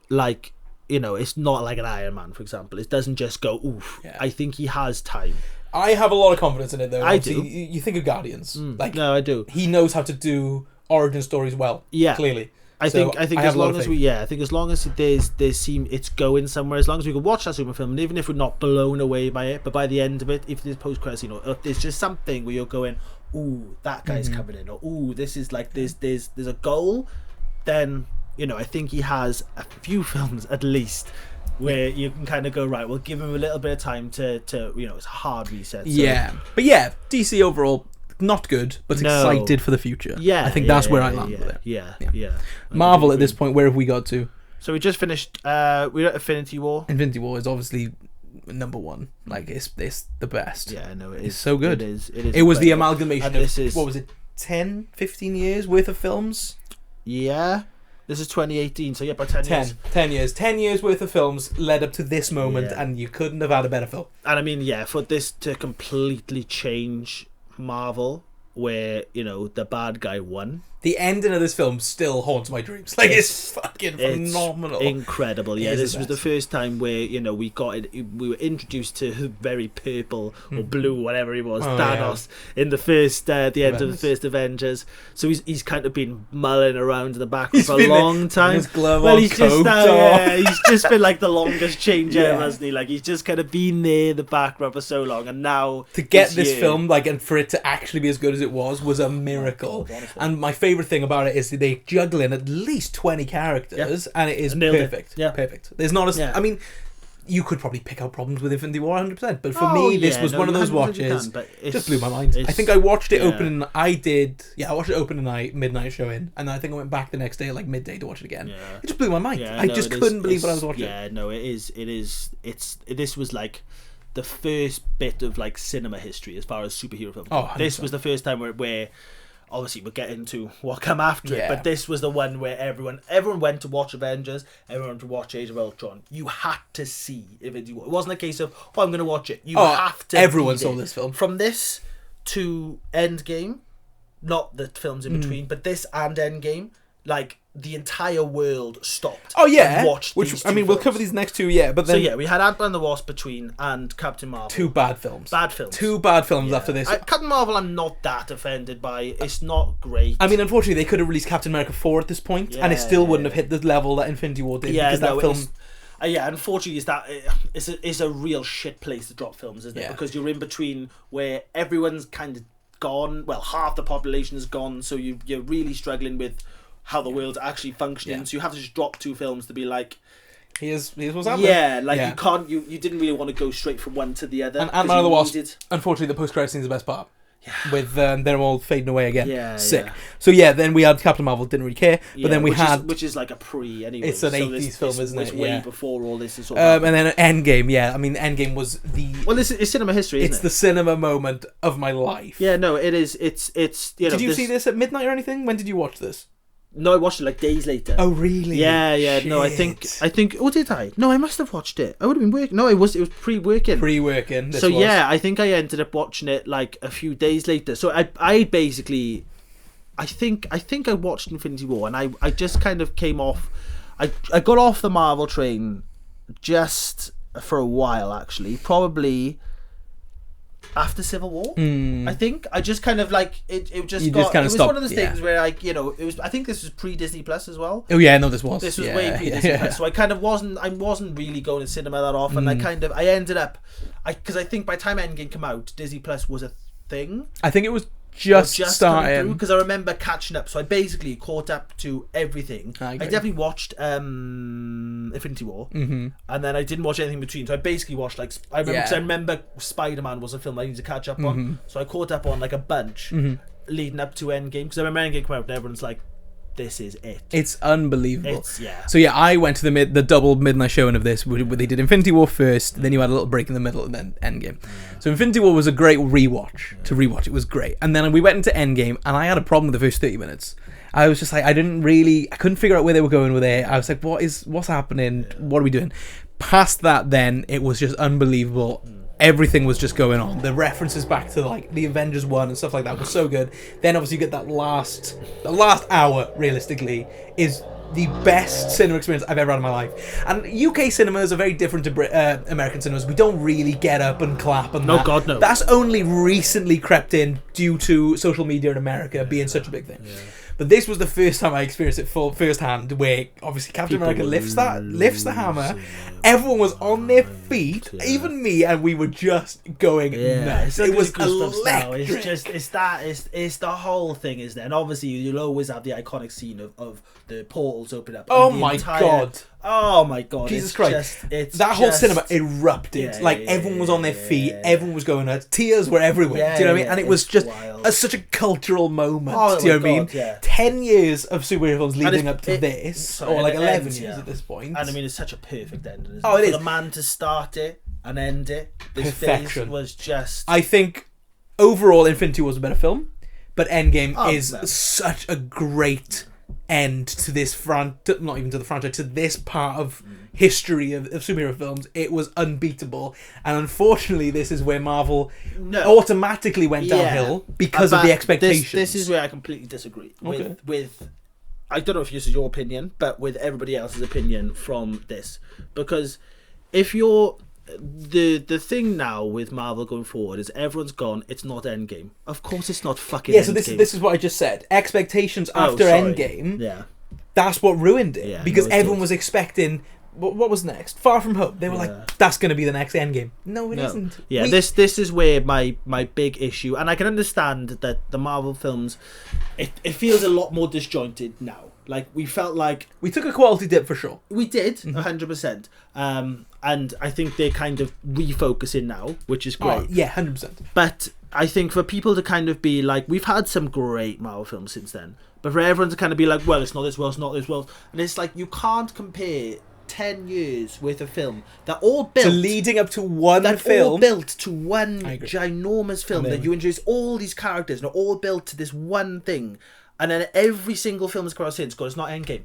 like, you know, it's not like an Iron Man, for example. It doesn't just go oof. Yeah. I think he has time. I have a lot of confidence in it, though. I do. You think of Guardians, no, I do. He knows how to do origin stories well. Yeah, clearly. I think as long as it's going somewhere, as long as we can watch that Superman film, and even if we're not blown away by it, but by the end of it, if there's post-credits, you know, if there's just something where you're going, ooh, that guy's coming in, or ooh, this is like there's a goal, then, you know, I think he has a few films at least where you can kind of go, right, we'll give him a little bit of time to you know, it's a hard reset. So. Yeah, but yeah, DC overall, not good, but excited for the future. Yeah, I think that's where I land with it. Yeah. Marvel at this point, where have we got to? So we just finished. We're at Infinity War. Infinity War is obviously number one. Like it's the best. Yeah, no, it's so good. It is. It was the amalgamation of what was it, 10, 15 years worth of films. Yeah. This is 2018, so yeah, by 10 years. 10 years. 10 years worth of films led up to this moment, and you couldn't have had a better film. And I mean, yeah, for this to completely change Marvel, where, you know, the bad guy won. The ending of this film still haunts my dreams. Like, it's fucking phenomenal. Incredible. Yeah, this was the first time where, you know, we were introduced to very purple or blue, whatever he was, Thanos, in the first, the end of the first Avengers. So he's kind of been mulling around in the background for a long time. His glove on, he's just been like the longest change ever, hasn't he? Like, he's just kind of been there in the background for so long, and now to get this film, like, and for it to actually be as good as it was a miracle. And my favourite thing about it is that they juggle in at least 20 characters, and it is perfect. Yeah, perfect. There's not a. I mean, you could probably pick out problems with Infinity War 100%, but for me, this was one of those watches. It just blew my mind. I think I watched it opening. I watched it opening night, midnight showing, and then I think I went back the next day at like midday to watch it again. It just blew my mind. I just couldn't believe what I was watching. Yeah, no, it is. This was like the first bit of like cinema history as far as superhero films. This was the first time where obviously we'll get into what come after it, but this was the one where everyone went to watch Avengers, everyone went to watch Age of Ultron. You had to see Infinity War. It wasn't a case of, I'm going to watch it. You have to. Everyone saw this film. From this to Endgame, not the films in between, but this and Endgame, like, the entire world stopped. And watched these two we'll cover these next two. But then we had Ant-Man and the Wasp between and Captain Marvel. Two bad films. Two bad films after this. Captain Marvel, I'm not that offended by. It's not great. I mean, unfortunately, they could have released Captain America 4 at this point, and it still wouldn't have hit the level that Infinity War did. Because that film. Unfortunately, it's a real shit place to drop films, isn't it? Because you're in between where everyone's kind of gone. Well, half the population is gone, so you're really struggling with how the world's actually functioning, so you have to just drop two films to be like, here's what's happening. You can't, you didn't really want to go straight from one to the other. And Ant-Man and the Wasp, unfortunately, the post-credit scene is the best part. With them all fading away again. Sick. So then we had Captain Marvel, didn't really care, but then we which is like a pre anyway. It's an 80s film, isn't it? It's way before all this is and then Endgame. I mean, Endgame was the this is cinema history. It's the cinema moment of my life. Yeah, no, it is. It's Did you see this at midnight or anything? When did you watch this? No, I watched it like days later. Oh, really? Yeah. Shit. No, I think. Oh, did I? No, I must have watched it. I would have been working. No, it was pre-working. Pre-working. So I think I ended up watching it like a few days later. So I basically, I think I watched Infinity War, and I just kind of came off. I got off the Marvel train just for a while, actually, probably after Civil War. I think I just kind of like it was one of those things where it was. I think this was pre-Disney Plus as well. Oh yeah, no, this was way pre-Disney Plus. So I wasn't really going to cinema that often. I ended up because I think by the time Endgame came out, Disney Plus was a thing. I think it was just starting, because I remember catching up. So I basically caught up to everything. I definitely watched Infinity War, and then I didn't watch anything in between. So I basically watched I remember Spider-Man was a film I needed to catch up on. So I caught up on like a bunch leading up to Endgame, because I remember Endgame came out and everyone's like, this is it. It's unbelievable. Yeah. So yeah, I went to the double midnight showing of this, where they did Infinity War first, then you had a little break in the middle, and then Endgame. So Infinity War was a great rewatch. To rewatch, it was great. And then we went into Endgame, and I had a problem with the first 30 minutes. I was just like, I couldn't figure out where they were going with it. I was like, what's happening? What are we doing? Past that, then it was just unbelievable. Everything was just going on. The references back to like the Avengers 1 and stuff like that was so good. Then obviously you get the last hour, realistically, is the best cinema experience I've ever had in my life. And UK cinemas are very different to American cinemas. We don't really get up and clap and No, God, no. That's only recently crept in due to social media in America being such a big thing. But this was the first time I experienced it firsthand, where obviously Captain America lifts the hammer. Everyone was on their feet, even me, and we were just going nuts. It was electric. It's the whole thing, isn't it? And obviously you'll always have the iconic scene of the portals open up. Oh my god! Oh my god! Jesus Christ! That whole cinema erupted. Everyone was on their feet. Everyone was going nuts. Tears were everywhere. Do you know what I mean? And it was just such a cultural moment. Do you know what I mean? Yeah. 10 years of superhero films leading up to this, or like 11 years at this point. And I mean, it's such a perfect ending. Isn't it is. For the man to start it and end it. This Perfection. phase was just. I think overall, Infinity War was a better film, but Endgame is such a great end to this not even to the franchise, to this part of history of superhero films. It was unbeatable, and unfortunately this is where Marvel automatically went downhill because of the expectations. This is where I completely disagree with I don't know if this is your opinion, but with everybody else's opinion from this, because if you're the thing now with Marvel going forward is everyone's gone, it's not Endgame. Of course it's not fucking Endgame. So this is what I just said. Expectations after Endgame. Yeah. That's what ruined it. Yeah, because everyone was expecting what was next? Far From Home. They were like, that's going to be the next Endgame. No, it isn't. Yeah, this is where my big issue, and I can understand that the Marvel films, it feels a lot more disjointed now. Like, we felt like... We took a quality dip for sure. We did, 100%. And I think they're kind of refocusing now, which is great. Oh, yeah, 100%. But I think for people to kind of be like... We've had some great Marvel films since then. But for everyone to kind of be like, well, it's not this well, it's not this well. And it's like, you can't compare 10 years worth of film that all built... So leading up to one film... all built to one ginormous film that you introduce all these characters and are all built to this one thing. And then every single film that's come out since goes, it's not Endgame.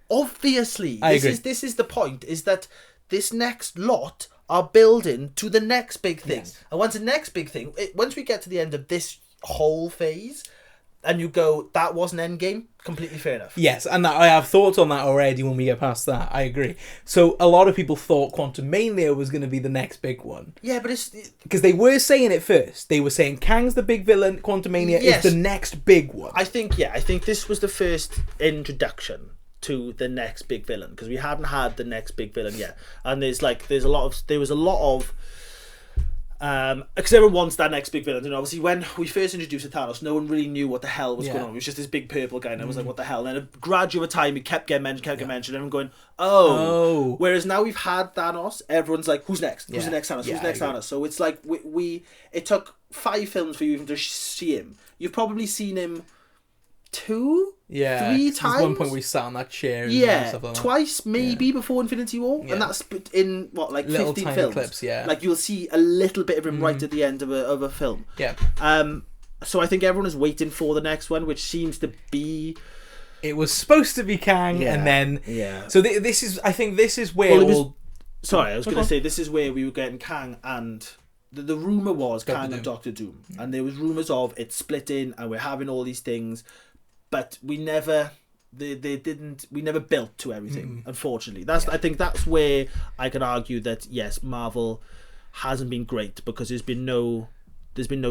Obviously, this is the point, is that this next lot are building to the next big thing. Yes. And once the next big thing, once we get to the end of this whole phase, and you go, that wasn't Endgame, completely fair enough. Yes, and I have thoughts on that already when we get past that. I agree. So a lot of people thought Quantumania was going to be the next big one. Yeah, but it's... Because they were saying it first. They were saying Kang's the big villain, Quantumania is the next big one. I think this was the first introduction to the next big villain, because we hadn't had the next big villain yet. And there was a lot of because everyone wants that next big villain. And obviously when we first introduced Thanos, no one really knew what the hell was going on. It was just this big purple guy, and I was like, what the hell? And then gradually over time, he kept getting mentioned, everyone going, oh. Whereas now we've had Thanos, everyone's like, who's next? Who's the next Thanos? Who's the next Thanos? So it's like, it took 5 films for you even to see him. You've probably seen him 2, 3 times. There's one point we sat on that chair and stuff like that. Twice maybe before Infinity War, and that's in what, little 15 tiny films. Clips, like you'll see a little bit of him right at the end of a film. So I think everyone is waiting for the next one, which seems to be... It was supposed to be Kang, and then so this is where sorry, I was going to say this is where we were getting Kang, and the rumor was Kang and Doctor Doom, and there was rumors of it splitting, and we're having all these things. But we never built to everything, unfortunately. I think that's where I can argue that yes, Marvel hasn't been great, because there's been no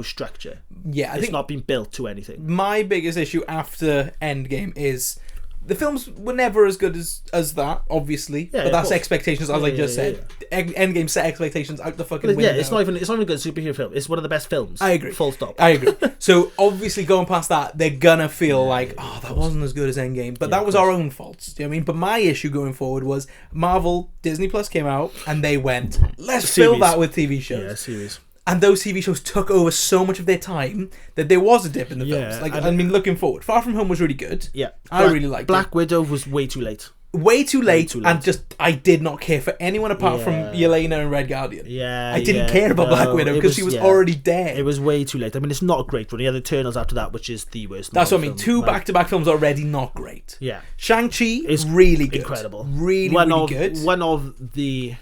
structure. Yeah, it's not been built to anything. My biggest issue after Endgame is the films were never as good as that, obviously. Yeah, but that's expectations, as I just said. Endgame set expectations out the fucking window. Yeah, it's not even a good superhero film. It's one of the best films. I agree. Full stop. I agree. So obviously going past that, they're gonna feel that wasn't as good as Endgame. But that was our own faults. Do you know what I mean? But my issue going forward was Marvel, Disney Plus came out, and they went, let's fill that with TV shows. Yeah, series. And those TV shows took over so much of their time that there was a dip in the films. Like, I mean, looking forward, Far From Home was really good. Yeah, I really liked it. Black Widow was way too late. Way too late, and just I did not care for anyone apart from Yelena and Red Guardian. Yeah, I didn't care about Black Widow because she was already dead. It was way too late. I mean, it's not a great one. You had Eternals after that, which is the worst. That's what I mean. Two back-to-back films already not great. Yeah, Shang-Chi is really good, incredible, really good. One of the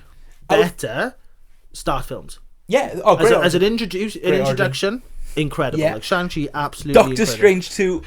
better start films. Yeah, great as an introduction, incredible. Yeah. Like Shang-Chi, absolutely. Doctor Strange 2.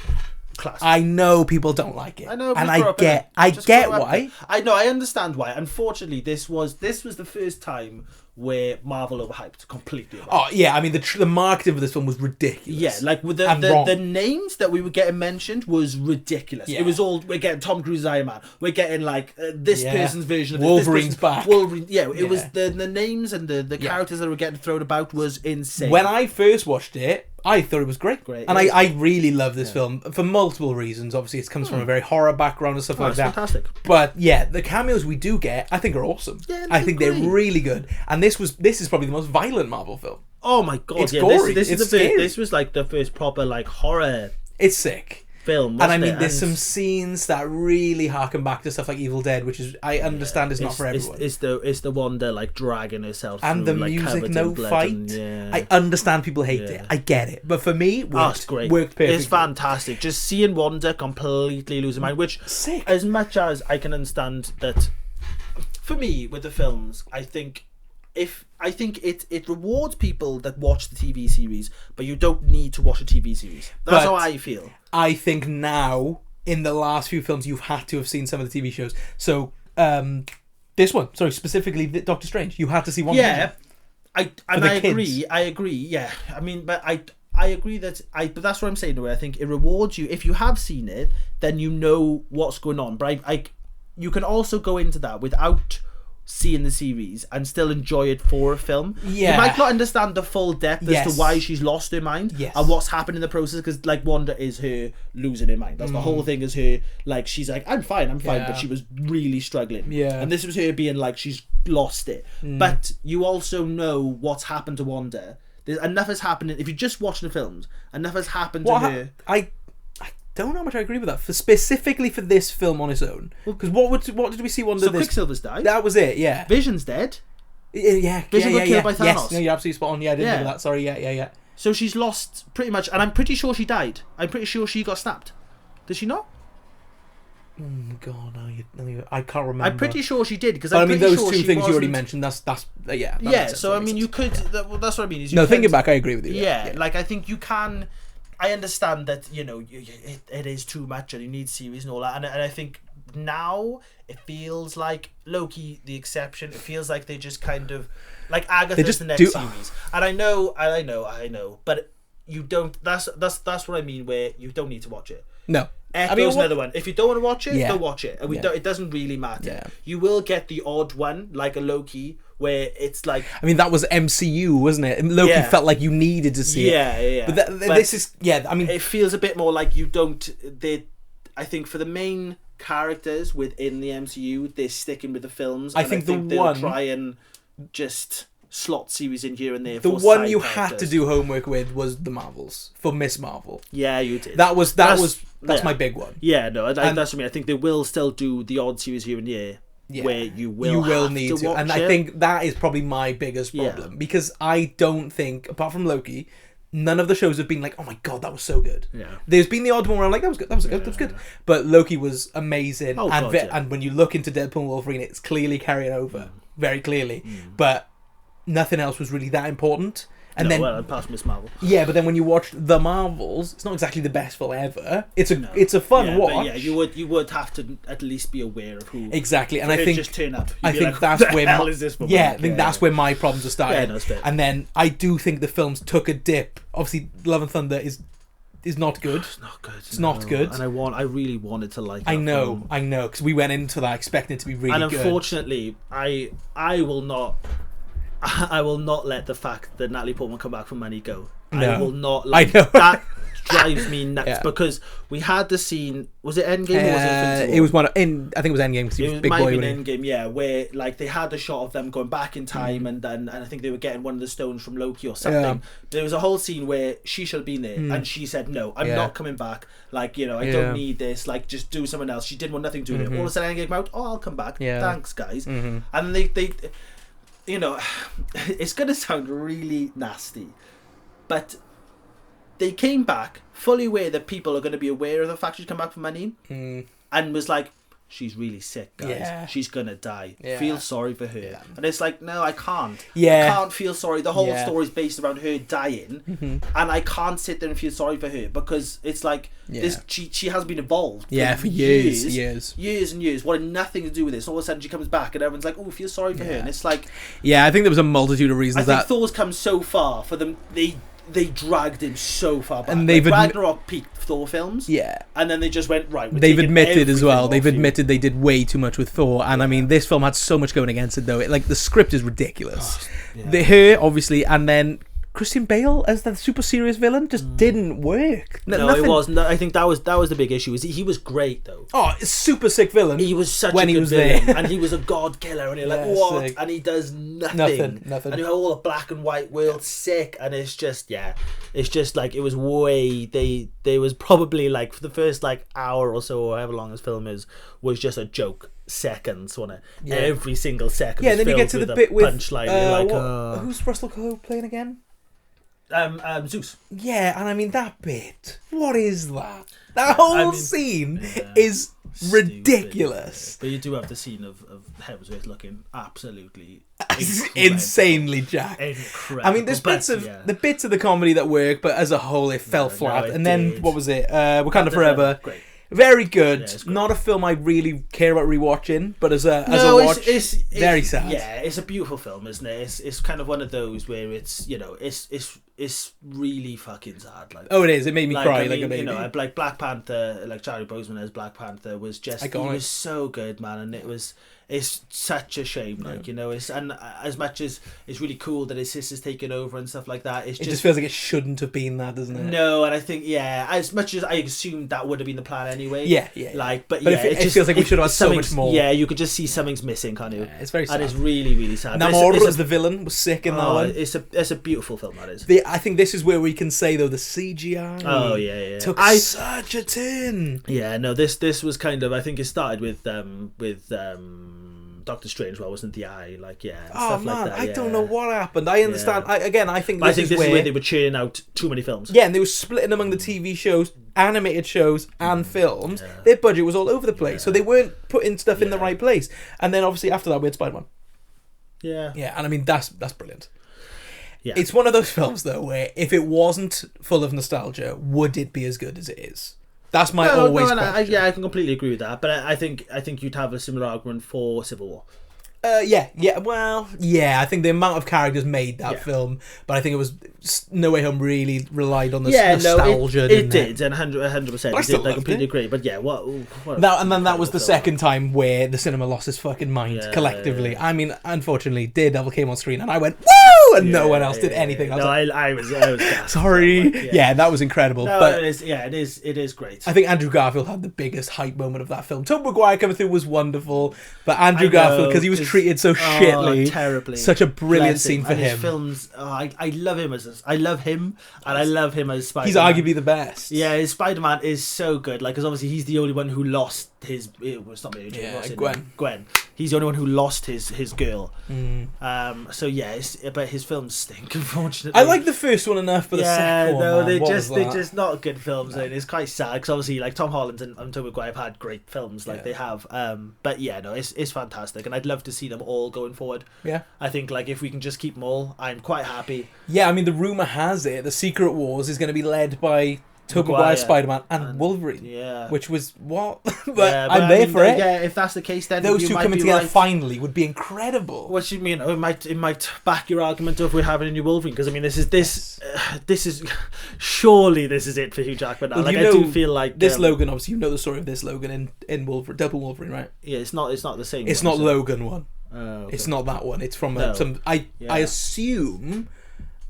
Class. I know people don't like it. I know, and I get why. I know, I understand why. Unfortunately, this was the first time where Marvel overhyped completely. Oh yeah, I mean the marketing for this one was ridiculous. Yeah, like with the names that we were getting mentioned was ridiculous. Yeah. It was all, we're getting Tom Cruise's Iron Man, we're getting like this person's version of Wolverine's back. Wolverine, it was the names and the characters that were getting thrown about was insane. When I first watched it, I thought it was great. And I really love this film for multiple reasons. Obviously, it comes from a very horror background and stuff like that. Fantastic. But yeah, the cameos we do get, I think, are awesome. Yeah, I think they're really good. And this is probably the most violent Marvel film. Oh my god! It's gory. This was like the first proper like horror. It's sick. Film, and I mean, there's some scenes that really harken back to stuff like Evil Dead, which is I understand is not for everyone. It's the one that like dragging herself and through, the like, music, no fight. And, I understand people hate it. I get it, but for me, it's great. Worked perfectly. It's fantastic. Just seeing Wanda completely lose her mind, which sick. As much as I can understand that, for me with the films, I think it rewards people that watch the TV series, but you don't need to watch a TV series. That's how I feel. I think now, in the last few films, you've had to have seen some of the TV shows. So, this one, specifically Doctor Strange, you had to see one. Yeah, I agree. Yeah, I mean, but I agree but that's what I'm saying. I think it rewards you if you have seen it, then you know what's going on. But you can also go into that without seeing the series and still enjoy it for a film. You might not understand the full depth as to why she's lost her mind and what's happened in the process, because like Wanda is her losing her mind. That's the whole thing, is her like she's like I'm fine, but she was really struggling. And this was her being like she's lost it. But you also know what's happened to Wanda. There's enough has happened. If you just watch the films, enough has happened to her. I don't know how much I agree with that. Specifically for this film on its own, because what did we see? Wanda. So Quicksilver's died. That was it. Yeah. Vision's dead. Yeah. Vision got killed by Thanos. Yes. No, you're absolutely spot on. Yeah, I didn't know that. Sorry. Yeah. So she's lost pretty much, and I'm pretty sure she died. I'm pretty sure she got snapped. Did she not? Oh God, no, I can't remember. I'm pretty sure she did, because I mean those two things you already mentioned. That's yeah. So I mean, you could. That's what I mean. Is thinking back, I agree with you. Yeah, like I think you can. I understand that it is too much and you need series and all that, and I think now it feels like Loki the exception. It feels like they just kind of like Agatha's the next series, and I know, but you don't. That's what I mean. Where you don't need to watch it. No. Echo's another one. If you don't want to watch it, don't watch it. And it doesn't really matter. Yeah. You will get the odd one, like a Loki, where it's like... I mean, that was MCU, wasn't it? And Loki felt like you needed to see it. Yeah. But this is... Yeah, I mean... It feels a bit more like you don't... I think for the main characters within the MCU, they're sticking with the films. I think they'll try and just slot series in here and there. The one you had to do homework with was the Marvels, for Miss Marvel. Yeah, you did. That's my big one. Yeah, no, that's what I mean. I think they will still do the odd series here and there, where you will need to watch and it. I think that is probably my biggest problem, because I don't think, apart from Loki, none of the shows have been like, oh my God, that was so good. Yeah. There's been the odd one where I'm like, that was good. But Loki was amazing. And when you look into Deadpool and Wolverine, it's clearly carrying over, very clearly. But nothing else was really that important. And past Miss Marvel. Yeah, but then when you watch The Marvels, it's not exactly the best film ever. It's a fun watch. But you would have to at least be aware of who exactly. And I think just turn up. I think that's where hell is this woman? I think that's where my problems are starting. And then I do think the films took a dip. Obviously, Love and Thunder is not good. It's not good. It's not good. And I really wanted to like. I know, because we went into that expecting it to be really good. And unfortunately, I will not let the fact that Natalie Portman come back from Money go. No. I will not let that drives me nuts because we had the scene. Was it Endgame or was it Infinity War? It was one. I think it was Endgame. Because he was big might boy. Have been Endgame, yeah, where like they had a shot of them going back in time, and I think they were getting one of the stones from Loki or something. Yeah. There was a whole scene where she should have been there, and she said, "No, I'm not coming back. Like, you know, I don't need this. Like, just do something else." She didn't want nothing to do with it. All of a sudden, Endgame out. Oh, I'll come back. Yeah. Thanks, guys. And they, you know, it's gonna sound really nasty, but they came back fully aware that people are going to be aware of the fact she's come back from money, and was like, she's really sick, guys. Yeah. She's gonna die. Yeah. Feel sorry for her. And it's like, no, I can't. Yeah. I can't feel sorry. The whole story is based around her dying, and I can't sit there and feel sorry for her because it's like this. She has been involved. For years and years, wanting nothing to do with this. All of a sudden, she comes back, and everyone's like, "Oh, feel sorry for her." And it's like, I think there was a multitude of reasons. I think Thor's come so far for them. They dragged him so far back. And they've Ragnarok peaked Thor films. Yeah. And then they just went, right, they've admitted as well. They've admitted they did way too much with Thor. And I mean, this film had so much going against it, though. Like, the script is ridiculous. Her, obviously, and then Christian Bale as the super serious villain just didn't work. It wasn't. I think that was the big issue. He was great though. Oh, super sick villain. He was such when a he good was villain, there. and he was a god killer. And you're like, what? Sick. And he does nothing. Nothing. And you have all the black and white world sick, and it's just it's just like it was way. They was probably like for the first like hour or so, or however long this film is, was just a joke. Seconds, wasn't it? Every single second. And then you get to the bit with punchline. You're like, who's Russell Crowe playing again? Zeus. Yeah, and I mean that bit. What is that? That whole scene is ridiculous. But you do have the scene of Hemsworth looking absolutely insanely jacked. Incredible. I mean, there's bits of the bits of the comedy that work, but as a whole, it fell flat. And then what was it? Wakanda Forever. Great. Very good. Not a film I really care about rewatching, but as a watch, it's very sad. Yeah, it's a beautiful film, isn't it? It's kind of one of those where it's it's really fucking sad. Like, it is. It made me cry I mean, like a baby. You know, like Black Panther, like Charlie Boseman as Black Panther was just iconic. He was so good, man, and it's such a shame, like you know. And as much as it's really cool that his sister's taken over and stuff like that, it just feels like it shouldn't have been that, doesn't it? No, and I think as much as I assumed that would have been the plan anyway. Yeah. Like, but it just feels like we should have had so much more. Yeah, you could just see something's missing, can't you? It's very sad. And it's really, really sad. Namor as the villain was sick in that one. It's a beautiful film, that is. I think this is where we can say though the CGI. Oh yeah. Took such a turn. Yeah, no, this was kind of. I think it started with Doctor Strange, wasn't the eye, like stuff like that. I don't know what happened. I understand. I think this is where they were churning out too many films. Yeah, and they were splitting among the TV shows, animated shows, and films. Their budget was all over the place, so they weren't putting stuff in the right place. And then obviously after that we had Spider-Man. Yeah, and I mean that's brilliant. Yeah. It's one of those films though where if it wasn't full of nostalgia, would it be as good as it is? That's my question. I can completely agree with that. But I think you'd have a similar argument for Civil War. I think the amount of characters made that film, but I think it was No Way Home really relied on the nostalgia. It did, and 100%. I did. I completely agree. But that was the second time where the cinema lost its fucking mind collectively. Yeah. I mean, unfortunately, Daredevil came on screen, and I went woo, and no one else did anything. I was sorry. That was incredible. No, but it is great. I think Andrew Garfield had the biggest hype moment of that film. Tobey Maguire coming through was wonderful, but Andrew Garfield, because he was treated so shittily, terribly, such a brilliant scene for him. His films, I love him and I love him as Spider-Man. He's arguably the best. Yeah, his Spider-Man is so good. Like, because obviously he's the only one who lost his. It's not Mary Jane. Gwen. He's the only one who lost his girl. But his films stink. Unfortunately, I like the first one enough, but the second one, they're just not good films. And it's quite sad because obviously, like Tom Holland and Tobey Maguire have had great films, like they have. It's fantastic, and I'd love to see them all going forward. Yeah, I think like if we can just keep them all, I'm quite happy. Yeah, I mean the rumor has it the Secret Wars is going to be led by Tobey Maguire, Spider-Man, and Wolverine. Yeah, which was what? but I'm there for it. Yeah, if that's the case, then those two coming together finally would be incredible. What do you mean? It might back your argument of we're having a new Wolverine, because I mean this is surely this is it for Hugh Jackman now. Well, like I do feel like this Logan. Obviously, you know the story of this Logan in Wolverine, Double Wolverine, right? Yeah, it's not the same. It's not Logan one. Oh, okay. It's not that one. It's from some. I assume.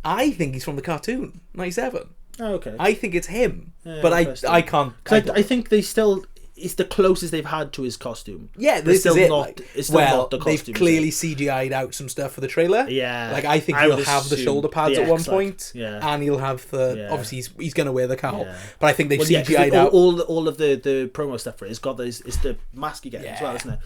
I think he's from the cartoon '97. Oh, okay. I think it's him, Yeah, but interesting. I can't. Because I think they still... It's the closest they've had to his costume. Yeah, But this still is it. not, it's still not the they've costume. clearly CGI'd out some stuff for the trailer. Yeah. Like, I think I he'll would have the assume shoulder pads the at one X, like, point, yeah. and he'll have the... Yeah. Obviously, he's going to wear the cowl. Yeah. But I think they've 'cause CGI'd out... all of the promo stuff for it. It's got those... It's the mask again as well, isn't it?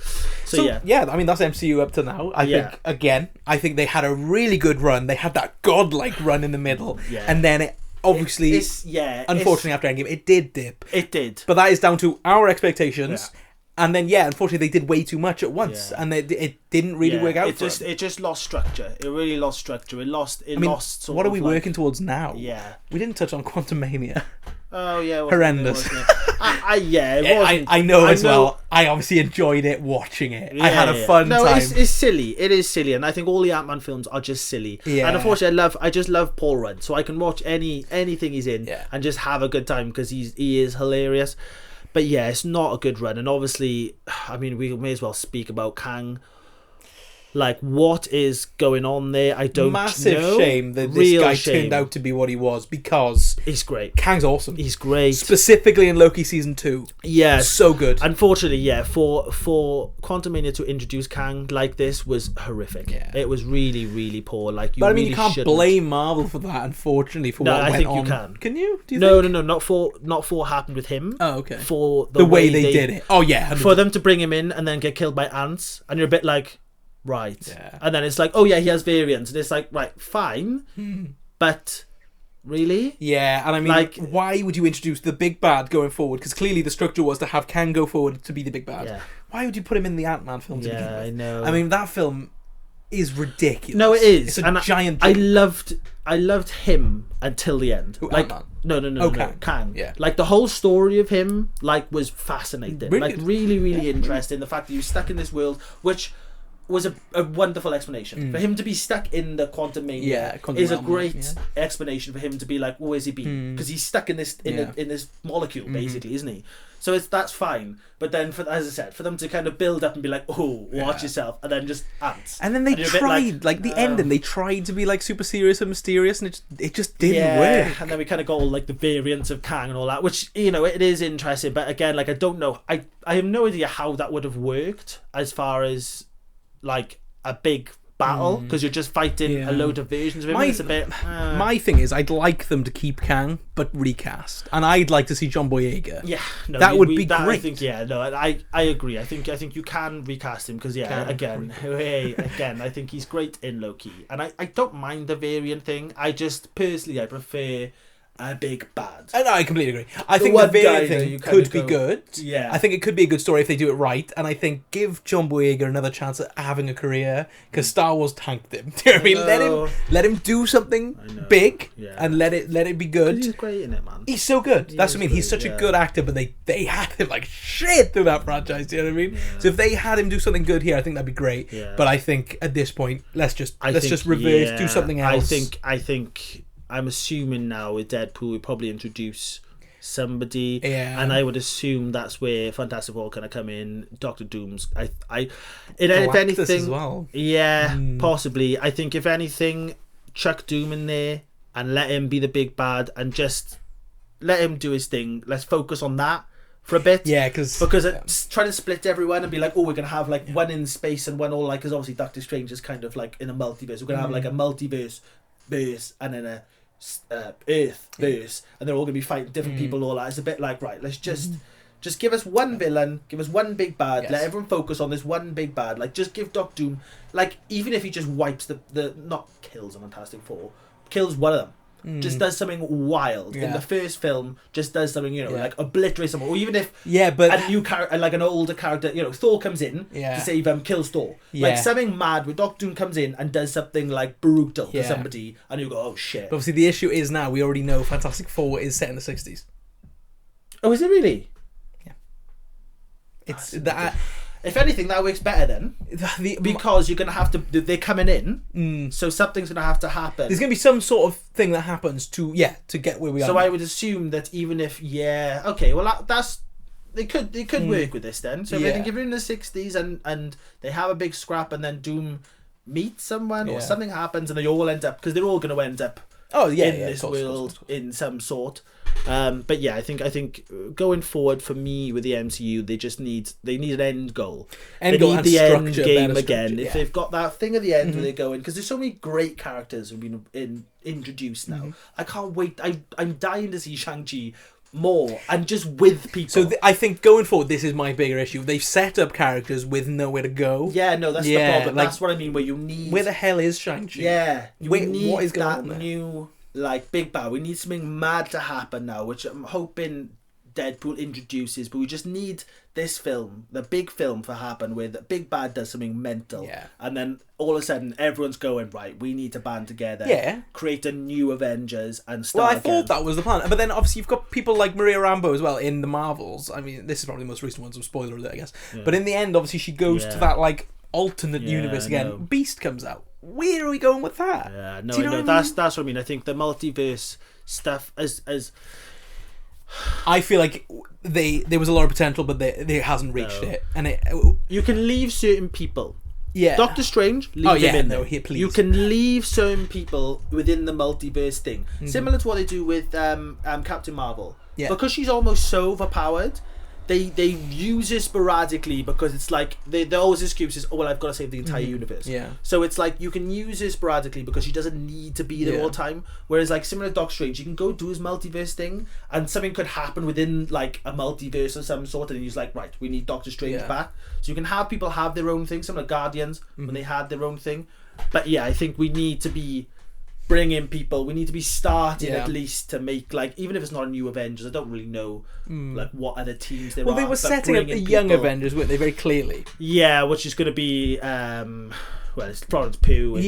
So, yeah. I mean, that's MCU up to now. I Yeah. think, again, they had a really good run. They had that godlike run in the middle. Yeah. And then it... Obviously, unfortunately, after Endgame, it did dip. It did. But that is down to our expectations. Yeah. And then, unfortunately, they did way too much at once, and it didn't really work out. It just lost structure. It really lost structure. It lost. Sort what are of we working towards now? Yeah. We didn't touch on Quantumania. Oh yeah. Horrendous. It wasn't. I know as well. I obviously enjoyed it watching it. I had a fun time. No, it's silly. It is silly, and I think all the Ant-Man films are just silly. Yeah. And unfortunately, I just love Paul Rudd, so I can watch anything he's in and just have a good time because he is hilarious. But yeah, it's not a good run, and obviously, I mean, we may as well speak about Kang. Like, what is going on there? I don't know. Massive shame that this guy turned out to be what he was, because he's great. Kang's awesome. He's great. Specifically in Loki season 2. Yeah. So good. Unfortunately, for Quantumania to introduce Kang like this was horrific. Yeah. It was really, really poor. Like, but I mean, you can't blame Marvel for that, unfortunately, for what went on. I think you can. Can you? Do you No, think? no, not for what happened with him. Oh, okay. For the way they did it. Oh, yeah. 100%. For them to bring him in and then get killed by ants, and you're a bit like... Right. Yeah. And then it's like, oh yeah, he has variants. And it's like, right, fine. But really? Yeah, and I mean, like, why would you introduce the big bad going forward? Because clearly the structure was to have Kang go forward to be the big bad. Yeah. Why would you put him in the Ant-Man film to begin with? I know. I mean, that film is ridiculous. No, it is. It's a giant... I loved him until the end. Who, like, Ant-Man? No, Kang. Yeah. Like, the whole story of him, like, was fascinating. Really like, really, really interesting. The fact that he was stuck in this world, which... was a wonderful explanation. For him to be stuck in the Quantumania is a great explanation for him to be like, where's he been? Because he's stuck in this in this molecule, basically, isn't he? So that's fine. But then, as I said, for them to kind of build up and be like, oh, watch yourself, and then just ants. And then they tried, like the ending, they tried to be like super serious and mysterious, and it just didn't work. And then we kind of got all like the variants of Kang and all that, which, you know, it is interesting. But again, like, I don't know. I have no idea how that would have worked as far as like a big battle, because you're just fighting a load of versions of him. It's a bit my thing is, I'd like them to keep Kang but recast, and I'd like to see John Boyega. That would be great. I think I agree. I think you can recast him, because again I think he's great in Loki, and I don't mind the variant thing. I just personally I prefer a big bad. No, I completely agree. I think the variant thing could be good. Yeah. I think it could be a good story if they do it right. And I think give John Boyega another chance at having a career, because Star Wars tanked him. Do you know what I mean? Let him do something big, and let it be good. He's great in it, man. He's so good. That's what I mean. He's such a good actor, but they had him like shit through that franchise. Do you know what I mean? Yeah. So if they had him do something good here, I think that'd be great. Yeah. But I think at this point, let's just reverse, do something else. I think I'm assuming now with Deadpool we probably introduce somebody, and I would assume that's where Fantastic Four kind of come in. Doctor Doom's if anything as well. Possibly. I think if anything, chuck Doom in there and let him be the big bad and just let him do his thing. Let's focus on that for a bit. Because it's trying to split everyone and be like, oh, we're gonna have like one in space and one all like, because obviously Doctor Strange is kind of like in a multiverse. We're gonna have like a multiverse verse and then a Earth verse, and they're all gonna be fighting different people and all that. It's a bit like, right, let's just give us one villain, give us one big bad, let everyone focus on this one big bad. Like, just give Doc Doom, like, even if he just wipes the not kills the Fantastic Four, kills one of them, just does something wild in the first film, just does something, you know, like obliterate someone, or even if a new character, like an older character, you know, Thor comes in to save kills Thor, like something mad where Doctor Doom comes in and does something like brutal to somebody, and you go, oh shit. But obviously the issue is now we already know Fantastic Four is set in the 60s. Oh, is it really? Yeah. It's that. If anything, that works better then, because you're gonna have to. They're coming in, so something's gonna have to happen. There's gonna be some sort of thing that happens to get where we are. So I would assume that even if okay, well that's they could work with this then. So if they are in the 60s and they have a big scrap, and then Doom meets someone or something happens and they all end up, because they're all gonna end up in this world in some sort. But yeah, I think going forward for me with the MCU, they need an end goal. They need the end game again. If they've got that thing at the end where they're going, because there's so many great characters who've been introduced now. I can't wait. I'm dying to see Shang-Chi more and just with people. So I think going forward, this is my bigger issue. They've set up characters with nowhere to go. Yeah, no, that's the problem. Like, that's what I mean. Where you need. Where the hell is Shang-Chi? Yeah, need what is going that on there? new big bad. We need something mad to happen now, which I'm hoping Deadpool introduces. But we just need this film, the big film, to happen where the big bad does something mental, and then all of a sudden everyone's going, right, we need to band together, create a new Avengers and start. Well, I thought that was the plan, but then obviously you've got people like Maria Rambeau as well in the Marvels. I mean, this is probably the most recent one, so spoiler alert, I guess. But in the end, obviously she goes to that like alternate universe again. No. Beast comes out. Where are we going with that? Yeah, no, that's what I mean. I think the multiverse stuff as I feel like there was a lot of potential, but they hasn't reached it, and you can leave certain people. Yeah, Doctor Strange, leave him in there. Please. You can leave certain people within the multiverse thing, similar to what they do with Captain Marvel. Yeah, because she's almost so overpowered. They use it sporadically because it's like they're always excuses. Oh well, I've got to save the entire universe. Yeah. So it's like you can use it sporadically because she doesn't need to be there all the time. Whereas like similar to Doctor Strange, you can go do his multiverse thing, and something could happen within like a multiverse of some sort, and he's like, right, we need Doctor Strange back. So you can have people have their own thing. Similar to Guardians when they had their own thing. But yeah, I think we need to be bringing people. We need to be starting at least to make, like, even if it's not a new Avengers, I don't really know like what other teams there are. Well, they were setting up the young Avengers, weren't they, very clearly? Yeah, which is going to be well, it's Florence Pugh. I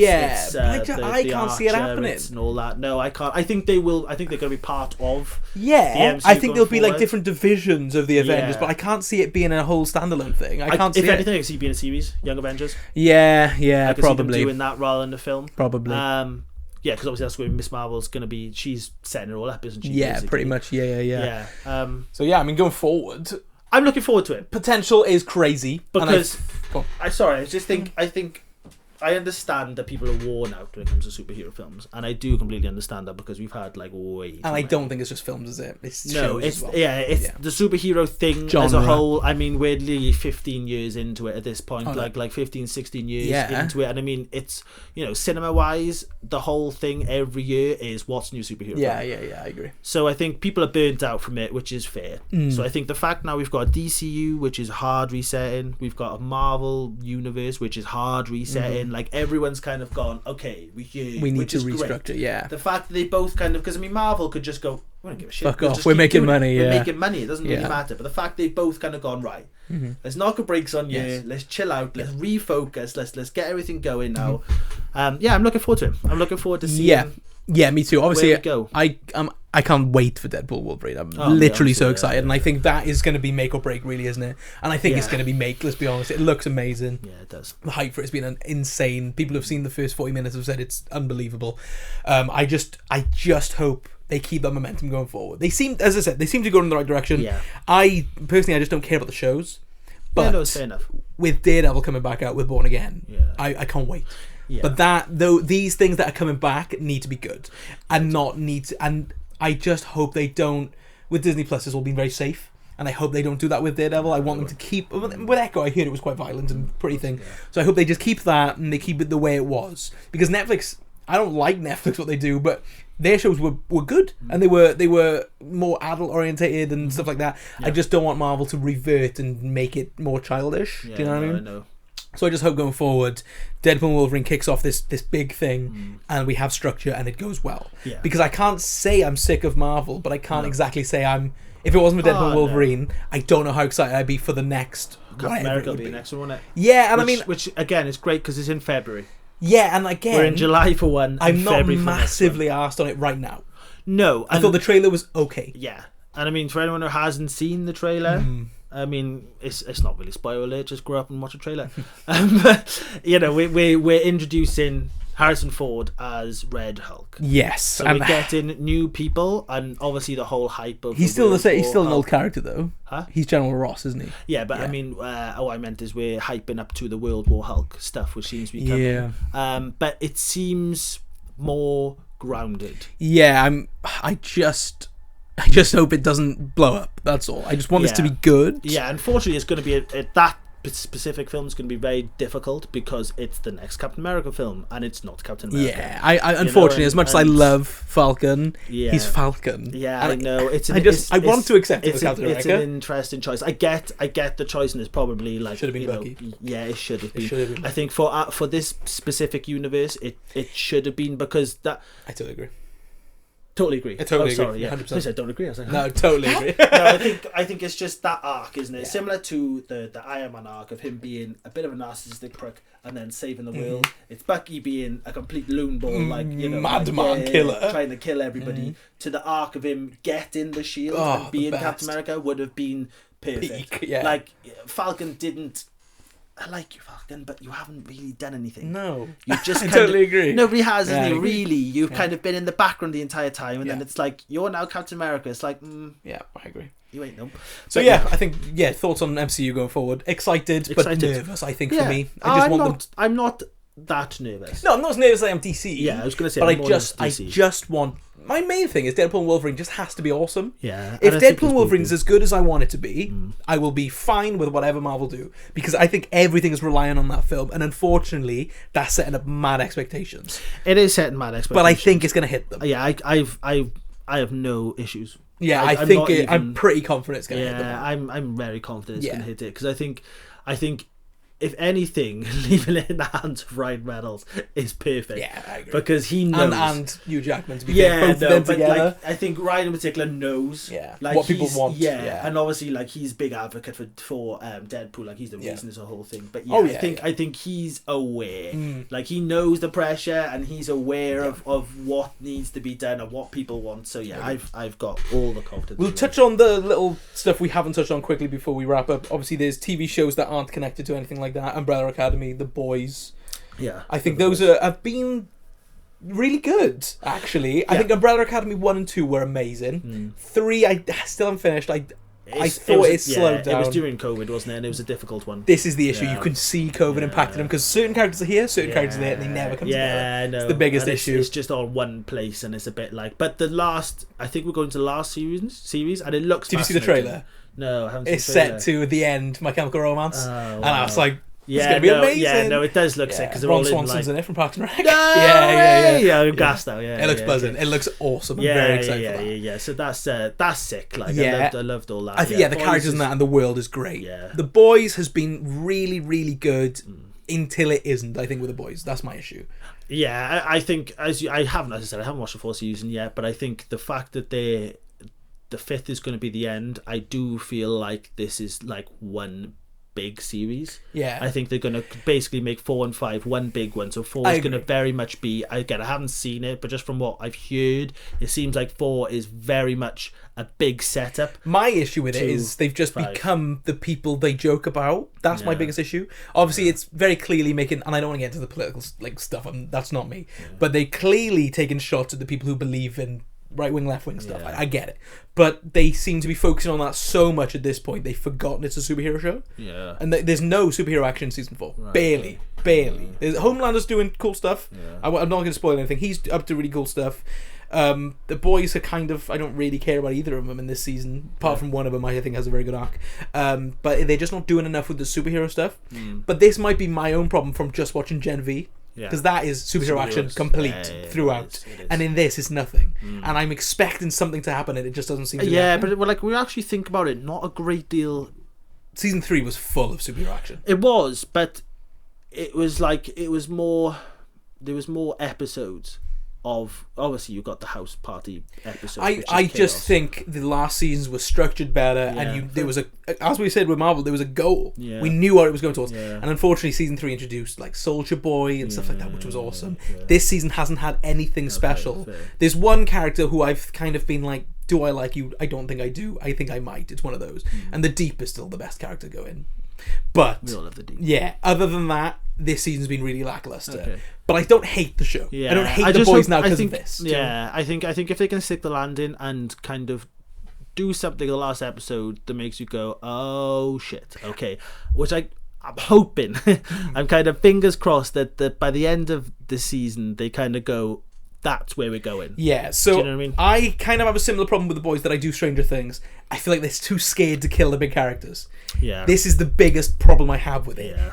can't see it happening and all that. No, I can't. I think they will. I think they're going to be part of. Yeah, the MCU I think there'll be like different divisions of the Avengers, but I can't see it being a whole standalone thing. I can't see. If anything, I can see it being a series, Young Avengers. Yeah, I can probably see them doing that rather than the film. Probably. Yeah, because obviously that's where Miss Marvel's going to be. She's setting it all up, isn't she? Yeah, basically? Pretty much. Yeah. So yeah, I mean, going forward, I'm looking forward to it. Potential is crazy because I just think I understand that people are worn out when it comes to superhero films, and I do completely understand that because we've had like way. And I don't think it's just films, is it? It's shows it's as well. It's the superhero thing as a whole. I mean, we're nearly 15 years into it at this point, like 15, 16 years into it, and I mean, it's cinema wise, the whole thing every year is what's new superhero. Yeah, I agree. So I think people are burnt out from it, which is fair. So I think the fact now we've got a DCU, which is hard resetting, we've got a Marvel universe, which is hard resetting. Like everyone's kind of gone, okay, we need to restructure. Great. Yeah, the fact that they both kind of, because I mean, Marvel could just go, we don't give a shit. Fuck off. We're making money. We're making money. It doesn't really matter. But the fact they've both kind of gone, right, let's knock a brakes on you. Let's chill out. Let's refocus. Let's get everything going now. I'm looking forward to it. I'm looking forward to seeing. Yeah, me too. Obviously, go. I can't wait for Deadpool Wolverine. I'm literally so excited, and I think that is going to be make or break, really, isn't it? And I think it's going to be make. Let's be honest, it looks amazing. Yeah, it does. The hype for it's been insane. People who've seen the first 40 minutes have said it's unbelievable. I just hope they keep that momentum going forward. They seem, as I said, to go in the right direction. Yeah. I just don't care about the shows. But it's fair enough. With Daredevil coming back out with Born Again, I can't wait. Yeah. But these things that are coming back need to be good, and and I just hope they don't. With Disney Plus, it's all been very safe, and I hope they don't do that with Daredevil. I want them to keep with Echo. I heard it was quite violent and pretty thing, so I hope they just keep that and they keep it the way it was. Because Netflix, I don't like Netflix what they do, but their shows were good, and they were more adult orientated and stuff like that. Yeah. I just don't want Marvel to revert and make it more childish. Do you know what I mean? I know. So I just hope going forward, Deadpool and Wolverine kicks off this big thing, and we have structure and it goes well. Yeah. Because I can't say I'm sick of Marvel, but I can't exactly say I'm. If it wasn't for Deadpool and Wolverine, I don't know how excited I'd be for the next. Captain America will be the next one, won't it? Yeah, and which again is great because it's in February. Yeah, and again, we're in July for one. I'm not massively arsed on it right now. No, I thought the trailer was okay. Yeah, and I mean, for anyone who hasn't seen the trailer. I mean, it's not really spoiler alert. Just grow up and watch a trailer. We're introducing Harrison Ford as Red Hulk. Yes, so we're getting new people, and obviously the whole hype of. He's still an old character though. Huh? He's General Ross, isn't he? Yeah, but I mean, what I meant is we're hyping up to the World War Hulk stuff, which seems to be coming. Yeah. But it seems more grounded. Yeah, I just hope it doesn't blow up. That's all. I just want this to be good. Yeah, unfortunately, it's going to be that specific film is going to be very difficult because it's the next Captain America film, and it's not Captain America. Yeah, I unfortunately, as much as I love Falcon, he's Falcon. Yeah, I know. I want to accept it as Captain America. It's an interesting choice. I get the choice, and it's probably like should have been Bucky. Yeah, it should have been. I think for this specific universe, it should have been because that. I totally agree. Totally agree. I totally agree. Sorry, yeah. 100%. I said don't agree. I was like, no, totally agree. No, I think it's just that arc, isn't it? Yeah. Similar to the Iron Man arc of him being a bit of a narcissistic prick and then saving the world. It's Bucky being a complete loon ball, madman killer, trying to kill everybody. To the arc of him getting the shield and being Captain America would have been perfect. Peak, yeah. Like Falcon didn't. I like you, Falcon, but you haven't really done anything. No. You just I totally agree. Nobody has, isn't it? Really. You've kind of been in the background the entire time, and then it's like, you're now Captain America. It's like, yeah, I agree. You ain't no. So yeah, I think thoughts on MCU going forward. Excited. But nervous, I think, for me. I'm not that nervous. No, I'm not as nervous as I am DC. Yeah, I was going to say, but I just want. My main thing is Deadpool and Wolverine just has to be awesome. Yeah. If Deadpool and Wolverine is as good as I want it to be, I will be fine with whatever Marvel do, because I think everything is relying on that film, and unfortunately, that's setting up mad expectations. It is setting mad expectations, but I think it's going to hit them. Yeah, I have no issues. Yeah, I'm pretty confident it's going to hit them. Yeah, I'm very confident it's going to hit it, because I think. If anything, leaving it in the hands of Ryan Reynolds is perfect. Yeah, I agree. Because he knows. And Hugh Jackman, to be fair, both of them together. Like, I think Ryan in particular knows what people want. Yeah, and obviously, like, he's a big advocate for Deadpool. Like, he's the reason this whole thing. But I think he's aware. Like, he knows the pressure, and he's aware of what needs to be done and what people want. So I've got all the confidence. We'll touch on the little stuff we haven't touched on quickly before we wrap up. Obviously, there's TV shows that aren't connected to anything like that. Umbrella Academy, The Boys. Yeah, I think those have been really good. Actually, I think Umbrella Academy 1 and 2 were amazing. 3, I still haven't finished. I thought it slowed down. It was during COVID, wasn't it? And it was a difficult one. This is the issue. You can see COVID impacted them, because certain characters are here, certain characters are there, and they never come together. Yeah, no. It's the biggest issue. It's just all one place, and it's a bit like. But I think we're going to the last series, and it looks. Did you see the trailer? No, I haven't seen the trailer. It's set to the end, My Chemical Romance, and I was like. It's going to be amazing. Yeah, no, it does look sick, because they're Ron all Swanson's in it from Parks and Rec. Yeah, I'm gassed out. Yeah, it looks buzzing. It looks awesome. I'm very excited for that. Yeah. So that's sick. Like, I loved all that. I think the characters in that and the world is great. Yeah. The Boys has been really, really good until it isn't. I think with The Boys, that's my issue. Yeah, I think I haven't watched the 4th season yet, but I think the fact that the 5th is going to be the end, I do feel like this is like one big series. Yeah, I think they're going to basically make 4 and 5 one big one. So 4 is going to very much be, again, I haven't seen it, but just from what I've heard, it seems like 4 is very much a big setup. My issue with it is they've just become the people they joke about. That's my biggest issue. Obviously, it's very clearly making, and I don't want to get into the political stuff. That's not me. But they clearly taking shots at the people who believe in right-wing, left-wing stuff. I get it. But they seem to be focusing on that so much at this point, they've forgotten it's a superhero show. Yeah. And there's no superhero action in season 4. Right. Barely. Homelander's doing cool stuff. Yeah. I'm not going to spoil anything. He's up to really cool stuff. The Boys are kind of, I don't really care about either of them in this season, apart from one of them I think has a very good arc. But they're just not doing enough with the superhero stuff. But this might be my own problem from just watching Gen V. Because that is superhero action complete throughout, it is. And in this it's nothing. And I'm expecting something to happen, and it just doesn't seem to. Yeah, but we actually think about it, not a great deal. Season 3 was full of superhero action. It was, but it was more. There was more episodes of, obviously you got the house party episode. I just think the last seasons were structured better, and there was as we said with Marvel, there was a goal. Yeah. We knew what it was going towards, and unfortunately season 3 introduced like Soldier Boy and stuff like that, which was awesome. This season hasn't had anything special. Fair. There's one character who I've kind of been like, do I like you? I don't think I do. I think I might. It's one of those. And the Deep is still the best character going. But we all love the Deep. Yeah, other than that, this season's been really lackluster. Okay. But I don't hate the show. Yeah. I don't hate The Boys now because of this. Yeah, I think if they can stick the landing and kind of do something in the last episode that makes you go, oh shit, okay, which I'm hoping, I'm kind of fingers crossed that by the end of the season they kind of go, that's where we're going. Yeah, so Do you know what I mean? I kind of have a similar problem with the boys that I do Stranger Things. I feel like they're too scared to kill the big characters. Yeah. This is the biggest problem I have with it. Yeah.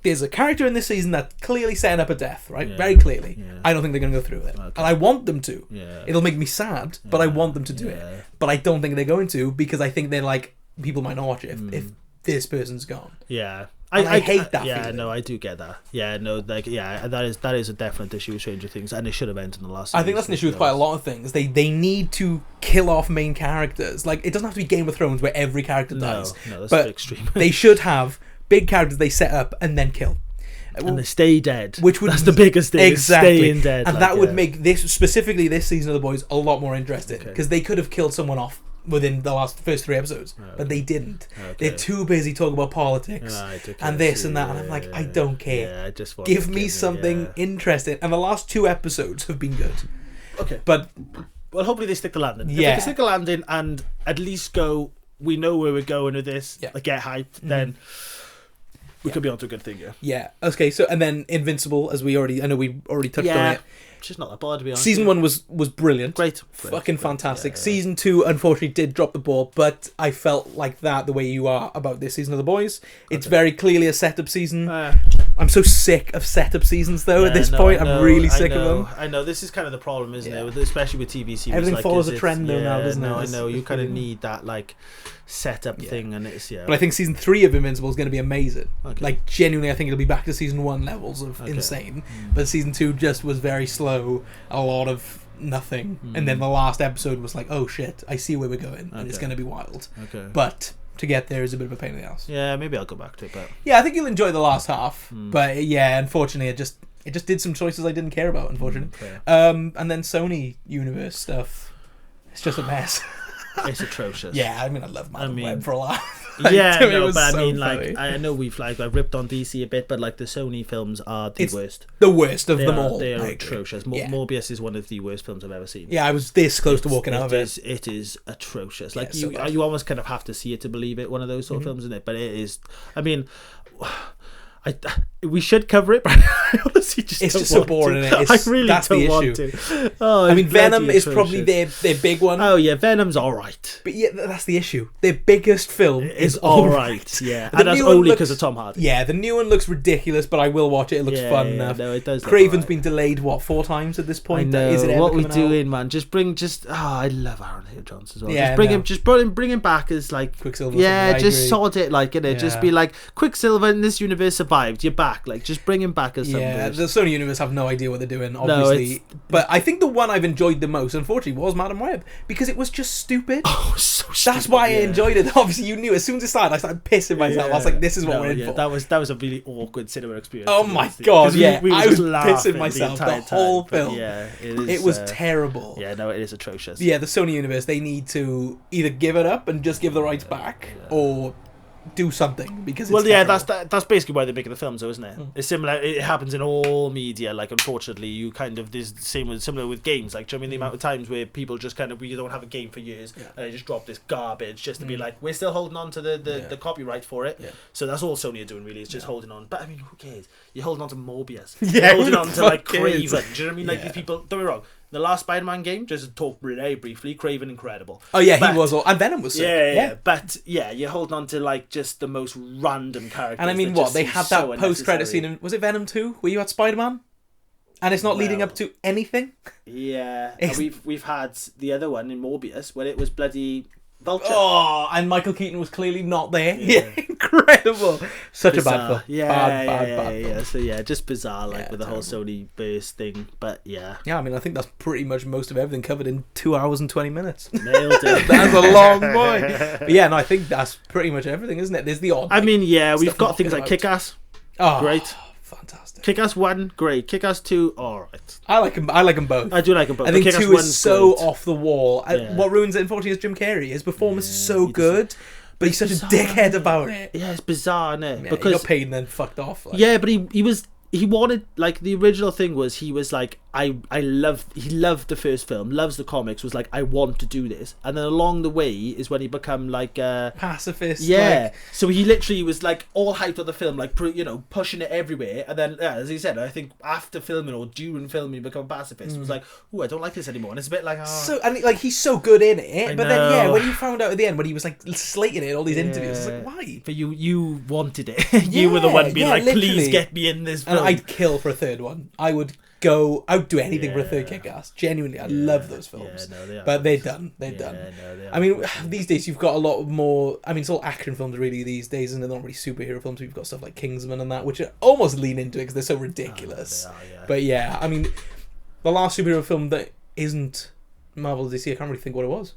There's a character in this season that's clearly setting up a death, right? Yeah. Very clearly. Yeah. I don't think they're going to go through with it. Okay. And I want them to. Yeah. It'll make me sad, but I want them to do it. But I don't think they're going to, because I think they're like, people might not watch it if this person's gone. Yeah. I hate that Yeah, feeling. no, I do get that. Yeah, no, like, yeah, that is a definite issue with Stranger Things, and it should have ended in the last I think that's an issue with quite a lot of things. They need to kill off main characters. Like, it doesn't have to be Game of Thrones where every character dies. No, that's but extreme. They should have big characters they set up and then kill. And they stay dead. Which would that's the biggest thing. Exactly. Staying dead. And like, that would make this season of The Boys a lot more interesting, Okay. because they could have killed someone off within the first 3 episodes, but they didn't. Okay. They're too busy talking about politics and this and that, and I'm like, I don't care. Yeah, I just want Give me something interesting. And the last 2 episodes have been good. Okay. But well, hopefully they stick the landing. If Yeah. they can stick the landing and at least go, we know where we're going with this, Yeah. like get hyped, then we could be onto a good thing, yeah, okay. So and then Invincible, I know we already touched on it. It's just not that bad, to be honest. Season 1 was brilliant. Great. Fucking fantastic. Yeah. Season 2, unfortunately, did drop the ball, but I felt like that the way you are about this season of The Boys. It's very clearly a setup season. I'm so sick of setup seasons, though, at this point. I'm really sick of them. I know. This is kind of the problem, isn't it? Especially with TV series. Everything like, follows is a it- trend, though, now, doesn't it? I It's know. You kind of fucking- need that, like, setup thing, and it's, But I think season 3 of Invincible is going to be amazing. Okay. Like, genuinely, I think it'll be back to season 1 levels of insane. But season 2 just was very slow, a lot of nothing. And then the last episode was like, oh shit, I see where we're going, and it's going to be wild. Okay. But to get there is a bit of a pain in the ass. Yeah, maybe I'll go back to it, but... Yeah, I think you'll enjoy the last half. But yeah, unfortunately, it just did some choices I didn't care about, unfortunately. fair. And then Sony Universe stuff, it's just a mess. It's atrocious. Yeah, I mean, I love Madam Web for a laugh. Yeah, To me, it no, was but I so mean, funny. like, I know I've ripped on DC a bit, but like the Sony films are the It's worst. the worst of They them are, all. They are I agree. atrocious. Yeah. Morbius is one of the worst films I've ever seen. Yeah, I was this close to walking out of it. It is atrocious. Like Yeah, so bad. you almost kind of have to see it to believe it. One of those sort of films, isn't it? But it is. I mean, we should cover it, but I honestly just It's don't just so want boring, to. isn't it? I really That's don't the want issue. to. Oh, I mean, it's bloody Venom is probably atrocious. their big one. Oh yeah, Venom's all right. But yeah, that's the issue. Their biggest film It's is all right. Yeah, The and that's new one only looks- because of Tom Hardy. Yeah, the new one looks ridiculous, but I will watch it. It looks Yeah, fun yeah, enough. no, it does look Craven's alright. been delayed, 4 times at this I point? know. Is it ever What we coming out? doing, man? I love Aaron Hale-Jones as well. Yeah, just bring him back as like Quicksilver or Yeah, something, I just agree. sod it, like, innit? Just Yeah. be like, Quicksilver in this universe survived. You're back. Like, just bring him back as Yeah, something. the Sony Universe have no idea what they're doing, obviously. But I think the one I've enjoyed the most, unfortunately, was Madam Web, because it was just stupid. Oh, so That's stupid, why I yeah. enjoyed it. Obviously, you knew as soon as it started, I started pissing myself. I was like, "This is what No, we're in yeah, for." That was a really awkward cinema experience. Oh to be my honest with you. god! 'Cause Yeah, we were I just was laughing pissing myself the entire whole time, but film. Yeah, It was terrible. Yeah, no, it is atrocious. Yeah, the Sony Universe, they need to either give it up and just give the rights back, or do something, because it's Well, yeah, terrible. that's basically why they're making the films, though, isn't it? It's similar. It happens in all media. Like, unfortunately, you kind of there's similar with games. Like, do you know what I mean, the amount of times where people just kind of we don't have a game for years and they just drop this garbage just to be like, we're still holding on to the copyright for it. Yeah. So that's all Sony are doing, really. Is just holding on. But I mean, who cares? You're holding on to Morbius. Yeah, You're holding who on the to like fuck cares? Craven. Do you know what I mean? Like, Yeah. these people. Don't be wrong. The last Spider-Man game, just to talk very briefly, Craven incredible. Oh yeah, But- he was, and Venom was sick. yeah. But yeah, you're holding on to like just the most random characters. And I mean, that what just they seem had so that post-credit unnecessary. scene in, was it Venom 2, where you had Spider-Man, and it's not leading Well- up to anything. Yeah, and we've had the other one in Morbius where it was bloody Vulture. Oh, and Michael Keaton was clearly not there. Yeah, incredible. Such a bad film. Yeah, Bad film. So yeah, just bizarre, like Yeah, with the whole Sony burst thing. But yeah, Yeah, I mean, I think that's pretty much most of everything covered in 2 hours and 20 minutes. nailed it. That's a long boy. But yeah, no, I think that's pretty much everything, isn't it? There's the odd. I mean, yeah, we've stuff got not things getting like out. Kick-Ass, oh, great. Fantastic. Kick-Ass 1, great. Kick-Ass 2, alright. I like them both. I do like them both. I think but Kick-Ass 2 is 1's so great. off the wall. Yeah. What ruins it, unfortunately, is Jim Carrey. His performance is so he good, but he's such a bizarre, dickhead about it. Yeah, it's bizarre, isn't it? Yeah, he got paid and then fucked off. Like. Yeah, but he wanted, like, the original thing was he was like, he loved the first film, loves the comics, was like, I want to do this, and then along the way is when he become like a pacifist. Yeah, so he literally was like all hyped on the film, like pushing it everywhere, and then as he said, I think after filming or during filming, he become a pacifist. It was like, oh, I don't like this anymore, and it's a bit like, so and like he's so good in it, but then know. when you found out at the end when he was like slating it in all these interviews, it's like, why? But you wanted it. You were the one being like, literally. please get me in this film. And I'd kill for a third one. I would do anything for a third Kick-Ass. Genuinely, I love those films. But they're done. They're done. No, I mean, these days you've got a lot more. I mean, it's all action films really these days, and they're not really superhero films. We've got stuff like Kingsman and that, which are almost lean into it because they're so ridiculous. But yeah, I mean, the last superhero film that isn't Marvel DC, I can't really think what it was.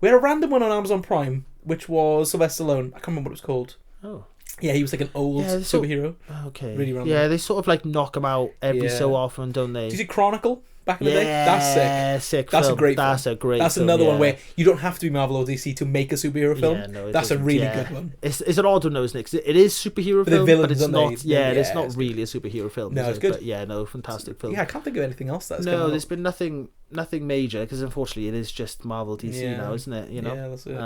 We had a random one on Amazon Prime, which was Sylvester Stallone. I can't remember what it was called. Oh. Yeah, he was like an old superhero. Okay. Really random. Yeah, they sort of like knock him out every so often, don't they? Did you see Chronicle back in the day? That's sick. That's film. a great That's film. a great That's film, another one where you don't have to be Marvel or DC to make a superhero film. Yeah, no, that's a really good one. It's an odd one, isn't it? 'Cause it is superhero film, but it's not. It's not really a superhero film. No, it's good. But yeah, no, fantastic film. Yeah, I can't think of anything else that's no. There's been nothing major because unfortunately it is just Marvel DC now, isn't it? Yeah, that's it.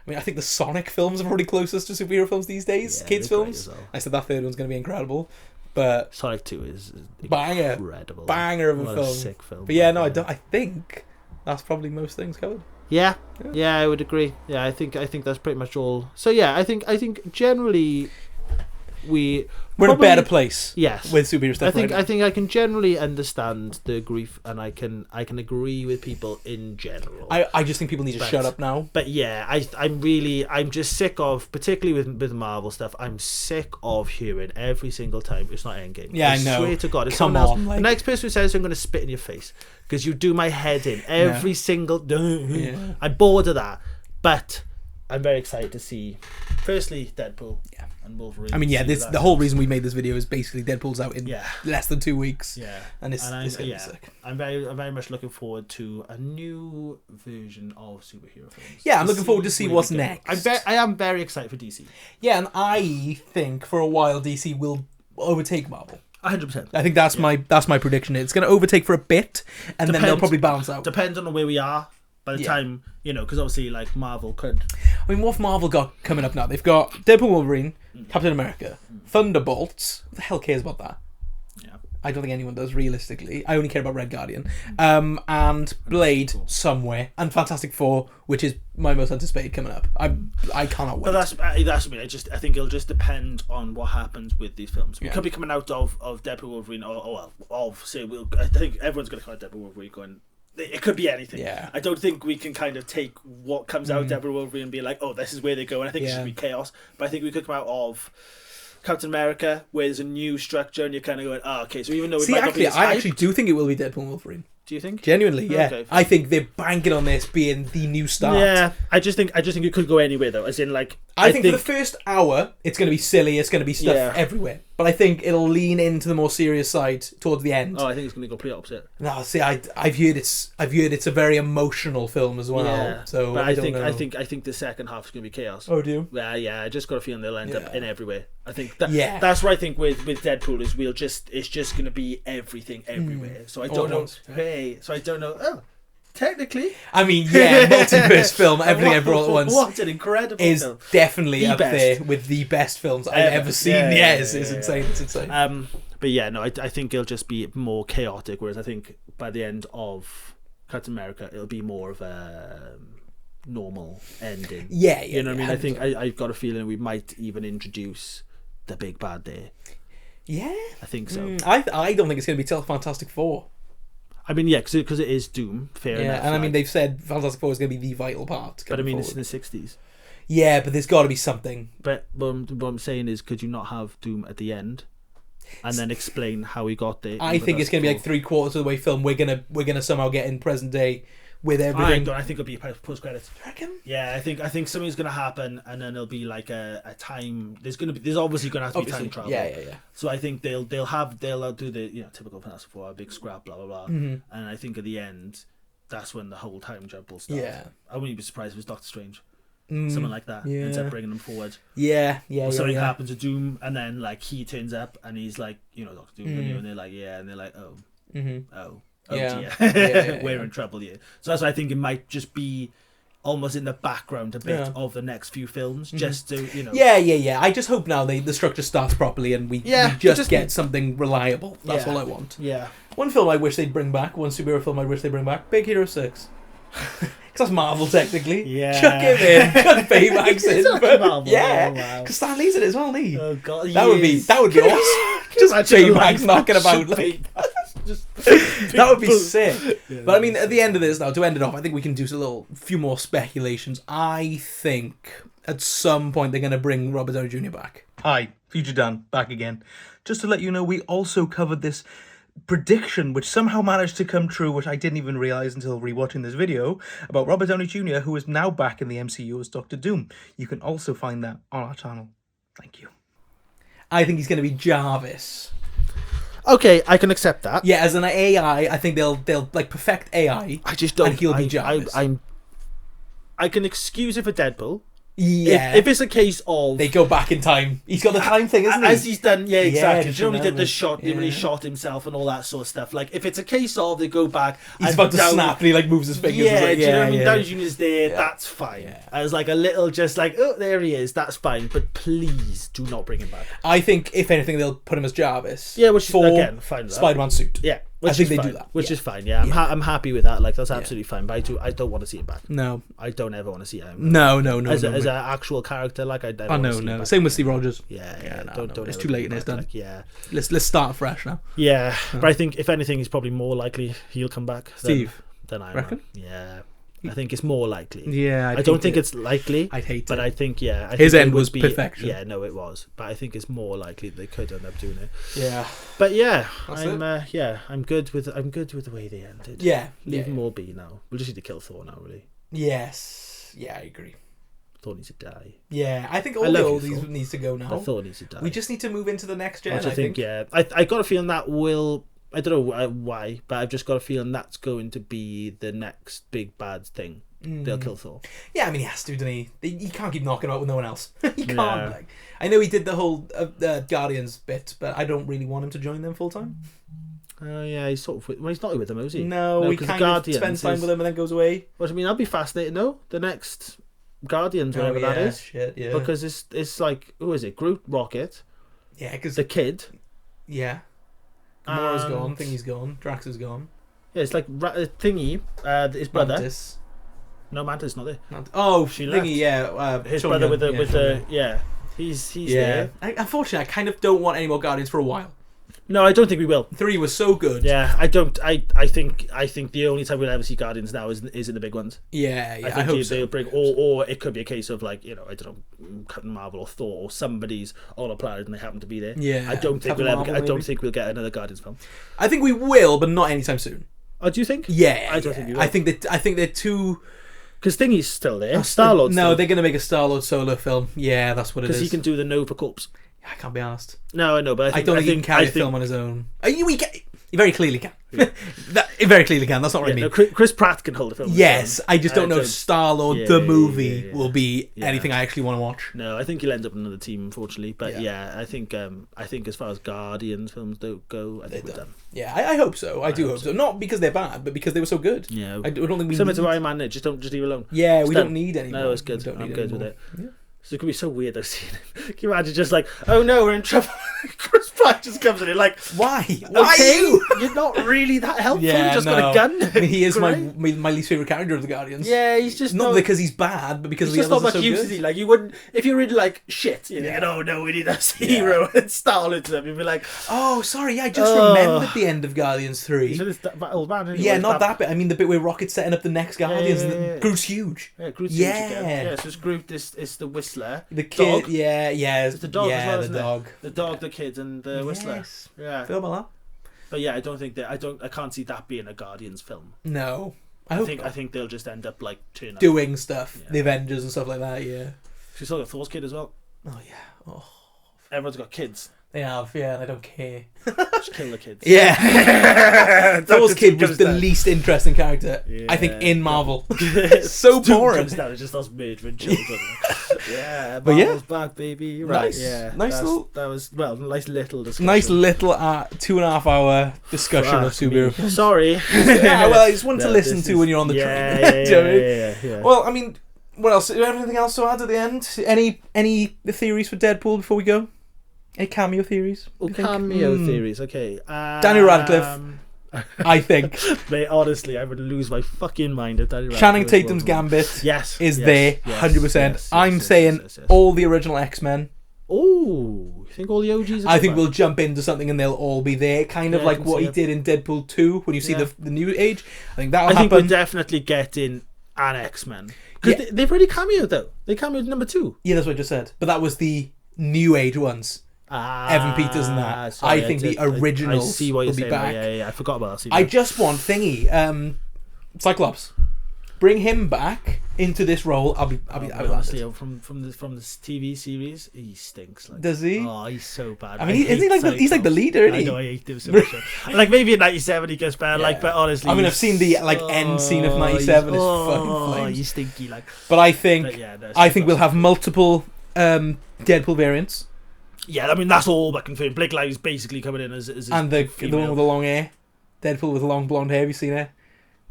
I mean, I think the Sonic films are probably closest to superhero films these days. Kids films. Well. I said that third one's going to be incredible, but Sonic 2 is incredible, banger of a film. Sick film. But yeah, no, I think that's probably most things covered. Yeah, I would agree. Yeah, I think that's pretty much all. So yeah, I think generally we're in a better place. Yes, with superhero stuff. I think I can generally understand the grief, and I can agree with people in general. I just think people need to shut up now. But yeah, I'm just sick of, particularly with Marvel stuff. I'm sick of hearing every single time it's not Endgame. Yeah, I know. Swear to God, if Come someone else, on, the next person who says I'm going to spit in your face because you do my head in every single. I'm bored of that, but I'm very excited to see. Firstly, Deadpool. Yeah. And Wolverine. I mean, the whole reason we made this video is basically Deadpool's out in less than 2 weeks. Yeah, and it's gonna be sick. I'm very much looking forward to a new version of superhero films. Yeah, I'm looking forward to see what's next. I am very excited for DC. Yeah, and I think for a while DC will overtake Marvel. 100%. I think that's my prediction. It's going to overtake for a bit, and then they'll probably balance out. Depends on where we are. By the time, because obviously, like, Marvel could. I mean, what have Marvel got coming up now? They've got Deadpool, Wolverine, Captain America, Thunderbolts. Who the hell cares about that? Yeah. I don't think anyone does, realistically. I only care about Red Guardian. And Blade, somewhere. And Fantastic Four, which is my most anticipated coming up. I cannot wait. But that's what I mean. I think it'll just depend on what happens with these films. We could be coming out of Deadpool, Wolverine, I think everyone's going to come out of Deadpool, Wolverine going... It could be anything. Yeah. I don't think we can kind of take what comes out of Deadpool Wolverine and be like, oh, this is where they go. And I think it should be chaos. But I think we could come out of Captain America where there's a new structure and you're kind of going, okay. So even though we might not be as hyped, I actually do think it will be Deadpool and Wolverine. Do you think? Genuinely, yeah. Okay. I think they're banking on this being the new start. Yeah, I just think it could go anywhere though. As in, like, I think for the first hour, it's going to be silly. It's going to be stuff everywhere. But I think it'll lean into the more serious side towards the end. Oh, I think it's going to go pretty opposite. No, see, I've heard it's a very emotional film as well. Yeah. So but I think the second half is going to be chaos. Oh, do you? Yeah. I just got a feeling they'll end up in everywhere. I think that's what I think with Deadpool is it's just going to be everything everywhere. So I don't know. So I don't know. Oh, technically, I mean, multiverse film, everything I brought at once. What an incredible is film. Definitely up there with the best films I've ever seen. It's insane. It's insane. But yeah, no, I think it'll just be more chaotic. Whereas I think by the end of Captain America, it'll be more of a normal ending. Yeah. You know what I mean? I think I've got a feeling we might even introduce the big bad there. Yeah, I think so. I don't think it's going to be Fantastic Four. I mean, yeah, because it is Doom. Fair enough. And I mean, they've said Fantastic Four is going to be the vital part. But I mean, forward. it's in the 60s. Yeah, but there's got to be something. But what I'm saying is, could you not have Doom at the end, and then explain how he got there? I think it's going to be like 3/4 of the way film. We're gonna somehow get in present day with everything. I think it'll be post credits. You reckon? Yeah, I think something's gonna happen, and then there'll be like a time. There's obviously gonna have to be time travel. Yeah. So I think they'll do the typical Fantastic Four, a big scrap, blah blah blah, and I think at the end, that's when the whole time jump will start. Yeah, I wouldn't be surprised if it was Doctor Strange. Something like that. Ends up bringing them forward. Or something happens to Doom, and then like he turns up, and he's like, Doctor Doom, and they're like, and they're like, oh. oh Yeah. dear, we're in trouble here. So that's why I think it might just be almost in the background a bit of the next few films, just to, you know. Yeah. I just hope now the structure starts properly and we just get something reliable. That's all I want. Yeah. One film I wish they'd bring back, one superhero film I wish they'd bring back, Big Hero 6. Because that's Marvel, technically. Yeah. Chuck him in. Chuck Baymax in. Is that But Marvel? yeah. Oh, wow. Because Stan Lee's in it as well, isn't he? Oh, God. That would be awesome. Just Baymax knocking about. Like, that would be sick. Yeah, but I mean, at the end of this, now, to end it off, I think we can do a few more speculations. I think at some point they're going to bring Robert Downey Jr. back. Hi, Future Dan, back again. Just to let you know, we also covered this prediction, which somehow managed to come true, which I didn't even realise until rewatching this video, about Robert Downey Jr., who is now back in the MCU as Doctor Doom. You can also find that on our channel. Thank you. I think he's going to be Jarvis. Okay, I can accept that. Yeah, as an AI, I think they'll like perfect AI. I just don't. And he'll be Jarvis. I can excuse it for Deadpool. Yeah. If it's a case of they go back in time. He's got the time thing, isn't he? As he's done, yeah, exactly. just You know, he did the remember. shot, when he shot himself and all that sort of stuff. Like, if it's a case of they go back, He's about to snap and he like moves his fingers. Yeah, Like, do you know what I mean? yeah. Downey Jr.'s there, that's fine. Yeah. As like a little, just like, oh, there he is, that's fine. But please do not bring him back. I think if anything, they'll put him as Jarvis. Yeah, which for again, fine with that. Spider-Man suit. Yeah, I think they fine, do that. which Yeah. is fine. Yeah, I'm happy with that. Like, that's absolutely fine. But I don't want to see him back. No. I don't ever want to see him. No. As an actual character, like I don't. Oh no. Same with Steve Rogers. Yeah. No. Don't. It's ever too late bring and it's him done. back, like, yeah. Let's start fresh now. Yeah, but I think if anything, it's probably more likely he'll come back. Steve, than I reckon? Yeah, I think it's more likely. Yeah, I don't think it's likely. I'd hate but it. I think His think end it would was be, perfection. Yeah, no, it was. But I think it's more likely they could end up doing it. Yeah. But yeah, That's I'm good with the way they ended. Yeah. Leave them all be now. We'll just need to kill Thor now, really. Yes. Yeah, I agree. Thor needs to die. Yeah, I think I all the love you, oldies Thor. needs to go now. But Thor needs to die. We just need to move into the next gen. Which I think, yeah. I got a feeling that will. I don't know why, but I've just got a feeling that's going to be the next big bad thing. They'll kill Thor. Yeah, I mean he has to, doesn't he? He can't keep knocking out with no one else. He can't. Yeah. Like, I know he did the whole Guardians bit, but I don't really want him to join them full time. Oh yeah, he's sort of. Well, he's not with them, is he? No, he 'cause kind the of Guardians spends time is- with them and then goes away. Well, I mean, that'd be fascinating. No, the next Guardians, whatever that is, Shit, yeah. because it's like, who is it? Groot, Rocket, Yeah, because the kid. yeah, Gamora's and- gone. Thingy's gone. Drax is gone. Yeah, it's like Thingy, his brother. Mantis. No, Mantis not there. Oh, She Thingy. left. Yeah, His Sean brother Young. with the Yeah, with Sean the Young. yeah. He's Yeah. there. Unfortunately, I kind of don't want any more Guardians for a while. No, I don't think we will. 3 was so good. Yeah, I don't. I think the only time we'll ever see Guardians now is in the big ones. Yeah. I I think hope they'll so. bring, or it could be a case of like, I don't know, Captain Marvel or Thor or somebody's on a planet and they happen to be there. Yeah, I don't think Captain we'll ever. Marvel, I don't maybe. think we'll get another Guardians film. I think we will, but not anytime soon. Oh, do you think? Yeah, I don't think we will. I think they're too. Because Thingy's still there. Star-Lord's No, still, they're gonna make a Star-Lord solo film. Yeah, that's what it is. because he can do the Nova Corpse. I can't be asked. No, I know, but I don't think he can carry a film on his own. He very clearly can. He very clearly can. That's not what I mean. No, Chris Pratt can hold a film. on his Yes, own. I just don't know if Star-Lord, Yeah, the yeah, movie, yeah, yeah. will be Yeah. anything I actually want to watch. No, I think he'll end up in another team, unfortunately. But Yeah. yeah, I think as far as Guardians films don't go, I think we're done. Yeah, I hope so. I do hope so. Not because they're bad, but because they were so good. Yeah, I don't think we similar need... to Iron Man. Just leave it alone. Yeah, It's we done. don't need any more. No, it's good. We don't I'm need good any with more. it. Yeah. So it could be so weird though seeing him. Can you imagine just like, oh no, we're in trouble. Chris Pratt just comes in and like, Why? okay, you? you're not really that helpful. Yeah, you just no. got a gun. I mean, he is my Great. least favorite character of the Guardians. Yeah, he's just Not because he's bad, but because He's the just not others much are so use good. to see. Like, you wouldn't, if you're in like shit, you're Yeah. thinking, oh no, we need that hero and Star-Lord to them. You'd be like, Oh, sorry, I just Oh. remembered the end of Guardians 3. you said it's that old man. Anyway. Yeah, not that bit. I mean, the bit where Rocket's setting up the next Guardians yeah, and yeah. Groot's huge. Yeah, Groot's Yeah. huge again. Yeah, so it's Groot, it's the Whistler. The kid, Dog. yeah. It's the dog yeah, as well, the isn't it? dog. The dog, the kid, and the Whistler. Yes. Yeah. Feel about But yeah, I don't think that I can't see that being a Guardians film. that? No. I hope think not. I think they'll just end up like turning up. Doing stuff. Yeah. The Avengers and stuff like that, yeah. She's still got Thor's kid as well. Oh, yeah. Oh. Everyone's got kids. They have, yeah, and I don't care. Just kill the kids. Yeah. Thor's kid was the least interesting character, I think, in Marvel. So boring. Comes down and just starts murdering children. Yeah, But yeah. Marvel's back, baby. Right, Nice. yeah. Nice little... That was, well, nice little discussion. Nice little 2.5 hour discussion of superhero films. Sorry. Yeah, well, I just want to listen to when you're on the train. Yeah, Do you know what I mean? yeah. Well, I mean, what else? Do you have anything else to add at the end? Any theories for Deadpool before we go? Any cameo theories? Cameo theories, okay. Daniel Radcliffe, I think. Mate, honestly, I would lose my fucking mind if Daniel Radcliffe Channing Tatum's Gambit is there, 100%. I'm saying all the original X-Men. Oh, you think all the OGs are I think we'll jump into something and they'll all be there, kind of like what he it. did in Deadpool 2 when you see the new age. I think that'll I think happen. we're definitely getting an X-Men. Because they've already cameoed, though. They cameoed number 2. Yeah, that's what I just said. But that was the new age ones. Evan Peters and that. Sorry, I think the originals will be back. Yeah, I forgot about that. I just want Thingy, Cyclops. Bring him back into this role. I'll be honestly, from the TV series, he stinks. Like, does he? Oh, he's so bad. I mean, isn't he like he's like the leader? Isn't he? I know, I hate him so much. Like maybe in '97 he gets better. Like, but honestly, I mean, I've seen the end scene of '97. It's fucking flames. He's stinky. Like, but I think we'll have multiple Deadpool variants. Yeah, I mean that's all that confirmed. Blake Lively's basically coming in as and the one with the long hair, Deadpool with long blonde hair. Have you seen it?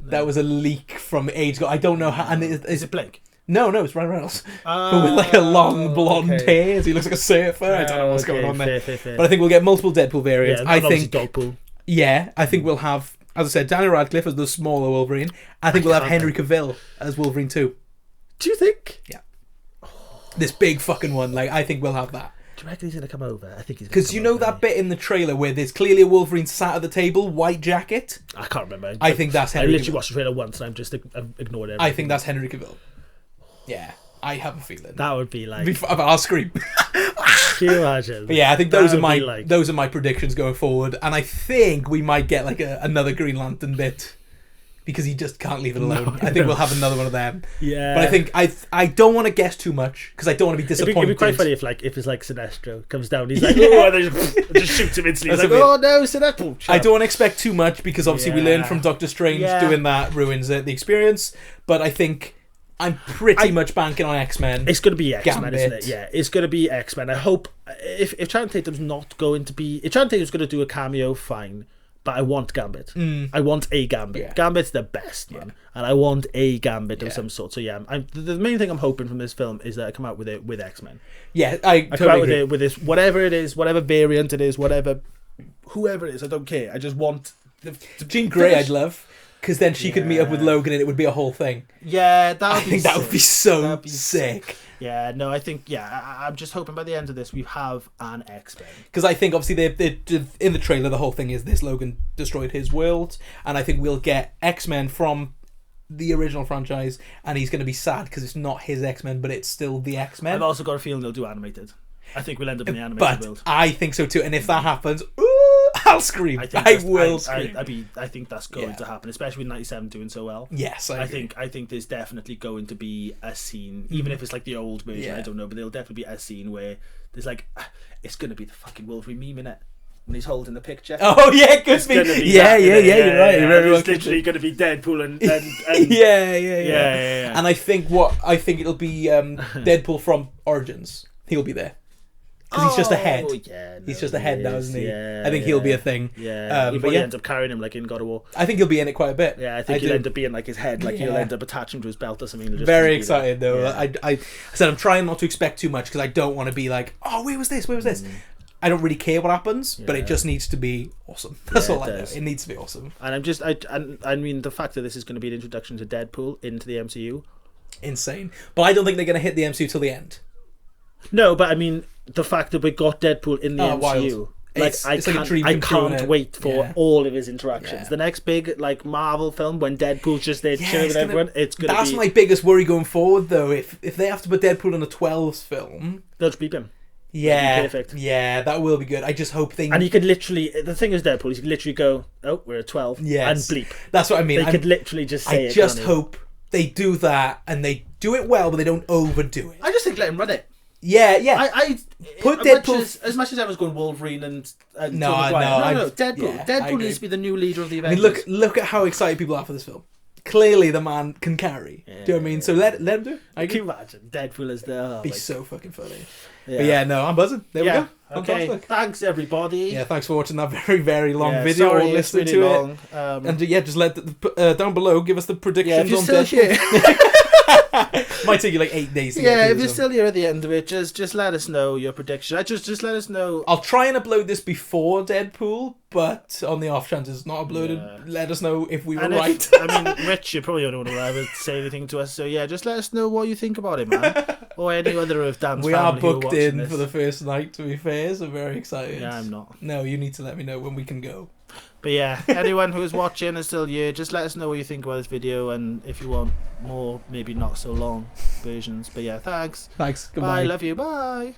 No. That was a leak from age ago. I don't know how. And is it Blake? No, it's Ryan Reynolds, but with like a long blonde hair. So he looks like a surfer. I don't know what's going on there. Fair. But I think we'll get multiple Deadpool variants. Yeah, I think Deadpool. Yeah, I think we'll have, as I said, Daniel Radcliffe as the smaller Wolverine. I think we'll have Henry Cavill as Wolverine 2. Do you think? Yeah. This big fucking one. Like, I think we'll have that. Do you reckon he's going to come over? I think he's because you know that bit in the trailer where there's clearly a Wolverine sat at the table, white jacket? I can't remember. I think that's Henry I literally Cavill. watched the trailer once and I've ignored it. I think that's Henry Cavill. Yeah, I have a feeling. That would be like... I'll scream. Can you imagine? But yeah, I think those are my predictions going forward. And I think we might get like another Green Lantern bit. Because he just can't leave it alone. I think we'll have another one of them. Yeah. But I think I don't want to guess too much because I don't want to be disappointed. It'd be quite funny if it's like Sinestro comes down, he's like, oh, and they just shoots him instantly. He's like, oh no, Sinestro. I don't want to expect too much because obviously we learned from Doctor Strange doing that ruins the experience. But I think I'm pretty much banking on X-Men. It's going to be X-Men, isn't it? Yeah, it's going to be X-Men. I hope if Channing Tatum's not going to be, if Channing Tatum's going to do a cameo, fine. But I want Gambit. I want a Gambit. Yeah. Gambit's the best, man. And I want a Gambit of some sort. So yeah, the main thing I'm hoping from this film is that I come out with it with X-Men. Yeah, I come out with it with this, whatever it is, whatever variant it is, whatever, whoever it is, I don't care. I just want Jean Grey. I'd love because then she could meet up with Logan and it would be a whole thing. Yeah, that would be so sick. Yeah, no, I think, I'm just hoping by the end of this we have an X-Men. Because I think, obviously, they in the trailer, the whole thing is this: Logan destroyed his world, and I think we'll get X-Men from the original franchise, and he's going to be sad because it's not his X-Men, but it's still the X-Men. I've also got a feeling they'll do animated. I think we'll end up in the animated world. I think so too, and if that happens, I'll scream. I will scream. I think that's going to happen, especially with 97 doing so well. Yes, I think there's definitely going to be a scene, even if it's like the old version. I don't know, but there'll definitely be a scene where there's like, it's going to be the fucking Wolverine meme in it. When he's holding the picture. Oh yeah, it could be. Yeah, you're right. It's literally going to be Deadpool and yeah. And I think it'll be Deadpool from Origins. He'll be there. Because he's just a head. He's just a head now, isn't he? I think he'll be a thing. Yeah. He probably ends up carrying him like in God of War. I think he'll be in it quite a bit. Yeah, I think he'll end up being like his head. Like he'll end up attaching to his belt or something. Very excited though. Yeah. I said I'm trying not to expect too much because I don't want to be like, oh, where was this? I don't really care what happens, but it just needs to be awesome. That's all I know. It needs to be awesome. And I mean the fact that this is going to be an introduction to Deadpool into the MCU, insane. But I don't think they're going to hit the MCU till the end. No, but I mean the fact that we got Deadpool in the MCU. Wild. Like I can't wait for all of his interactions. Yeah. The next big like Marvel film when Deadpool's just there chilling with everyone, it's gonna be. That's my biggest worry going forward, though. If they have to put Deadpool in a 12s film, they'll just beep him. Yeah, perfect. Yeah, that will be good. I just hope they. And you could literally. The thing is, Deadpool, you could literally go, "Oh, we're at 12," and bleep. That's what I mean. They could literally just say it. I just hope they do that and they do it well, but they don't overdo it. I just think let him run it. Yeah. I Put as much Deadpool- as much as everyone's going Wolverine and No, Tobey Maguire. No, Deadpool. yeah, I Deadpool agree. needs to be the new leader of the I mean, Avengers. look at how excited people are for this film. Clearly, the man can carry. Do you know what I mean? So let him do it. I Can agree. you imagine Deadpool as the? Be so fucking funny. Yeah. But yeah, no, I'm buzzing. There we go. Okay. Fantastic. Thanks everybody. Yeah, thanks for watching that very, very long Yeah, video sorry, or it's listening really to long. it. And yeah, just let down below, give us the predictions Yeah, if you're on still Deadpool. here. Might take you like 8 days to get Yeah, through if you're this still here at the end of it, just let us know your prediction. Just let us know. I'll try and upload this before Deadpool, but on the off chance it's not uploaded, Yeah. let us know if we were And right. I mean, Rich, you probably don't want to ever say anything to us. So yeah, just let us know what you think about it, man. Or any other of Dan's We are family who booked watching in this. for the first night, to be fair, so very excited. Yeah, I'm not. No, you need to let me know when we can go. But yeah, anyone who is watching is still here. Just let us know what you think about this video, and if you want more, maybe not so long versions. But yeah, thanks. Thanks. Bye. Love you. Bye.